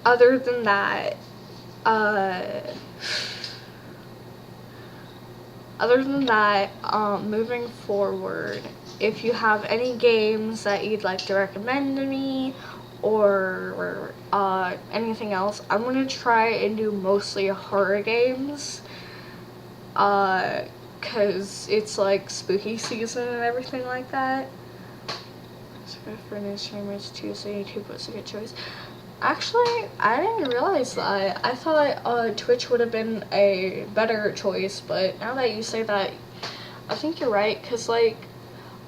Other than that, moving forward, if you have any games that you'd like to recommend to me, or anything else, I'm gonna try and do mostly horror games, cause it's like spooky season and everything like that. So for new streamers, Tuesday, YouTube was a good choice. Actually, I didn't realize that. I thought Twitch would have been a better choice, but now that you say that, I think you're right, cause like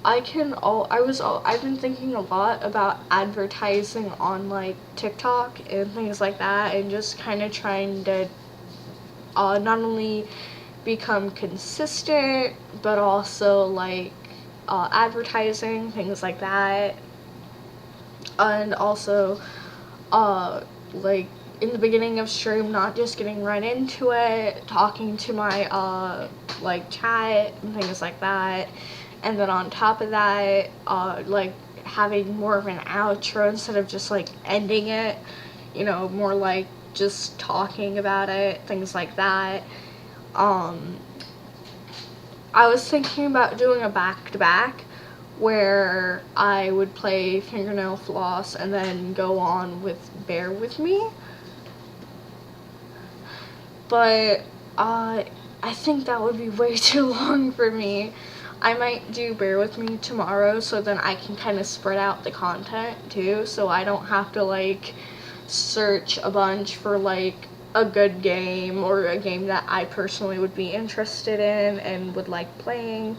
I've been thinking a lot about advertising on like TikTok and things like that, and just kind of trying to not only become consistent, but also like advertising, things like that, and also like in the beginning of stream, not just getting right into it, talking to my like chat and things like that, and then on top of that, like having more of an outro instead of just like ending it, you know, more like just talking about it, things like that. I was thinking about doing a back-to-back where I would play Fingernail Floss and then go on with Bear With Me. But I think that would be way too long for me. I might do Bear With Me tomorrow, so then I can kind of spread out the content too, so I don't have to like search a bunch for like a good game or a game that I personally would be interested in and would like playing.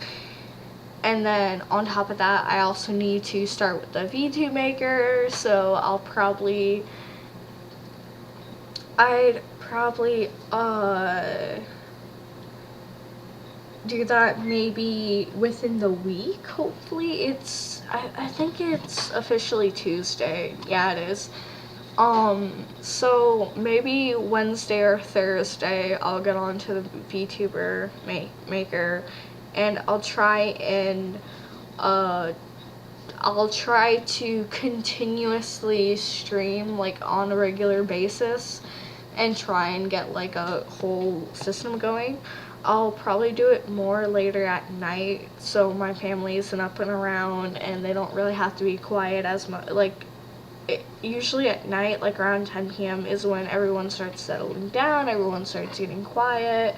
And then on top of that, I also need to start with the VTube maker, so I'd probably do that maybe within the week, hopefully. I think it's officially Tuesday. Yeah, it is. So maybe Wednesday or Thursday I'll get onto the VTuber maker, and I'll try to continuously stream like on a regular basis and try and get like a whole system going. I'll probably do it more later at night, so my family isn't up and around and they don't really have to be quiet as much. Like usually at night, like around 10 p.m. is when everyone starts settling down, everyone starts getting quiet,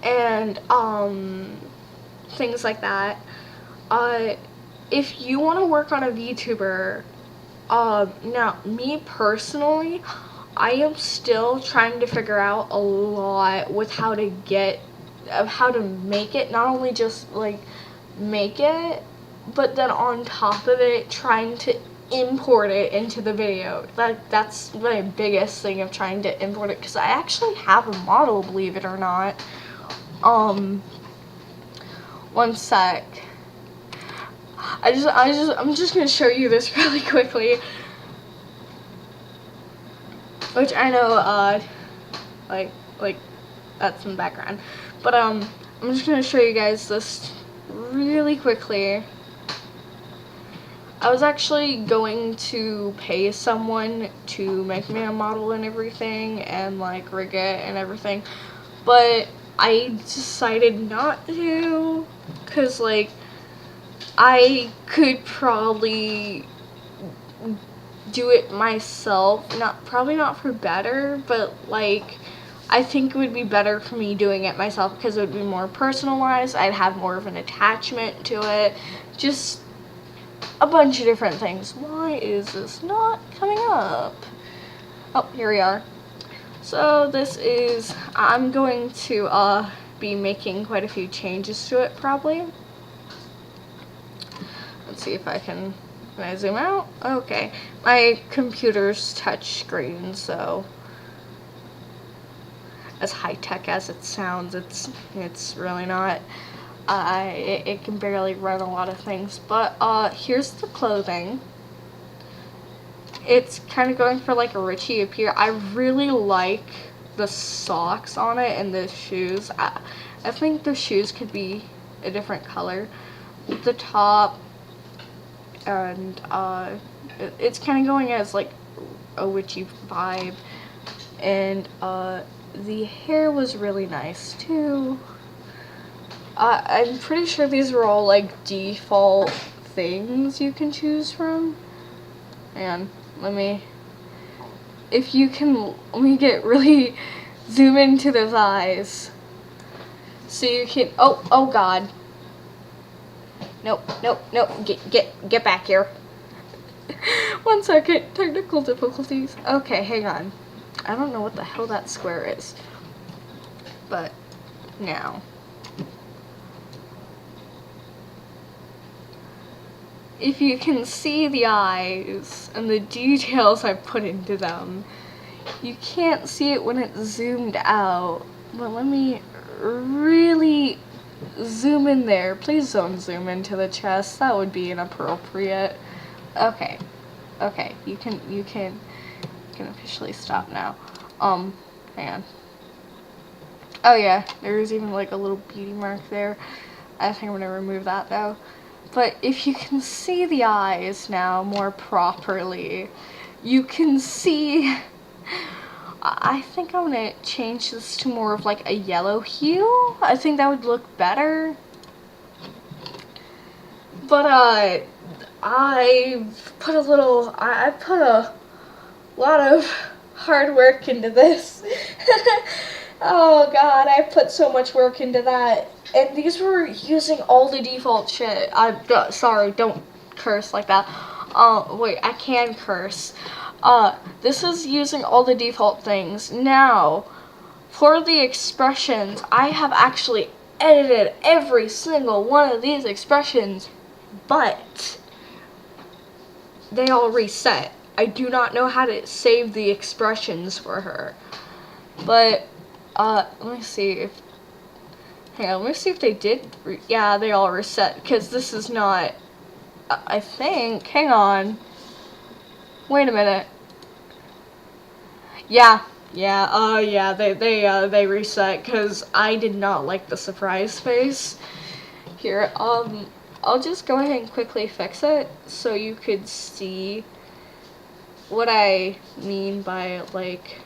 and things like that. If you want to work on a VTuber, now me personally, I am still trying to figure out a lot with how to make it, not only just like make it, but then on top of it, trying to import it into the video. That's my biggest thing of trying to import it, because I actually have a model, believe it or not. One sec. I'm just gonna show you this really quickly. Which I know, like that's in the background. But I'm just gonna show you guys this really quickly. I was actually going to pay someone to make me a model and everything, and like rig it and everything, but I decided not to, cause like I could probably do it myself. Probably not for better, but like I think it would be better for me doing it myself because it would be more personalized. I'd have more of an attachment to it. Just a bunch of different things. Why is this not coming up? Oh, here we are. So this is, I'm going to be making quite a few changes to it probably. Let's see if I can I zoom out? Okay. My computer's touch screen, so as high-tech as it sounds, it's really not. it can barely run a lot of things. But here's the clothing. It's kind of going for like a Richie appeal. I really like the socks on it and the shoes. I think the shoes could be a different color. The top, and it's kind of going as like a witchy vibe. And the hair was really nice too. I'm pretty sure these are all like default things you can choose from. And if you can, let me get really zoom into those eyes. So you can, oh god. Nope, get back here. 1 second, technical difficulties. Okay, hang on. I don't know what the hell that square is. But, now. If you can see the eyes and the details I put into them, you can't see it when it's zoomed out. But let me really zoom in there. Please don't zoom into the chest. That would be inappropriate. Okay. Okay, you can officially stop now. Hang on. Oh yeah, there's even like a little beauty mark there. I think I'm gonna remove that though. But if you can see the eyes now more properly, you can see, I think I'm gonna change this to more of like a yellow hue. I think that would look better. But I put a lot of hard work into this. Oh god, I put so much work into that. And these were using all the default shit. Sorry, don't curse like that. Wait, I can curse. This is using all the default things. Now, for the expressions, I have actually edited every single one of these expressions, but they all reset. I do not know how to save the expressions for her. But, let me see if, hang on, let me see if they did, yeah, they all reset, because this is not, I think, hang on, wait a minute, yeah, they reset, because I did not like the surprise face. Here, I'll just go ahead and quickly fix it, so you could see what I mean by, like,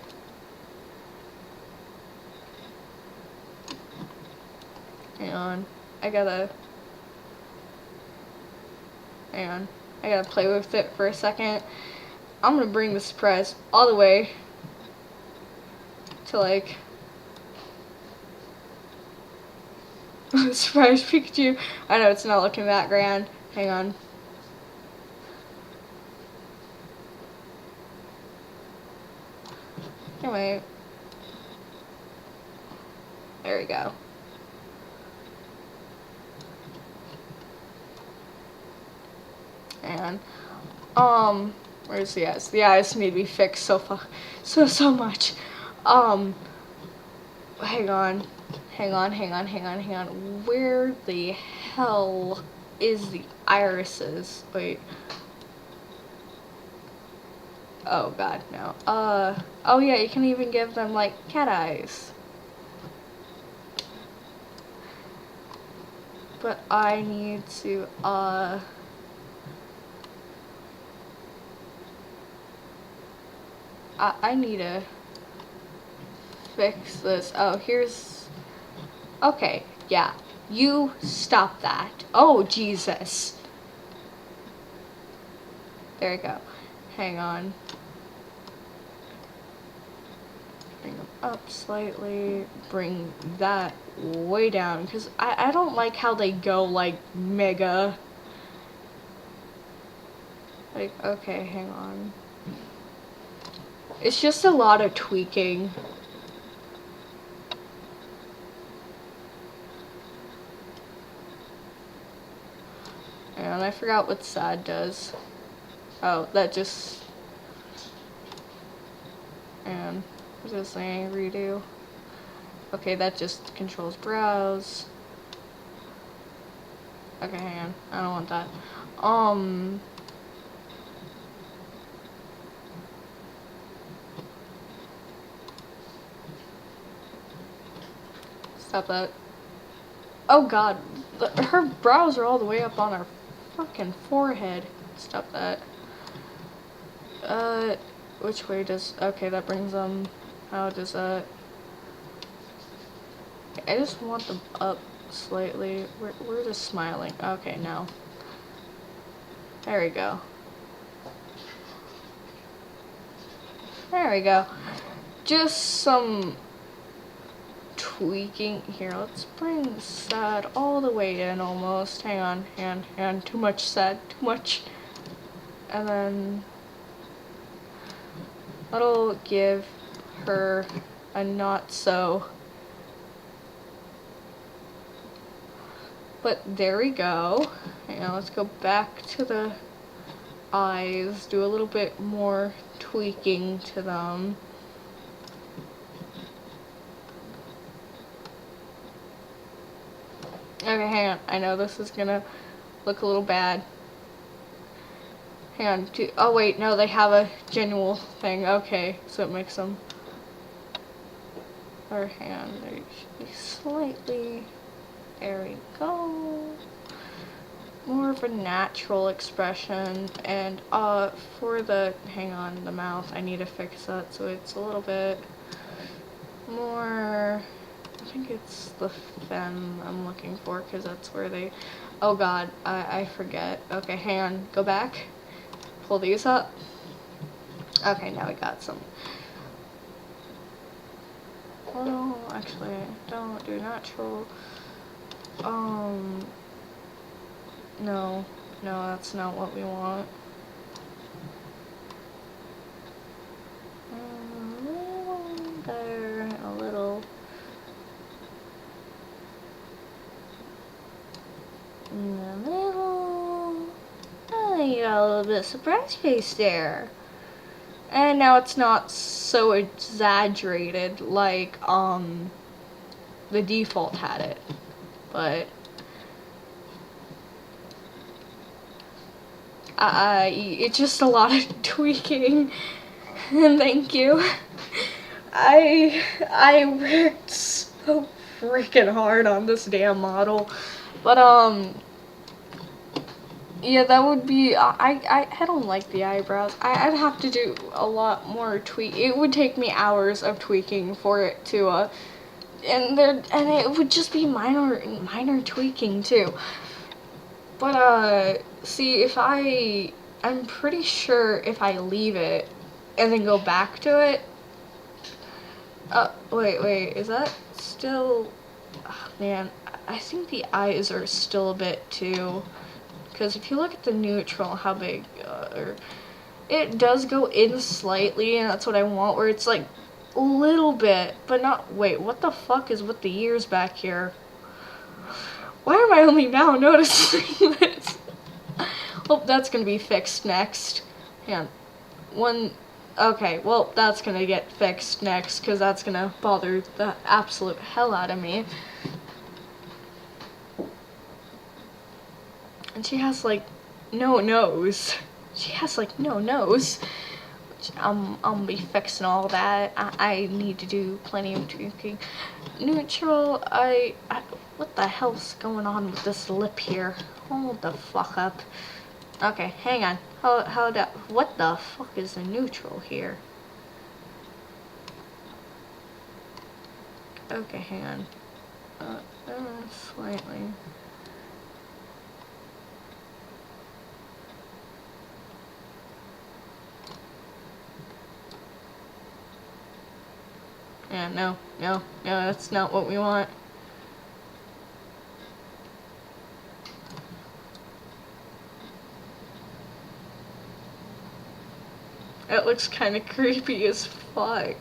hang on, I gotta play with it for a second. I'm gonna bring the surprise all the way to like surprise Pikachu. I know it's not looking that grand. Hang on. Anyway, there we go. And where's the eyes? The eyes need to be fixed so much. Hang on. Where the hell is the irises? Wait. Oh god, no. Oh yeah, you can even give them like cat eyes. But I need to, I need to fix this. Oh, here's, okay, yeah, you stop that. Oh, Jesus. There you go. Hang on. Bring them up slightly. Bring that way down, because I don't like how they go, like, mega. Like, okay, hang on. It's just a lot of tweaking. And I forgot what sad does. Oh, that just... And what is saying? Redo. Okay, that just controls brows. Okay, hang on. I don't want that. Stop that. Oh god. Her brows are all the way up on her fucking forehead. Stop that. Which way does... Okay, that brings them... How does that... I just want them up slightly. We're just smiling. Okay, now. There we go. There we go. Just some tweaking here. Let's bring the sad all the way in almost. Hang on. Too much sad. Too much. And then that'll give her a not so. But there we go. Now let's go back to the eyes. Do a little bit more tweaking to them. Okay, hang on. I know this is gonna look a little bad. Hang on. Oh wait, no, they have a genuine thing. Okay, so it makes them... Or hang on, they should be slightly... There we go. More of a natural expression. And for the... Hang on, the mouth, I need to fix that so it's a little bit more... I think it's the femme I'm looking for, because that's where they... Oh god, I forget. Okay, hang on, go back. Pull these up. Okay, now we got some. Oh, actually, don't do natural. No, that's not what we want. There, a little. In the middle. Oh, you got a little bit of surprise face there. And now it's not so exaggerated like the default had it. But it's just a lot of tweaking. And thank you. I worked so freaking hard on this damn model. But yeah, that would be, I don't like the eyebrows. I'd have to do a lot more tweak. It would take me hours of tweaking for it to, and it would just be minor tweaking too. But, see, I'm pretty sure if I leave it and then go back to it, wait, is that still, oh, man, I think the eyes are still a bit too... Because if you look at the neutral, how big, it does go in slightly, and that's what I want, where it's like a little bit, but not, wait, what the fuck is with the ears back here? Why am I only now noticing this? Well, that's gonna be fixed next. Hang on. Okay, well, that's gonna get fixed next, because that's gonna bother the absolute hell out of me. And she has like no nose. She has like no nose. Which I'll be fixing all that. I need to do plenty of tweaking. Neutral, what the hell's going on with this lip here? Hold the fuck up. Okay, hang on. What the fuck is the neutral here? Okay, hang on. Slightly. Yeah, no, that's not what we want. It looks kind of creepy as fuck. It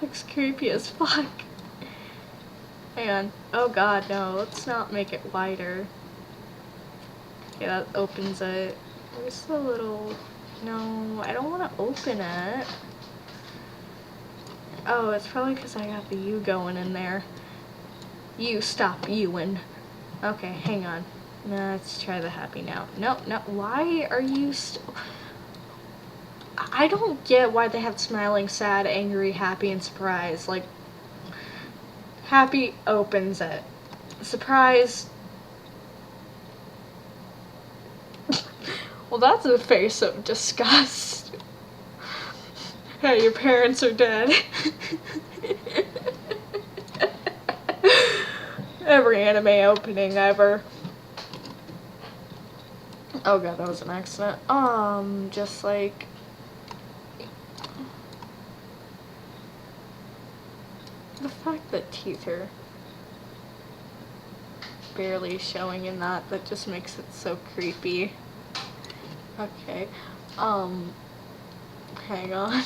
looks creepy as fuck. Hang on. Oh god, no, let's not make it wider. Okay, that opens it. There's a little... No, I don't want to open it. Oh, it's probably because I got the you going in there. You stop youing. Okay, hang on. Let's try the happy now. No, why are you still... I don't get why they have smiling, sad, angry, happy, and surprise. Like, happy opens it. Surprise... Well, that's a face of disgust. Hey, your parents are dead. Every anime opening ever. Oh god, that was an accident. Just like... The fact that teeth are barely showing in that just makes it so creepy. Okay, hang on.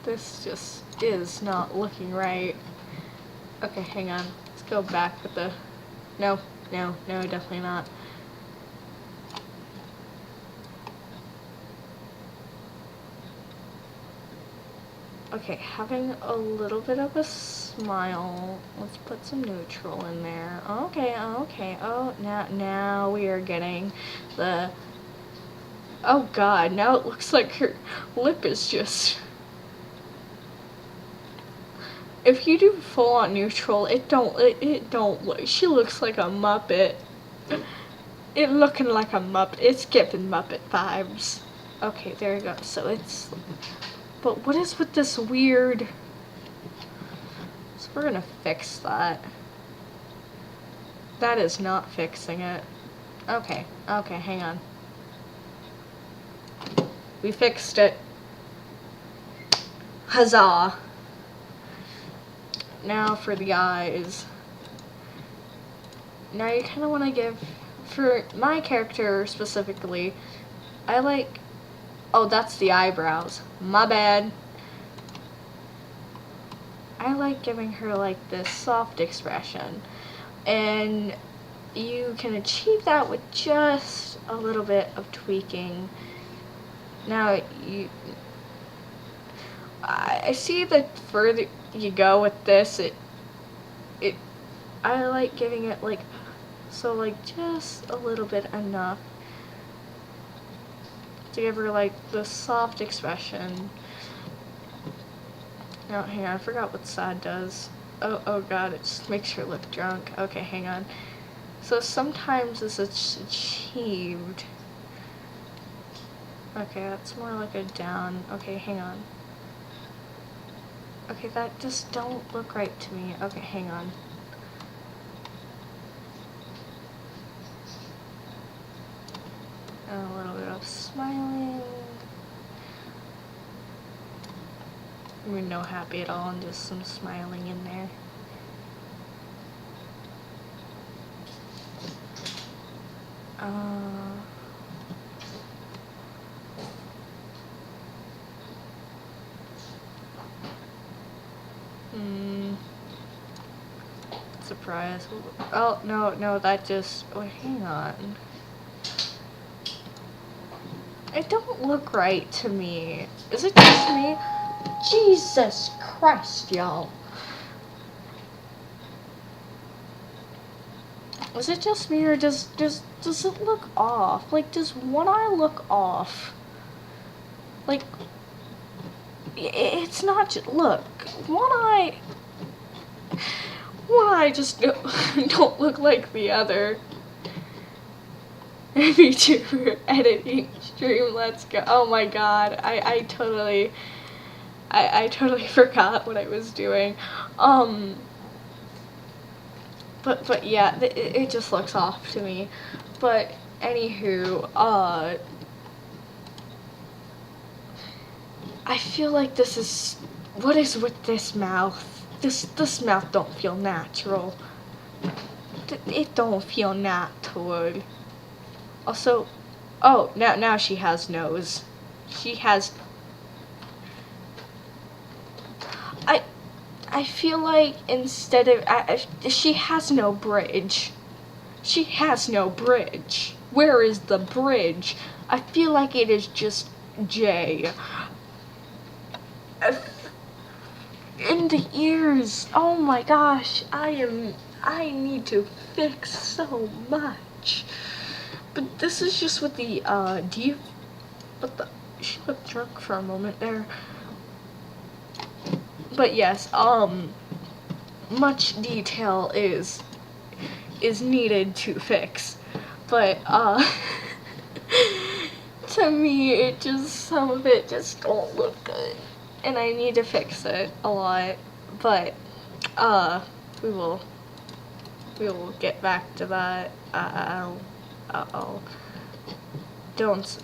This just is not looking right. Okay, hang on. Let's go back with the... No, definitely not. Okay, having a little bit of a smile. Let's put some neutral in there. Okay. Oh, now we are getting the... Oh god, now it looks like her lip is just... If you do full on neutral, it don't look... She looks like a Muppet. It looking like a Muppet. It's giving Muppet vibes. Okay, there you go. So it's... But what is with this weird... So we're gonna fix that. That is not fixing it. Okay, hang on. We fixed it. Huzzah! Now for the eyes. Now you kind of want to give... For my character specifically, I like... Oh, that's the eyebrows. My bad. I like giving her like this soft expression. And you can achieve that with just a little bit of tweaking. Now, I see that further you go with this, I like giving it like, so like just a little bit enough to give her like the soft expression. No, hang on, I forgot what sad does. Oh god, it just makes her look drunk. Okay, hang on. So sometimes it's achieved. Okay, that's more like a down. Okay, hang on. Okay, that just don't look right to me. Okay, hang on. And a little bit of smiling. I mean, no happy at all, and just some smiling in there. Surprise. Oh, no, that just... Oh, hang on. It don't look right to me. Is it just me? Jesus Christ, y'all. Is it just me, or does it look off? Like, does one eye look off? Like, it's not just... Look, one eye just don't look like the other. VTuber editing stream, let's go. Oh my god, I totally forgot what I was doing. But yeah, it just looks off to me. But anywho, I feel like this is... What is with this mouth? This mouth don't feel natural. It don't feel natural. Also, oh, now she has nose. She has... I feel like instead of... she has no bridge. She has no bridge. Where is the bridge? I feel like it is just J. In the ears. Oh my gosh, I need to fix so much. But this is just with the deep. What the? She looked drunk for a moment there. But yes, much detail is needed to fix. But to me, some of it just don't look good, and I need to fix it a lot. But we will get back to that.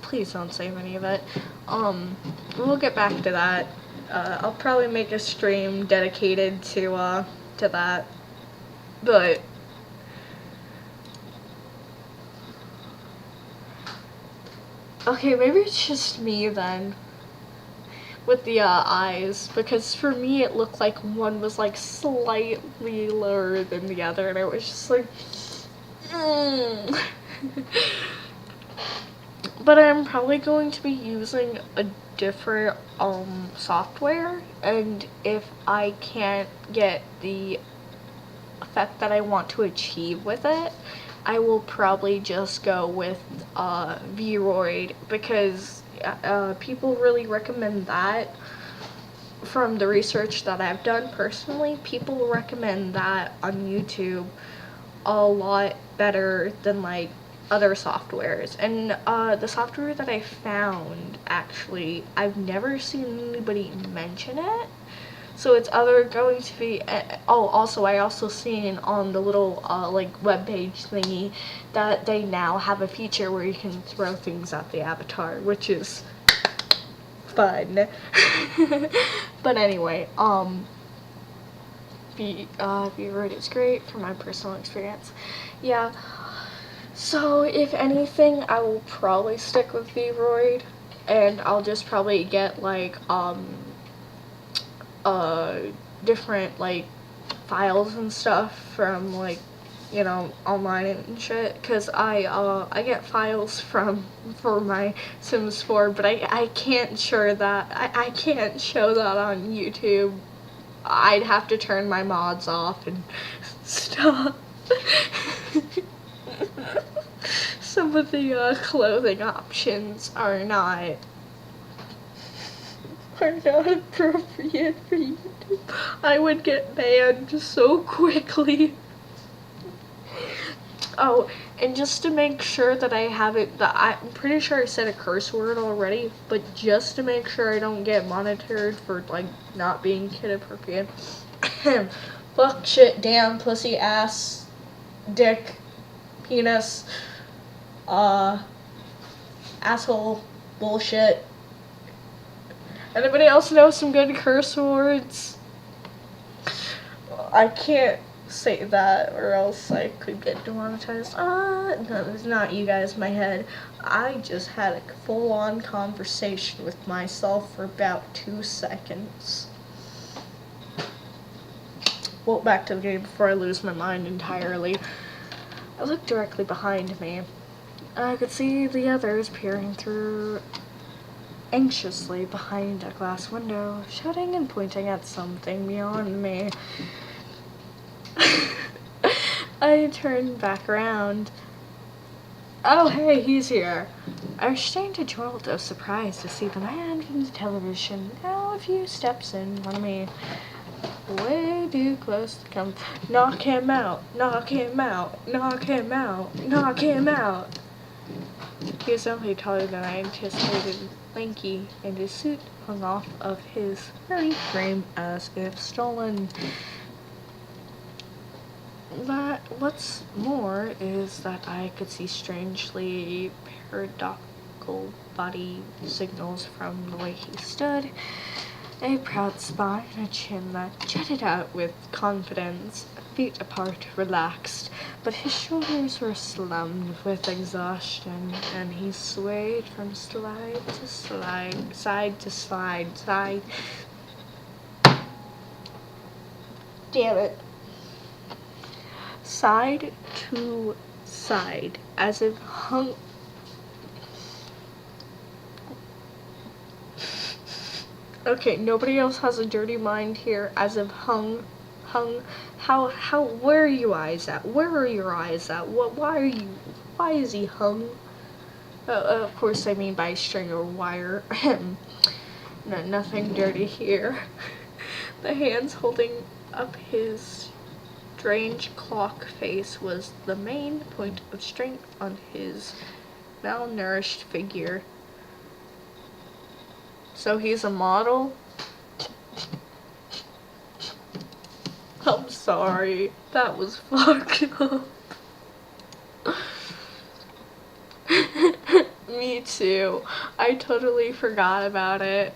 Please don't save any of it. We'll get back to that. I'll probably make a stream dedicated to that. But okay, maybe it's just me then with the eyes, because for me it looked like one was like slightly lower than the other, and I was just like, But I'm probably going to be using a different software, and if I can't get the effect that I want to achieve with it, I will probably just go with Vroid, because people really recommend that. From the research that I've done personally, people recommend that on YouTube a lot better than like other softwares. And the software that I found, actually, I've never seen anybody mention it. So it's either going to be, also I also seen on the little like webpage thingy that they now have a feature where you can throw things at the avatar, which is fun. But anyway, Vroid is great from my personal experience. Yeah. So if anything, I will probably stick with Vroid, and I'll just probably get like different like files and stuff from like, you know, online and shit, because I get files for my Sims 4, but I can't show that I can't show that on YouTube. I'd have to turn my mods off and stuff. Some of the clothing options are not appropriate for YouTube. I would get banned so quickly. Oh, and just to make sure that I have it, I'm pretty sure I said a curse word already, but just to make sure I don't get monitored for like not being kid appropriate. Fuck, shit, damn, pussy, ass, dick, penis, asshole, bullshit. Anybody else know some good curse words? I can't say that, or else I could get demonetized. No, it's not you guys, my head. I just had a full-on conversation with myself for about 2 seconds. Well, back to the game before I lose my mind entirely. I looked directly behind me. I could see the others peering through anxiously behind a glass window, shouting and pointing at something beyond me. I turned back around. Oh, hey, he's here. I restrained a jolt of surprise to see the man from the television now a few steps in front of me. Way too close to come. Knock him out, knock him out, knock him out, knock him out. He was only taller than I anticipated, lanky, and his suit hung off of his furry frame as if stolen. What's more is that I could see strangely paradoxical body signals from the way he stood. A proud spine, a chin that jutted out with confidence, feet apart, relaxed, but his shoulders were slumped with exhaustion, and he swayed from slide to slide, side to slide, side. Damn it. Side to side, as if Okay, nobody else has a dirty mind here as of hung. Where are your eyes at? Where are your eyes at? Why is he hung? Of course I mean by string or wire. No, nothing dirty here. The hands holding up his strange clock face was the main point of strength on his malnourished figure. So he's a model? I'm sorry. That was fucked up. Me too. I totally forgot about it.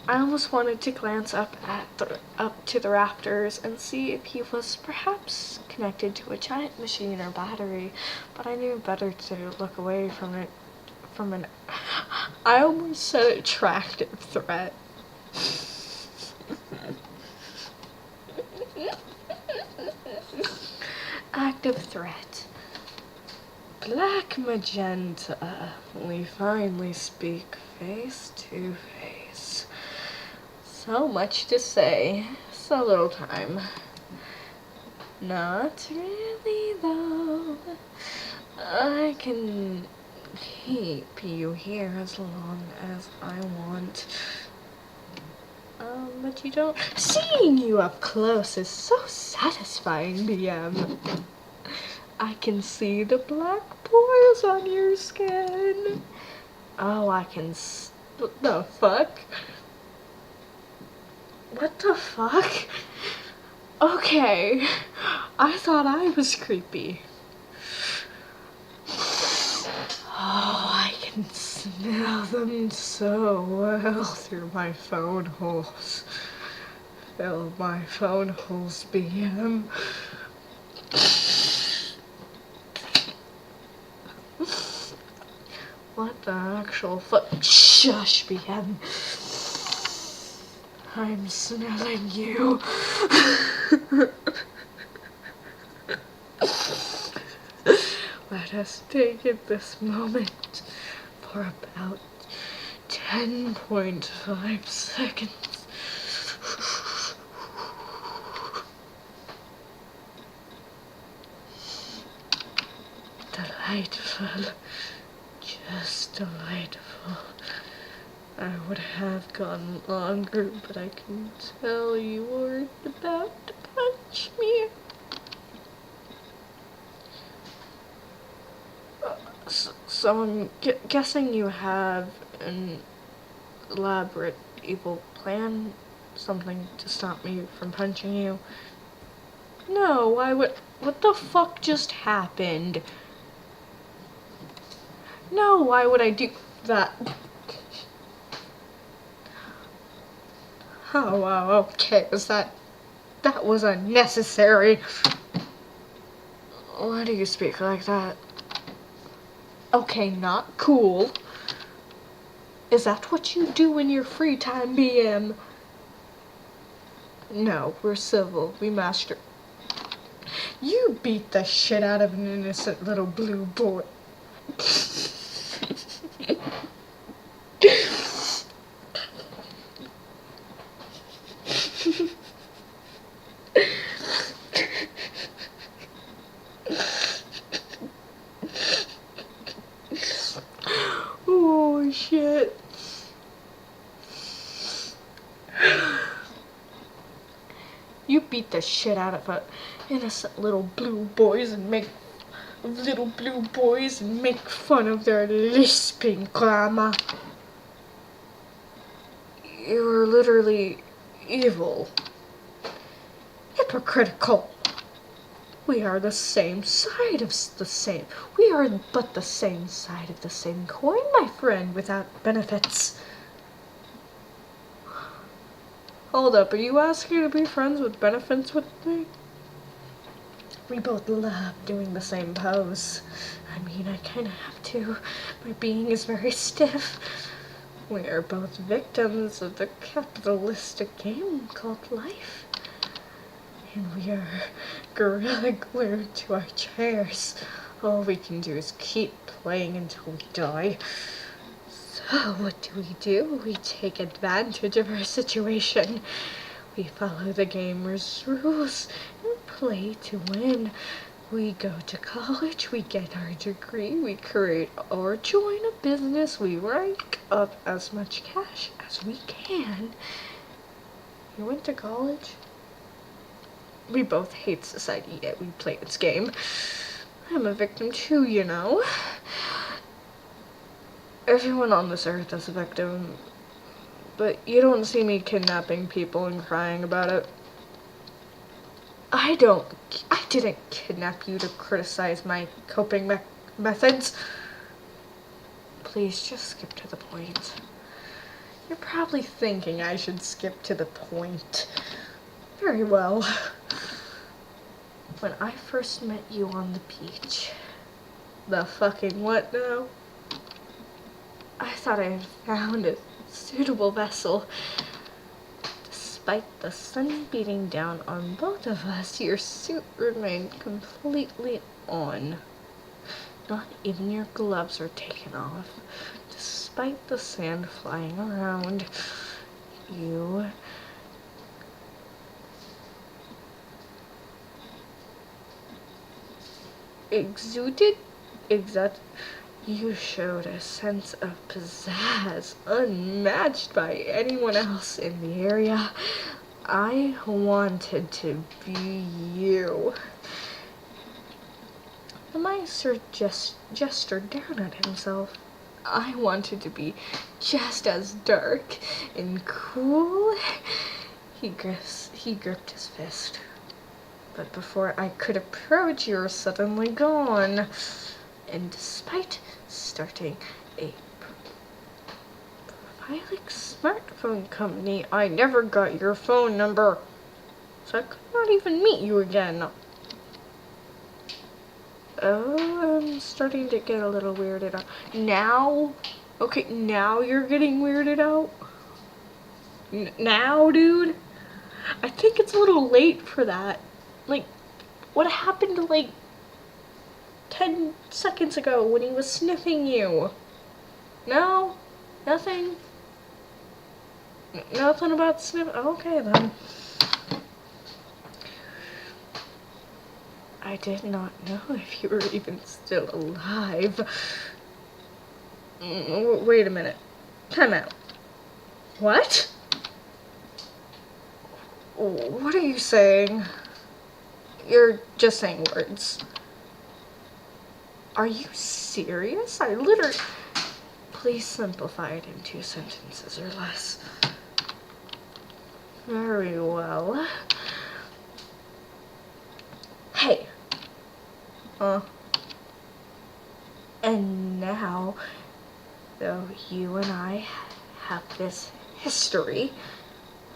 I almost wanted to glance up to the rafters and see if he was perhaps connected to a giant machine or battery, but I knew better to look away from it. I almost said attractive threat. Active threat. Black magenta. We finally speak face to face. So much to say, so little time. Not really, though. I can keep you here as long as I want. But you don't. Seeing you up close is so satisfying, BM. I can see the black pores on your skin. Oh, I can what the fuck? What the fuck? Okay. I thought I was creepy. Oh, I can smell them so well through my phone holes. Fill my phone holes, BM. What the actual fuck? Shush, BM. I'm smelling you. Let us take it this moment for about 10.5 seconds. Delightful. Just delightful. I would have gone longer, but I can tell you were about to punch me. So I'm guessing you have an elaborate evil plan? Something to stop me from punching you? No, why would... What the fuck just happened? No, why would I do that? Oh, wow, okay, that was unnecessary. Why do you speak like that? Okay, not cool. Is that what you do in your free time, BM? No, we're civil. We master. You beat the shit out of an innocent little blue boy. Oh, shit. You beat the shit out of innocent little blue boys and make fun of their lisping grammar. You're literally evil. Hypocritical. We are the same side of the same. We are but the same side of the same coin, my friend, without benefits. Hold up, are you asking to be friends with benefits with me? We both love doing the same pose. I mean, I kinda have to. My being is very stiff. We are both victims of the capitalistic game called life. And we are gorilla glued to our chairs. All we can do is keep playing until we die. So what do? We take advantage of our situation. We follow the gamer's rules and play to win. We go to college, we get our degree, we create or join a business, we rank up as much cash as we can. You went to college? We both hate society, yet we play its game. I'm a victim too, you know. Everyone on this earth is a victim, but you don't see me kidnapping people and crying about it. I didn't kidnap you to criticize my coping methods. Please, just skip to the point. You're probably thinking I should skip to the point. Very well. When I first met you on the beach, the fucking what now? I thought I had found a suitable vessel. Despite the sun beating down on both of us, your suit remained completely on. Not even your gloves are taken off. Despite the sand flying around, you you showed a sense of pizzazz unmatched by anyone else in the area. I wanted to be you. The miser gestured down at himself. I wanted to be just as dark and cool. He gripped his fist. But before I could approach, you were suddenly gone. And despite starting a private smartphone company, I never got your phone number. So I could not even meet you again. Oh, I'm starting to get a little weirded out. Now? Okay, now you're getting weirded out? Now, dude? I think it's a little late for that. Like, what happened like 10 seconds ago when he was sniffing you? No? Nothing? Nothing about sniffing? Okay, then. I did not know if you were even still alive. Wait a minute. Time out. What? What are you saying? You're just saying words. Are you serious? I literally... Please simplify it in 2 sentences or less. Very well. Hey. And now, though you and I have this history,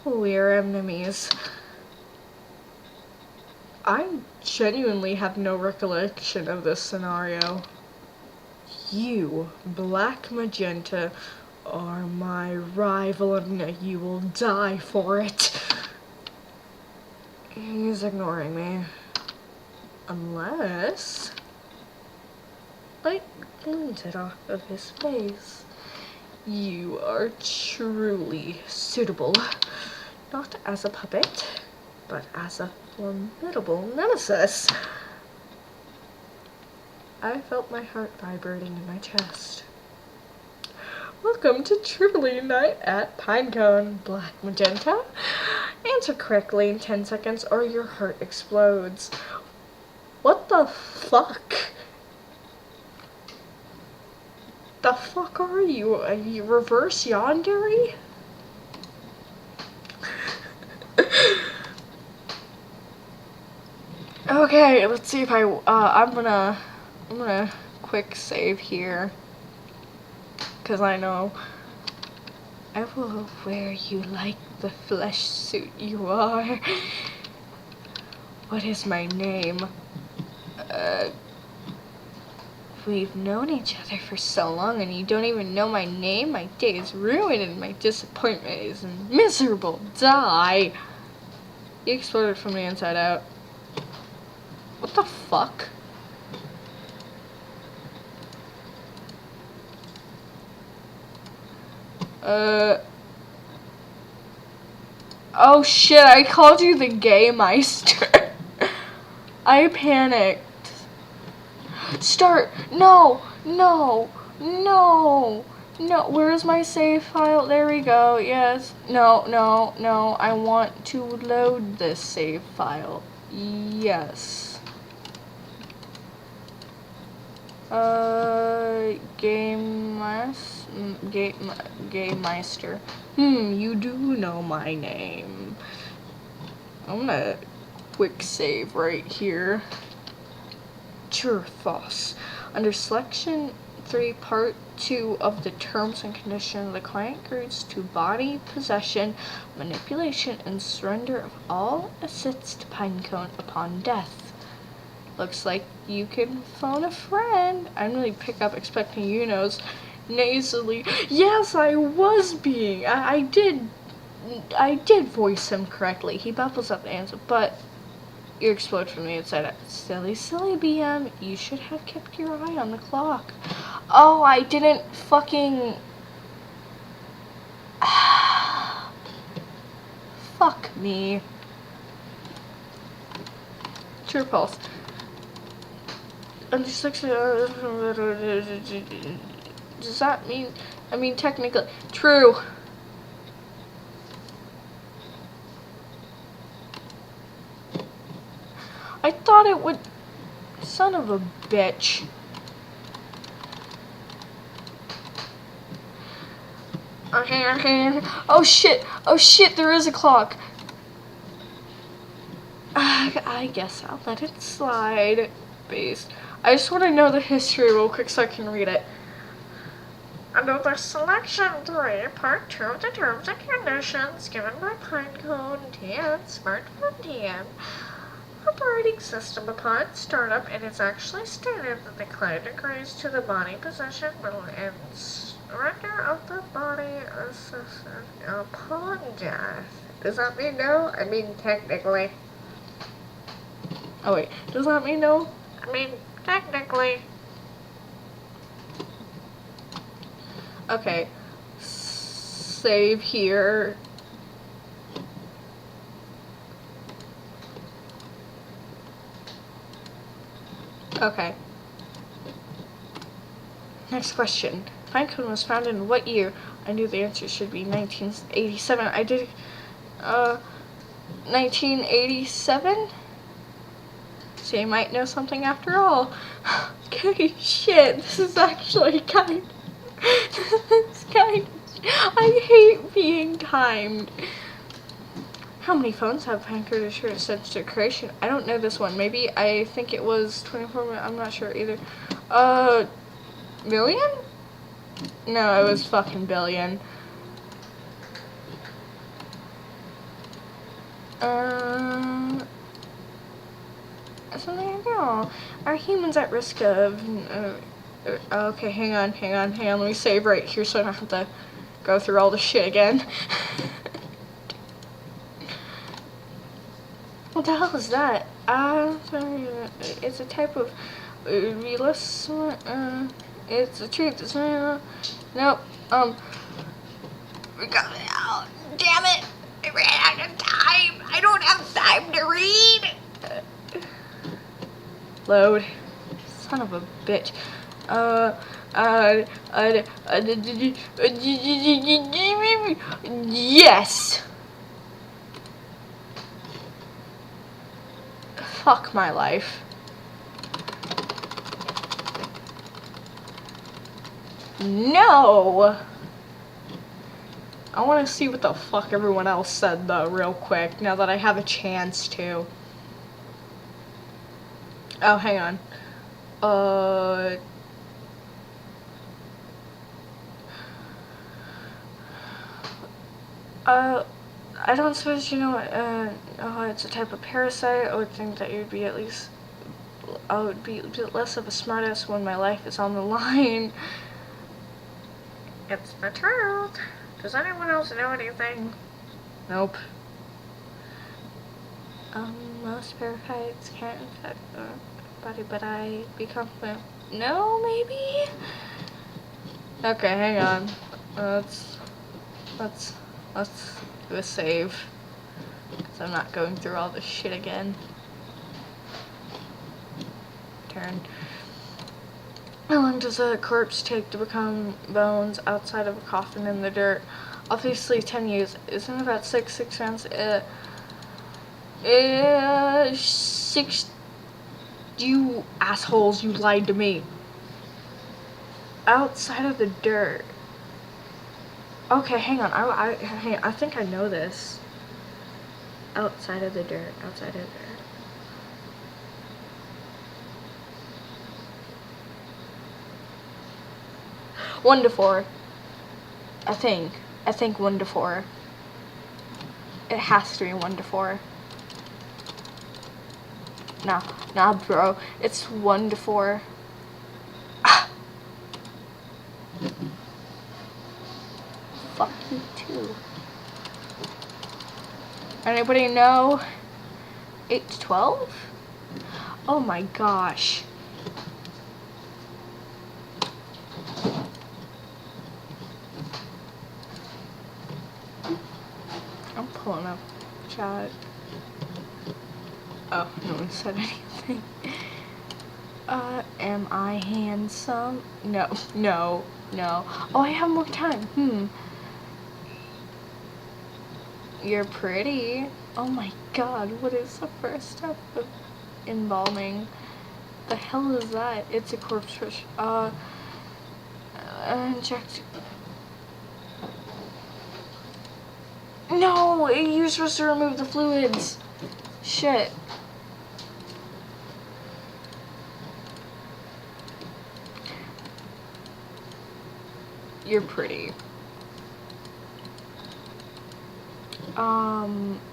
we're enemies. I genuinely have no recollection of this scenario. You, Black Magenta, are my rival and you will die for it. He's ignoring me. Unless... light glinted off of his face. You are truly suitable. Not as a puppet, but as a formidable nemesis. I felt my heart vibrating in my chest. Welcome to Tripoli Night at Pinecone, Black Magenta. Answer correctly in 10 seconds or your heart explodes. What the fuck? The fuck are you? Are you reverse yandere? Okay, let's see if I'm gonna quick save here. Cause I know I will wear you like the flesh suit you are. What is my name? We've known each other for so long and you don't even know my name? My day is ruined and my disappointment is miserable. Die! You exploded from the inside out. What the fuck? Oh shit, I called you the gay meister. I panicked. Start. No, no, no, no. Where's my save file? There we go. Yes. No, no, no. I want to load this save file. Yes. Gay meister. You do know my name. I'm gonna quick save right here. Fingernail Floss. Under Selection 3, Part 2 of the Terms and Conditions, the client agrees to body possession, manipulation, and surrender of all assets to Pinecone upon death. Looks like you can phone a friend. I really pick up expecting you-knows nasally. Yes, I was being. I did voice him correctly. He bubbles up the answer, but you explode from the inside. Silly, silly BM. You should have kept your eye on the clock. Oh, I didn't fucking... Fuck me. True pulse. Under section... Does that mean... I mean, technically... True. I thought it would... Son of a bitch. Okay. Oh shit, there is a clock. I guess I'll let it slide. Based. I just want to know the history real quick so I can read it. Under the Selection 3, Part 2 of the Terms and Conditions given by Pinecone TN Smartphone TN operating system, upon startup, it is actually stated that the client agrees to the body possession and surrender of the body upon death. Does that mean no? I mean technically. Oh wait, does that mean no? I mean technically. Okay. Save here. Okay. Next question. Pinecone was founded in what year? I knew the answer should be 1987. I did, 1987? So you might know something after all. Okay, shit, this is actually kind I hate being timed. How many phones have Pinecone assured since their creation? I don't know this one. Maybe I think it was 24 million. I'm not sure either. Million? No, it was fucking billion. Something I know. Are humans at risk of... okay, hang on. Let me save right here so I don't have to go through all this shit again. What the hell is that? It's a type of realism. It's the truth. It's nope. We got it out. Damn it! I ran out of time. I don't have time to read. Load. Son of a bitch. Yes. Fuck my life. No! I want to see what the fuck everyone else said though, real quick, now that I have a chance to. Oh, hang on. I don't suppose you know it's a type of parasite. I would think that you'd be at least... I would be a bit less of a smartass when my life is on the line. It's the truth. Does anyone else know anything? Nope. Most parasites can't infect the body, but I become... No, maybe? Okay, hang on. let's do a save. Because I'm not going through all this shit again. Turn. How long does a corpse take to become bones outside of a coffin in the dirt? Obviously 10 years. Isn't it about 6 rounds? 6. You assholes, you lied to me. Outside of the dirt. Okay, hang on. I think I know this. Outside of the dirt. Outside of the dirt. 1 to 4. I think 1 to 4. It has to be 1 to 4. Nah, bro. It's 1 to 4. Ah. Fuck you too. Anybody know? 8 to 12? Oh my gosh. I'm pulling up chat. Oh, no one said anything. Am I handsome? No. Oh, I have more time. You're pretty. Oh my god, what is the first step of embalming? The hell is that? It's a corpse fish. Inject. No, you're supposed to remove the fluids. Shit. You're pretty.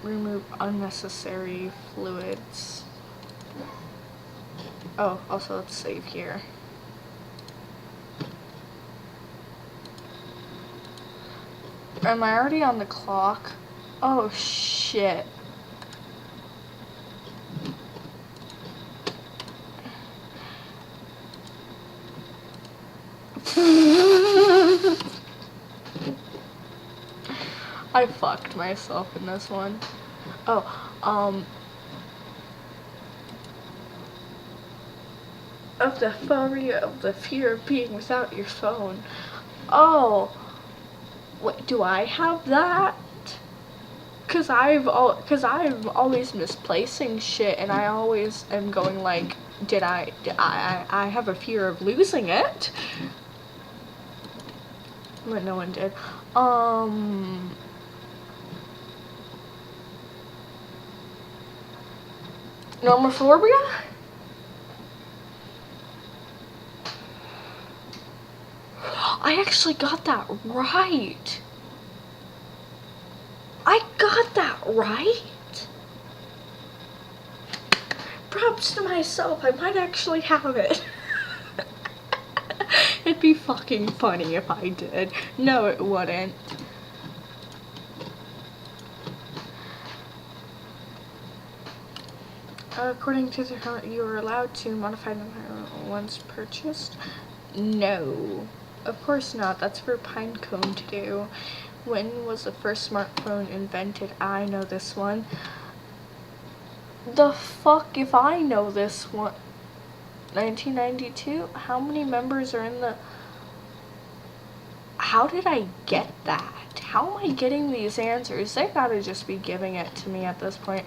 Remove unnecessary fluids. Oh, also let's save here. Am I already on the clock? Oh shit. I fucked myself in this one. Oh, of the phobia of the fear of being without your phone. Oh, wait, do I have that? Cause I'm always misplacing shit, and I always am going like, did I have a fear of losing it? But no one did. Normophobia? I actually got that right. I got that right. Props to myself. I might actually have it. It'd be fucking funny if I did. No, it wouldn't. According to the current, you are allowed to modify them once purchased? No. Of course not. That's for Pinecone to do. When was the first smartphone invented? I know this one. The fuck if I know this one. 1992? How many members are in the... How did I get that? How am I getting these answers? They gotta just be giving it to me at this point.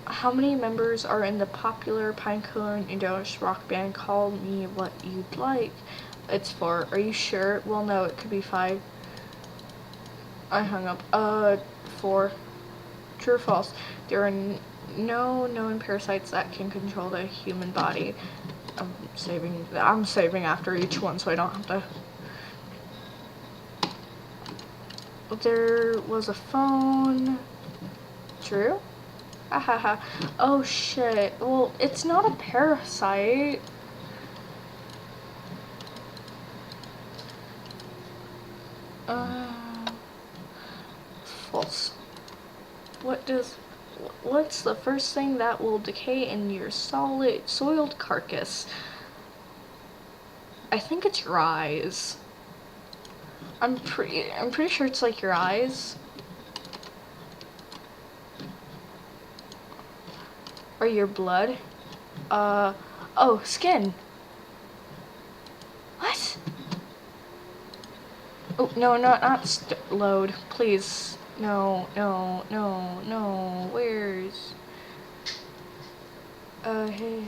How many members are in the popular Pinecone English rock band Call Me What You'd Like? It's 4. Are you sure? Well, no, it could be 5. I hung up. 4. True or false? There are no known parasites that can control the human body. I'm saving after each one so I don't have to. There was a phone. True? Hahaha. Oh shit. Well, it's not a parasite. False. What's the first thing that will decay in your soiled carcass? I think it's rise. I'm pretty sure it's like your eyes. Or your blood. Oh, skin. What? Oh, no, not load, please. No. Where's... hey.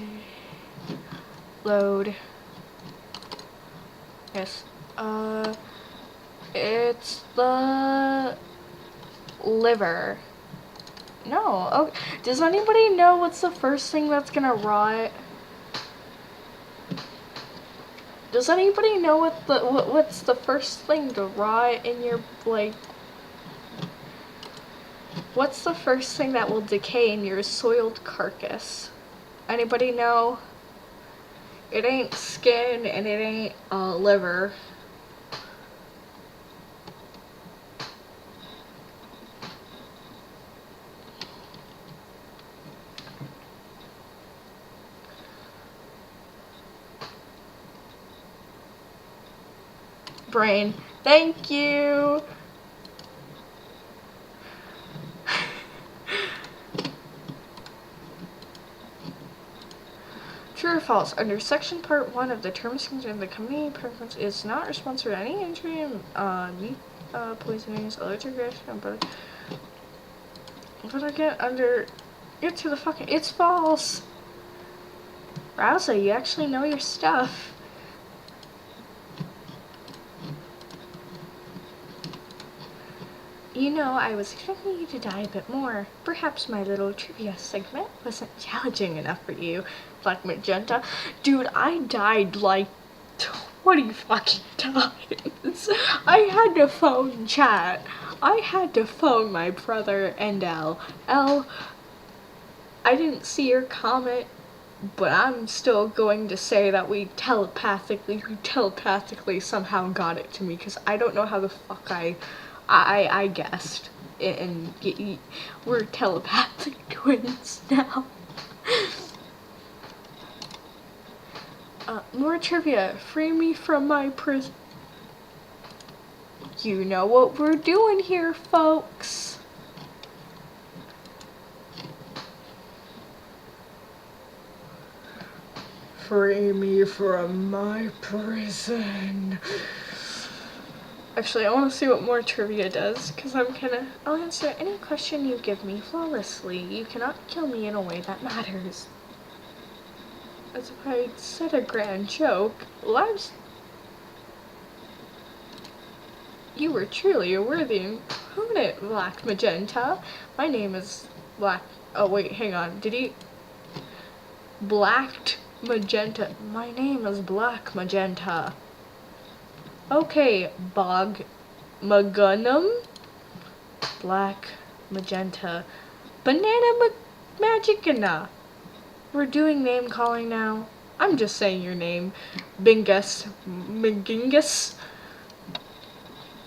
Load. Yes. It's the liver. No. Oh, does anybody know what's the first thing that's gonna rot? Does anybody know what's the first thing to rot in your, like... What's the first thing that will decay in your soiled carcass? Anybody know? It ain't skin and it ain't liver. Brain. Thank you! True or false? Under section part 1 of the terms concerned, the company preference is not responsible for any injury, meat poisonings, allergic reaction, but again, under get to the fucking, it's false. Rousa, you actually know your stuff. You know, I was expecting you to die a bit more. Perhaps my little trivia segment wasn't challenging enough for you, Black Magenta. Dude, I died like 20 fucking times. I had to phone chat. I had to phone my brother and Elle. Elle, I didn't see your comment, but I'm still going to say that we telepathically somehow got it to me, because I don't know how the fuck I guessed, and we're telepathic twins now. More trivia. Free me from my prison. You know what we're doing here, folks. Free me from my prison. Actually, I want to see what more trivia does, because I'll answer any question you give me flawlessly. You cannot kill me in a way that matters. As if I said a grand joke. You were truly a worthy opponent, Black Magenta. My name is Black... Oh, wait, hang on. Did he... Black Magenta. My name is Black Magenta. Okay, Bog Magunum, Black Magenta, Banana Magicana. We're doing name calling now. I'm just saying your name, Bingus Magingus.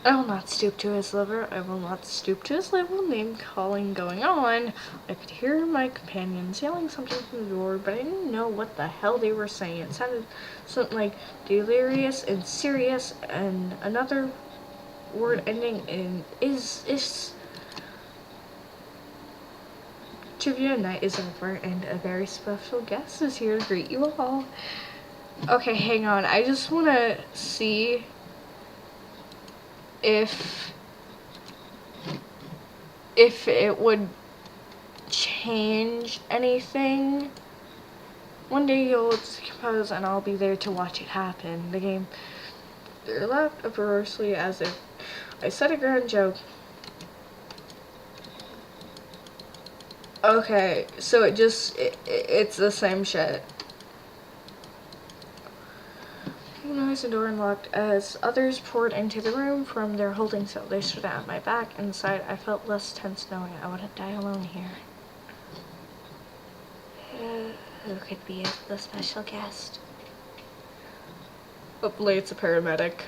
I will not stoop to his liver. I will not stoop to his level. Name calling going on. I could hear my companions yelling something from the door, but I didn't know what the hell they were saying. It sounded something like delirious and serious, and another word ending in is. Trivia night is over, and a very special guest is here to greet you all. Okay, hang on. I just want to see if it would change anything. One day you'll compose and I'll be there to watch it happen. The game laughed uproariously as if I said a grand joke. Okay, so it's the same shit. Noise the door unlocked as others poured into the room from their holding cell. They stood at my back. Inside, I felt less tense knowing I wouldn't die alone here. Who could be the special guest? Hopefully it's a paramedic.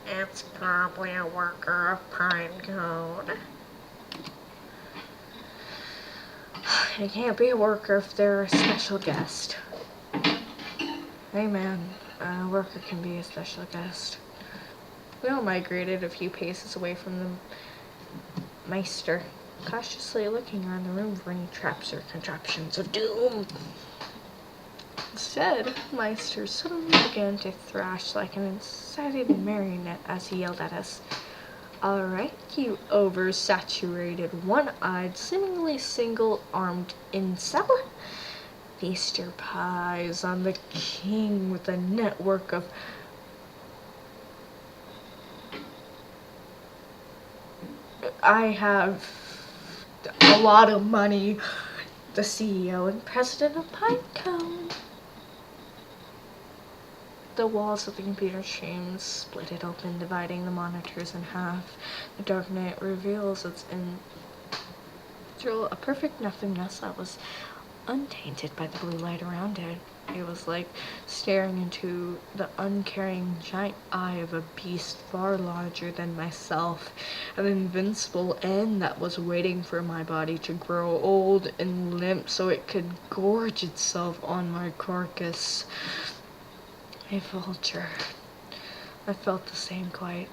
It's probably a worker of Pine Cone. It can't be a worker if they're a special guest. Hey man, A worker can be a special guest. We all migrated a few paces away from the Meister, cautiously looking around the room for any traps or contraptions of doom. Instead, Meister suddenly began to thrash like an excited marionette as he yelled at us. "Alright, you oversaturated, one-eyed, seemingly single-armed incel. Feast your pies on the king with a network of I have a lot of money, the CEO and president of Pinecone." The walls of the computer screen split it open, dividing the monitors in half. The darknet reveals its a perfect nothingness that was untainted by the blue light around it. It was like staring into the uncaring giant eye of a beast far larger than myself, an invincible end that was waiting for my body to grow old and limp so it could gorge itself on my carcass. A vulture. I felt the same quiet,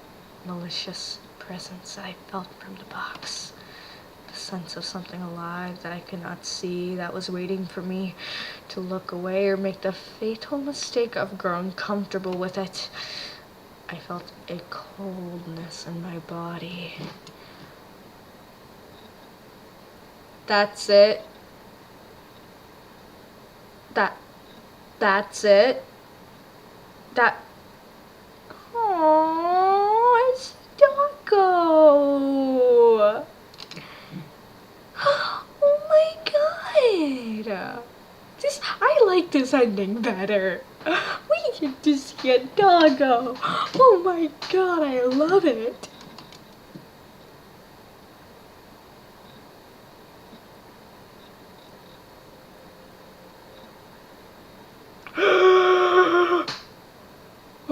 malicious presence I felt from the box. The sense of something alive that I could not see, that was waiting for me to look away or make the fatal mistake of growing comfortable with it. I felt a coldness in my body. That's it. That's it. Oh, it's Doggo. Oh my god. I like this ending better. We get to see a Doggo. Oh my god, I love it.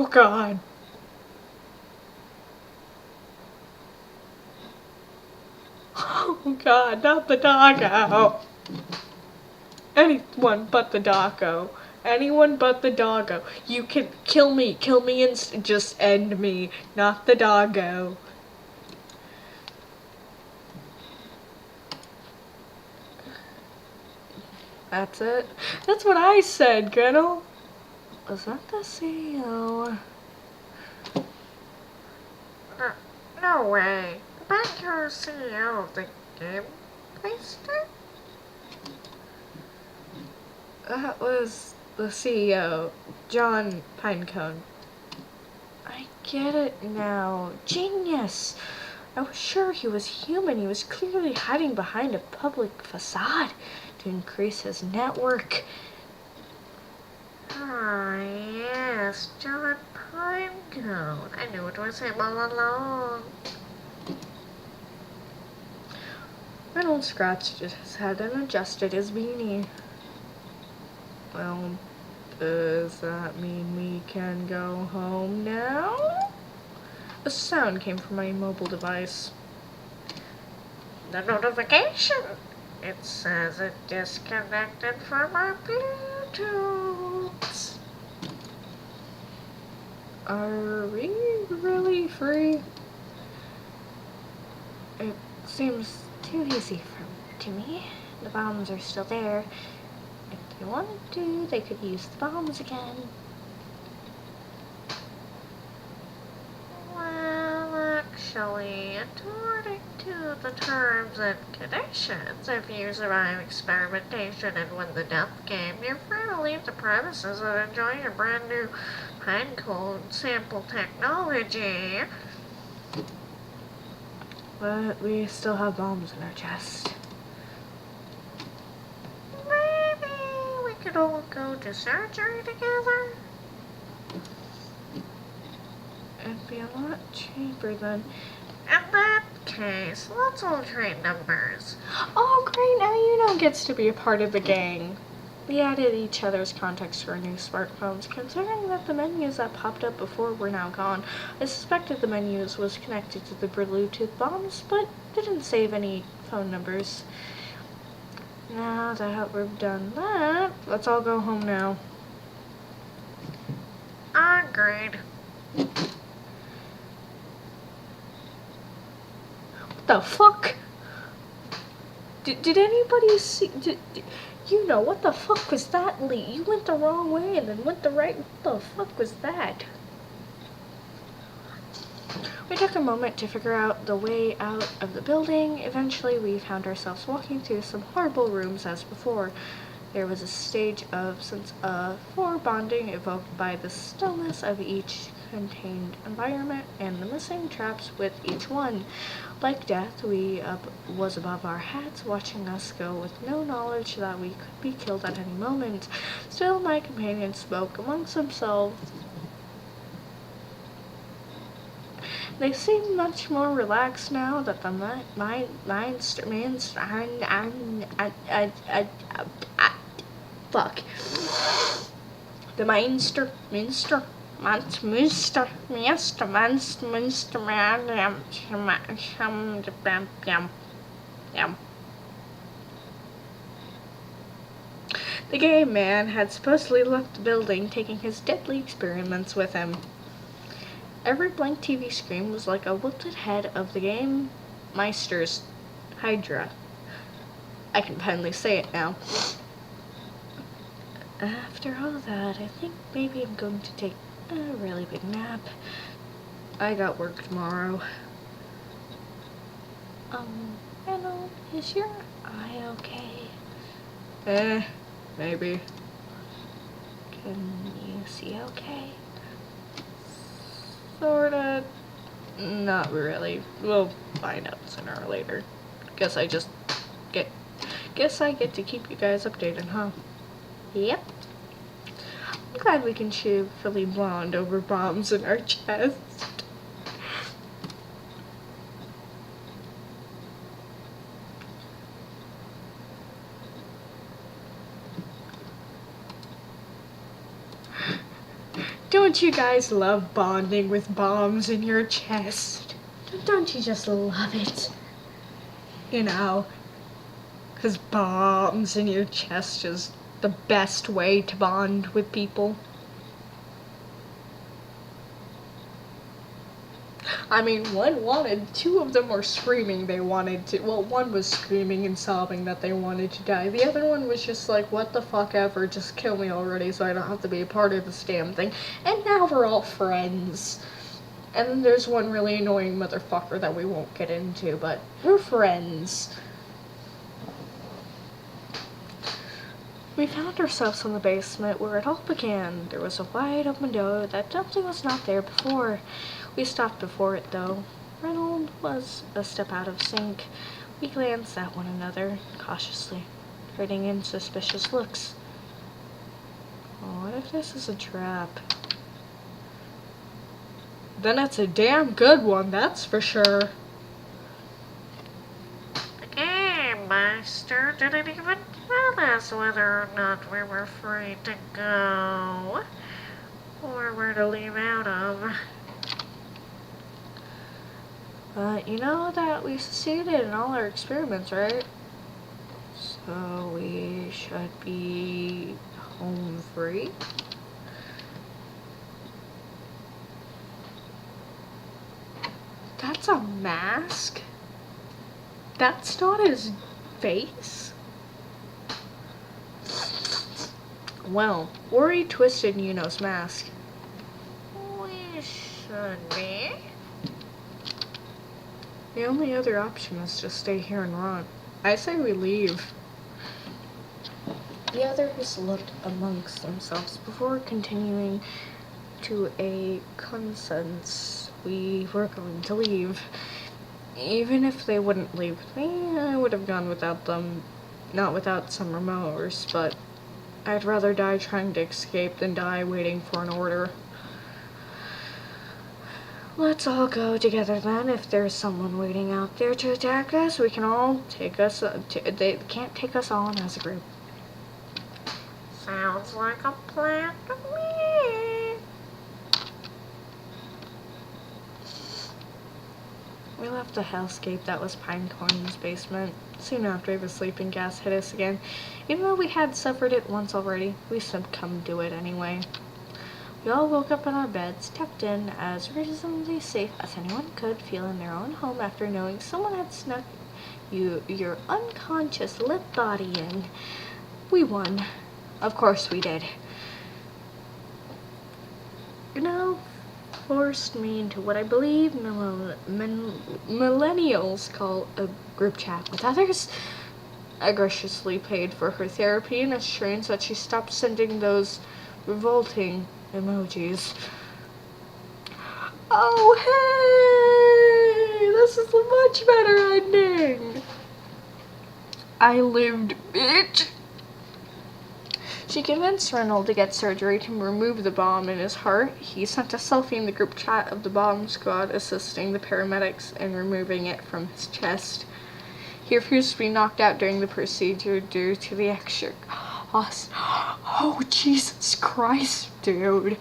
Oh god. Oh god, not the Doggo. Anyone but the Doggo. Anyone but the Doggo. You can kill me and just end me, not the Doggo. That's it? That's what I said, Gretel. Was that the CEO? No way. Not your CEO of the game Meister? That was the CEO, John Pinecone. I get it now. Genius! I was sure he was human. He was clearly hiding behind a public facade to increase his network. Ah, yes, John Pinecone. I knew it was him all along. Reynolds scratched his head and adjusted his beanie. Well, does that mean we can go home now? A sound came from my mobile device. The notification! It says it disconnected from our Bluetooth. Are we really free? It seems too easy to me. The bombs are still there. If they wanted to, they could use the bombs again. Well, actually, according to the terms and conditions, if you survive experimentation and win the death game, you're free to leave the premises and enjoy your brand new Pinecone sample technology. But we still have bombs in our chest. Maybe we could all go to surgery together? It'd be a lot cheaper than... In that case, let's all trade numbers. Oh great, now Uno gets to be a part of the gang. We added each other's contacts to our new smartphones. Considering that the menus that popped up before were now gone, I suspected the menus was connected to the Bluetooth bombs, but didn't save any phone numbers. Now that we've done that, let's all go home now. grade. What the fuck? Did anybody see? You know, what the fuck was that, Lee? You went the wrong way and then went the right. What the fuck was that? We took a moment to figure out the way out of the building. Eventually, we found ourselves walking through some horrible rooms as before. There was a stage of sense of foreboding evoked by the stillness of each contained environment and the missing traps with each one. Like death, was above our heads, watching us go with no knowledge that we could be killed at any moment. Still, my companion spoke amongst themselves. They seem much more relaxed now that the The gay man had supposedly left the building, taking his deadly experiments with him. Every blank TV screen was like a wilted head of the game Meister's Hydra. I can finally say it now. After all that, I think maybe I'm going to take a really big nap. I got work tomorrow. Reynold, is your eye okay? Maybe. Can you see okay? Sorta. Not really. We'll find out sooner or later. Guess I get to keep you guys updated, huh? Yep. I'm glad we can cheerfully bond over bombs in our chest. Don't you guys love bonding with bombs in your chest? Don't you just love it? You know, 'cause bombs in your chest is the best way to bond with people. I mean, two of them were screaming they wanted to, well, one was screaming and sobbing that they wanted to die. The other one was just like, what the fuck ever, just kill me already so I don't have to be a part of this damn thing. And now we're all friends. And then there's one really annoying motherfucker that we won't get into, but we're friends. We found ourselves in the basement where it all began. There was a wide open door that definitely was not there before. We stopped before it, though. Reynold was a step out of sync. We glanced at one another, cautiously, trading in suspicious looks. Oh, what if this is a trap? Then it's a damn good one, that's for sure. Hey, Master didn't even tell us whether or not we were free to go, or where to leave out of. But you know that we succeeded in all our experiments, right? So we should be home free. That's a mask? That's not his face? Well, Ori twisted Yuno's mask. We should be. The only other option is to stay here and run. I say we leave. The others looked amongst themselves before continuing to a consensus. We were going to leave. Even if they wouldn't leave with me, I would have gone without them. Not without some remorse, but I'd rather die trying to escape than die waiting for an order. Let's all go together then. If there's someone waiting out there to attack us, we can all take us. They can't take us on as a group. Sounds like a plan to me. We left the hellscape that was Pinecorn's basement. Soon after, the sleeping gas hit us again. Even though we had suffered it once already, we succumbed to it anyway. We all woke up in our beds, tucked in as reasonably safe as anyone could feel in their own home after knowing someone had snuck your unconscious limp body in. We won. Of course we did. You know, forced me into what I believe millennials call a group chat with others. I graciously paid for her therapy in assurance that she stopped sending those revolting emojis. Oh, hey! This is a much better ending! I lived, bitch! She convinced Reynolds to get surgery to remove the bomb in his heart. He sent a selfie in the group chat of the bomb squad assisting the paramedics in removing it from his chest. He refused to be knocked out during the procedure due to the extra cost. Oh, Jesus Christ, dude.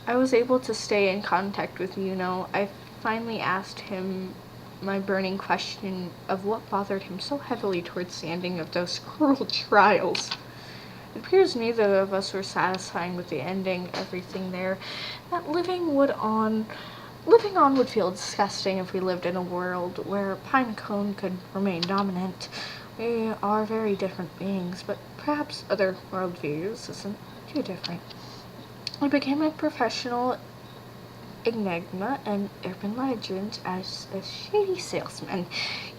I was able to stay in contact with Yuno. I finally asked him my burning question of what bothered him so heavily towards the ending of those cruel trials. It appears neither of us were satisfied with the ending, everything there. That living on would feel disgusting if we lived in a world where Pinecone could remain dominant. We are very different beings, but perhaps other worldviews isn't too different. I became a professional enigma and urban legend as a shady salesman.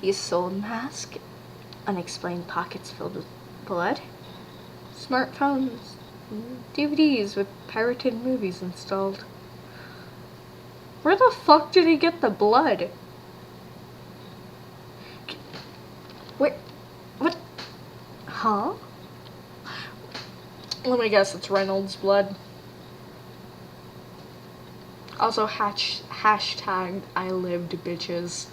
He sold masks, unexplained pockets filled with blood, smartphones, DVDs with pirated movies installed. Where the fuck did he get the blood? Wait, what? Huh? Let me guess, it's Reynolds' blood. Also, hashtag I lived, bitches.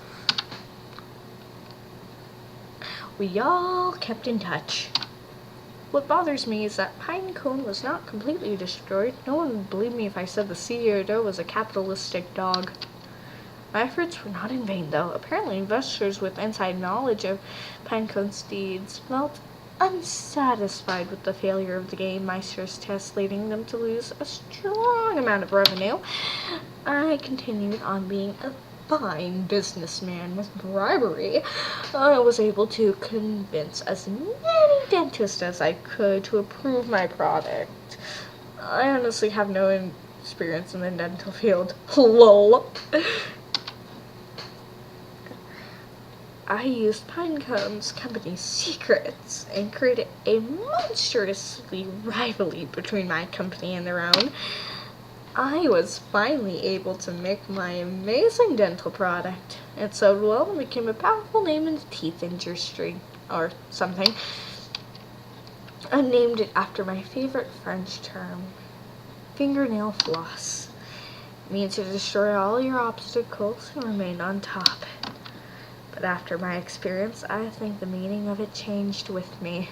We all kept in touch. What bothers me is that Pinecone was not completely destroyed. No one would believe me if I said the CEO was a capitalistic dog. My efforts were not in vain, though. Apparently, investors with inside knowledge of Pinecone's deeds felt unsatisfied with the failure of the game Meister's test, leading them to lose a strong amount of revenue. I continued on being a fine businessman with bribery. I was able to convince as many dentists as I could to approve my product. I honestly have no experience in the dental field. LOL. I used Pinecone's company's secrets and created a monstrous rivalry between my company and their own. I was finally able to make my amazing dental product. It sold well and became a powerful name in the teeth industry, or something. I named it after my favorite French term, Fingernail Floss. It means to destroy all your obstacles and remain on top. But after my experience, I think the meaning of it changed with me.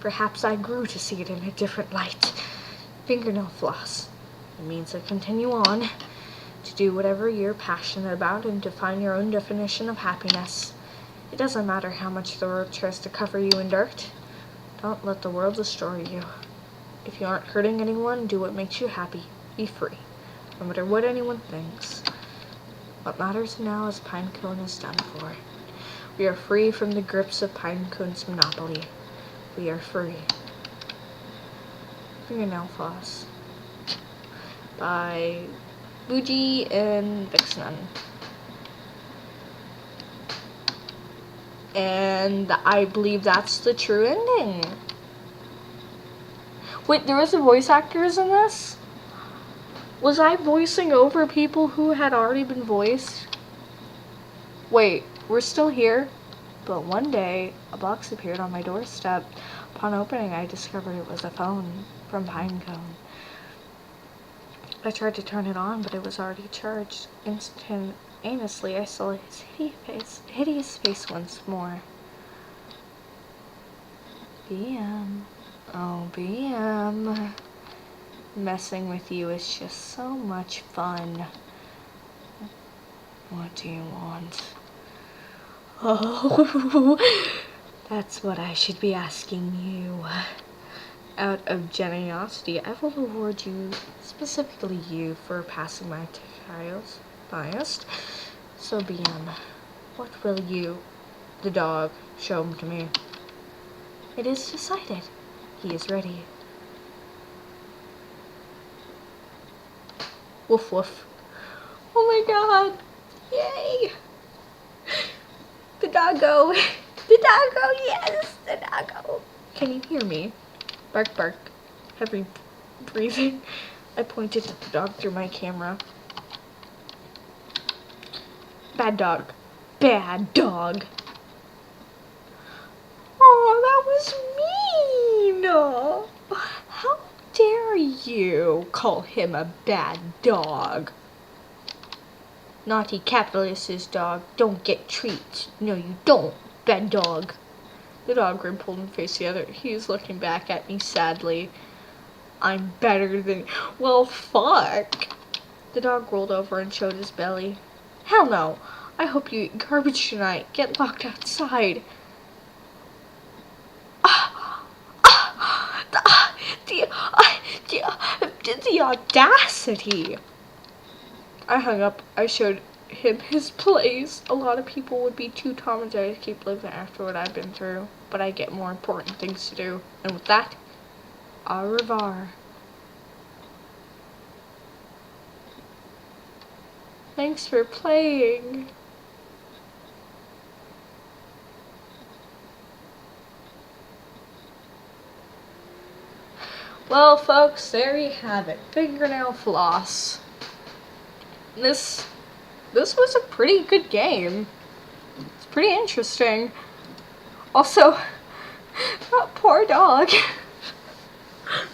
Perhaps I grew to see it in a different light. Fingernail Floss. It means to continue on, to do whatever you're passionate about, and to find your own definition of happiness. It doesn't matter how much the world tries to cover you in dirt. Don't let the world destroy you. If you aren't hurting anyone, do what makes you happy. Be free, no matter what anyone thinks. What matters now is Pinecone is done for. We are free from the grips of Pinecone's monopoly. We are free. Fingernail Floss by Bougie and Vixen. And I believe that's the true ending. Wait, there was voice actors in this? Was I voicing over people who had already been voiced? Wait, we're still here? But one day, a box appeared on my doorstep. Upon opening, I discovered it was a phone from Pinecone. I tried to turn it on, but it was already charged. Instantaneously, I saw his hideous face once more. BM. Oh, BM. Messing with you is just so much fun. What do you want? Oh, that's what I should be asking you. out of generosity, I will reward you, specifically you, for passing my trials. Biased. So, BM, what will you, the dog, show him to me? It is decided. He is ready. Woof woof. Oh my god! Yay! The doggo! The doggo, yes! The doggo! Can you hear me? Bark, bark. Heavy breathing. I pointed at the dog through my camera. Bad dog. Bad dog. Oh, that was mean! How dare you call him a bad dog? Naughty capitalist's dog don't get treats. No, you don't, bad dog. The dog dimpled and faced the other. He was looking back at me sadly. I'm better than... Well, fuck. The dog rolled over and showed his belly. Hell no. I hope you eat garbage tonight. Get locked outside. The audacity. I hung up. I showed him his place. A lot of people would be too traumatized to keep living after what I've been through, but I get more important things to do. And with that, au revoir. Thanks for playing. Well, folks, there you have it. Fingernail Floss. This was a pretty good game. It's pretty interesting. Also, that poor dog.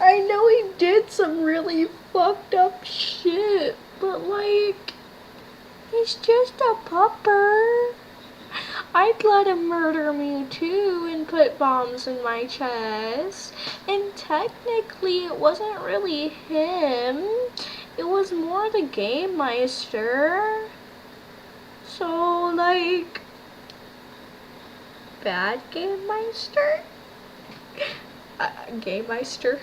I know he did some really fucked up shit, but like, he's just a pupper. I'd let him murder me too and put bombs in my chest. And technically it wasn't really him. It was more the Game Meister. So like, bad Game Meister? Game Meister?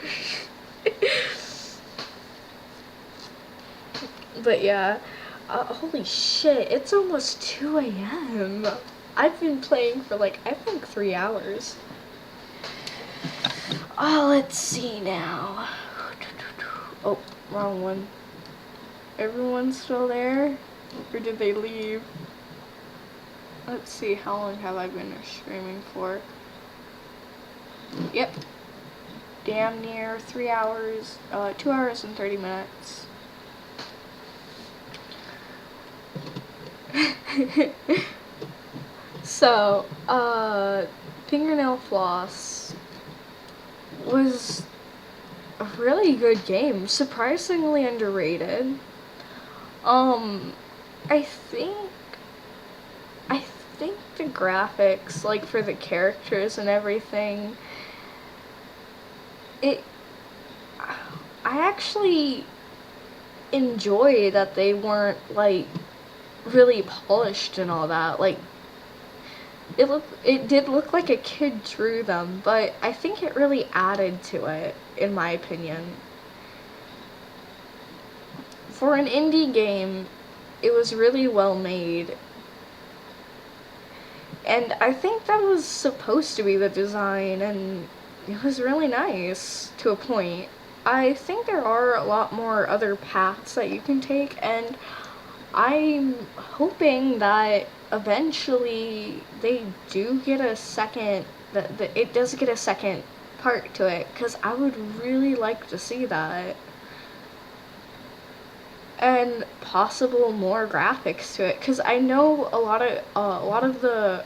But yeah. Holy shit, it's almost 2 a.m. I've been playing for like, I think 3 hours. Oh, let's see now. Oh, wrong one. Everyone's still there? Or did they leave? Let's see, how long have I been streaming for? Yep. Damn near 3 hours, 2 hours and 30 minutes. So, Fingernail Floss was a really good game, surprisingly underrated. I think the graphics, like for the characters and everything, I actually enjoy that they weren't like really polished and all that. Like, it did look like a kid drew them, but I think it really added to it, in my opinion. For an indie game, it was really well made. And I think that was supposed to be the design, and it was really nice to a point. I think there are a lot more other paths that you can take, and I'm hoping that eventually they do get a second, that it does get a second part to it, because I would really like to see that. And possible more graphics to it, because I know a lot of the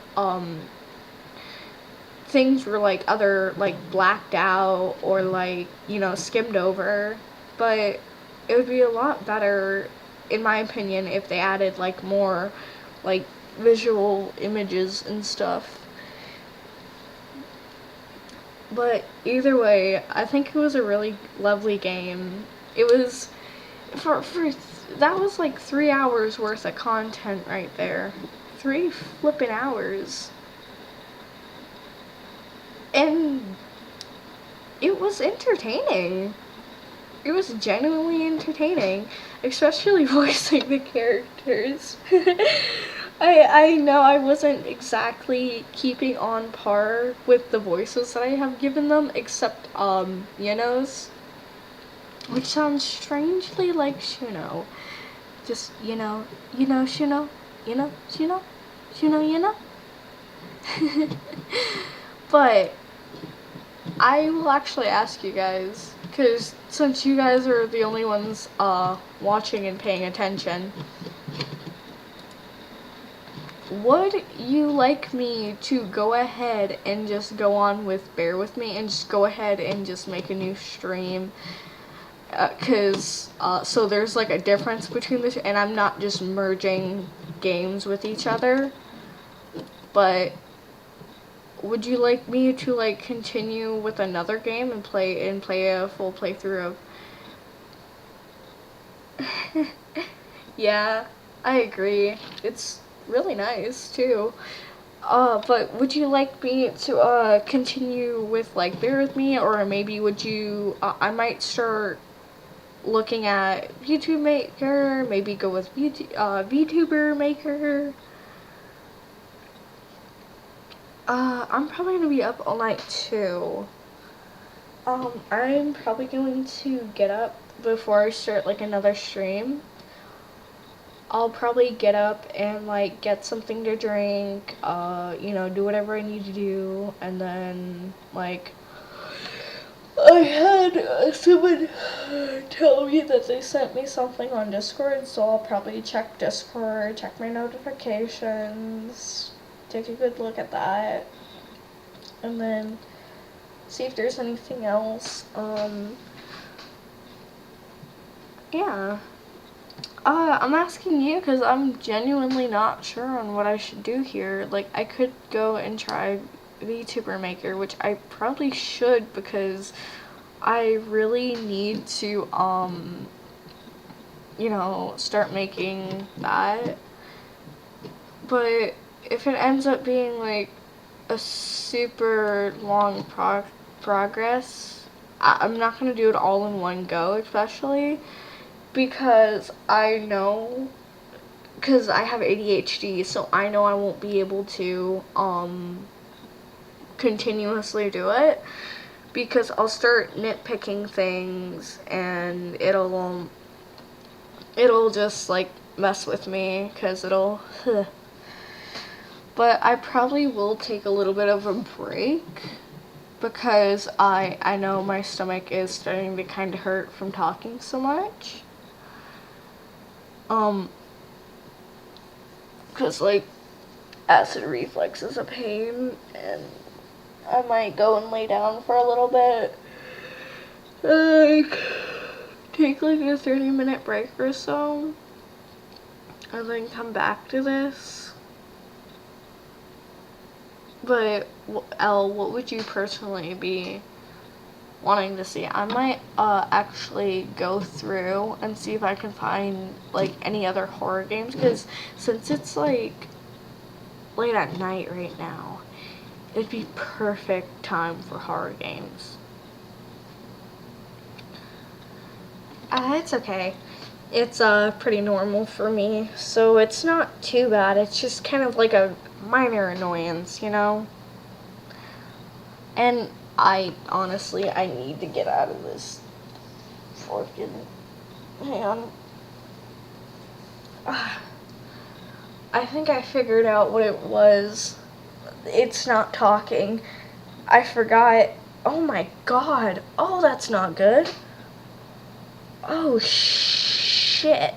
things were like other like blacked out or like, you know, skimmed over, but it would be a lot better, in my opinion, if they added like more like visual images and stuff. But either way, I think it was a really lovely game. It was that was like 3 hours worth of content right there. 3 flippin' hours. And it was entertaining. It was genuinely entertaining, especially voicing the characters. I know I wasn't exactly keeping on par with the voices that I have given them, except Yeno's, which sounds strangely like Shuno. Just Shuno, Shuno, Shuno, Shuno. But I will actually ask you guys, because since you guys are the only ones watching and paying attention, would you like me to go ahead and just go on with Bear With Me and just go ahead and just make a new stream? So there's like a difference between the two, and I'm not just merging games with each other, but would you like me to like continue with another game and play a full playthrough of Yeah, I agree. It's really nice too. But would you like me to continue with like Bear With Me, or maybe would you I might start looking at YouTube Maker, maybe go with VTuber Maker. I'm probably gonna be up all night too. I'm probably going to get up before I start like another stream. I'll probably get up and like get something to drink, do whatever I need to do, and then like I had someone tell me that they sent me something on Discord, so I'll probably check Discord, check my notifications, take a good look at that, and then see if there's anything else. Yeah. I'm asking you because I'm genuinely not sure on what I should do here. Like, I could go and try VTuber Maker, which I probably should because I really need to, start making that. But if it ends up being, like, a super long progress, I'm not going to do it all in one go, especially because I know, because I have ADHD, so I know I won't be able to continuously do it, because I'll start nitpicking things and it'll just like mess with me, because it'll but I probably will take a little bit of a break, because I know my stomach is starting to kind of hurt from talking so much. Because, like, acid reflux is a pain, and I might go and lay down for a little bit. Like, take, like, a 30-minute break or so, and then come back to this. But, Elle, what would you personally be wanting to see? I might actually go through and see if I can find like any other horror games, because since it's like late at night right now, it'd be perfect time for horror games. It's okay. It's pretty normal for me, so it's not too bad. It's just kind of like a minor annoyance, And I need to get out of this fucking, hang on. I think I figured out what it was. It's not talking. I forgot. Oh my god. Oh, that's not good. Oh shit.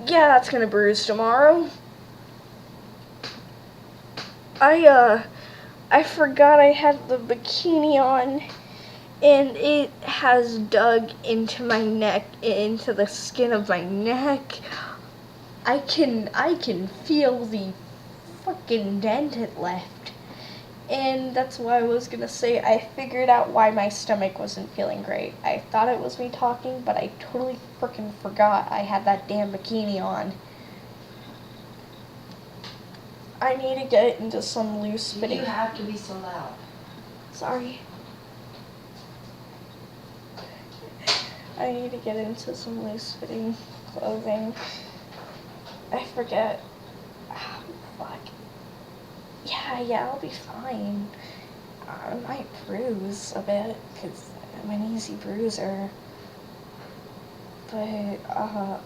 Yeah, that's gonna bruise tomorrow. I forgot I had the bikini on, and it has dug into my neck, into the skin of my neck. I can feel the fucking dent it left. And that's why I was gonna say I figured out why my stomach wasn't feeling great. I thought it was me talking, but I totally freaking forgot I had that damn bikini on. I need to get into some loose fitting. You have to be so loud. Sorry. I need to get into some loose fitting clothing. I forget. Oh, fuck. Yeah, I'll be fine. I might bruise a bit, because I'm an easy bruiser. But,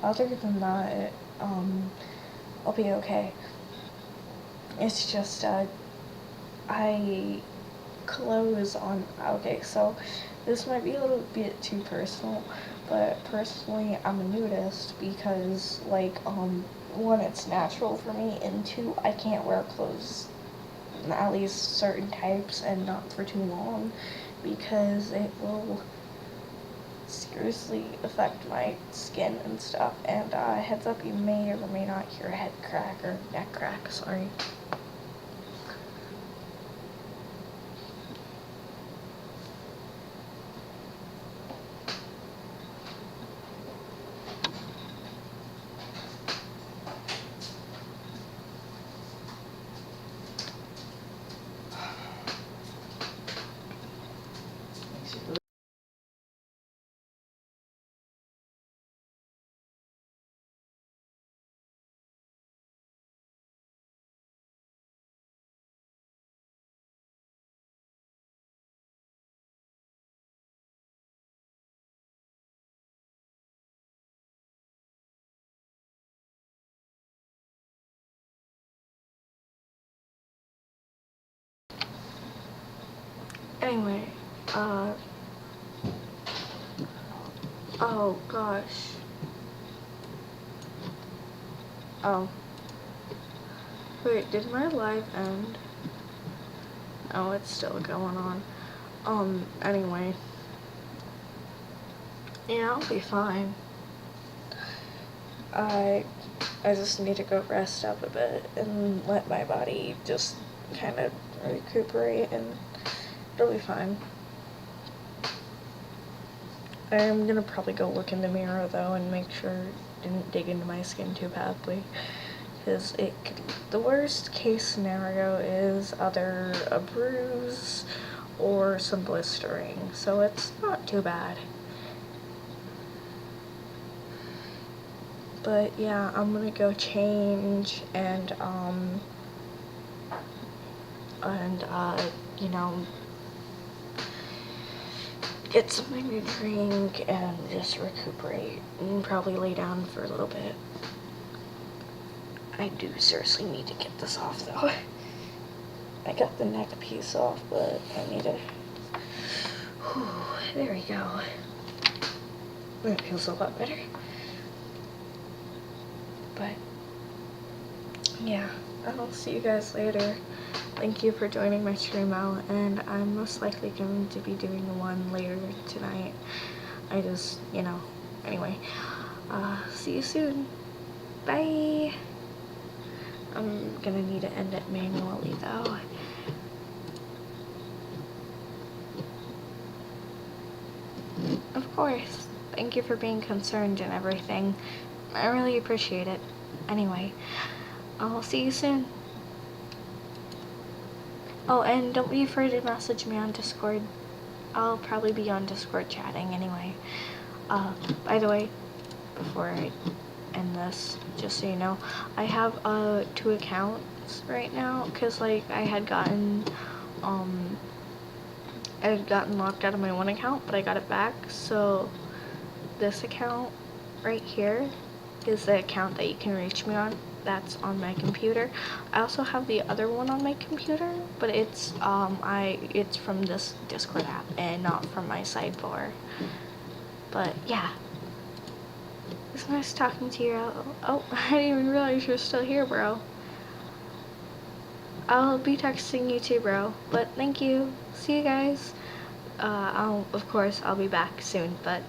other than that, I'll be okay. It's just, clothes on, okay, so this might be a little bit too personal, but personally, I'm a nudist because, like, one, it's natural for me, and two, I can't wear clothes, at least certain types, and not for too long, because it will seriously affect my skin and stuff. And heads up, you may or may not hear a head crack or neck crack, sorry. Anyway, oh gosh. Oh. Wait, did my live end? Oh, it's still going on. Anyway. Yeah, I'll be fine. I just need to go rest up a bit and let my body just kind of recuperate, and it'll be fine. I'm gonna probably go look in the mirror though and make sure I didn't dig into my skin too badly, because the worst case scenario is either a bruise or some blistering, so it's not too bad. But yeah, I'm gonna go change and you know, get something to drink and just recuperate and probably lay down for a little bit. I do seriously need to get this off though. I got the neck piece off, but I need to, whew, there we go. That feels a lot better. But yeah, I'll see you guys later. Thank you for joining my stream out, and I'm most likely going to be doing one later tonight. I just, you know, anyway, see you soon. Bye. I'm gonna need to end it manually though. Of course. Thank you for being concerned and everything. I really appreciate it. Anyway, I'll see you soon. Oh, and don't be afraid to message me on Discord. I'll probably be on Discord chatting anyway. By the way, before I end this, just so you know, I have 2 accounts right now, because like I had gotten locked out of my one account, but I got it back. So this account right here is the account that you can reach me on. That's on my computer. I also have the other one on my computer, but it's it's from this Discord app and not from my sidebar. But yeah, it's nice talking to you. Oh, I didn't even realize you're still here, bro. I'll be texting you too, bro. But thank you. See you guys. Of course, I'll be back soon, but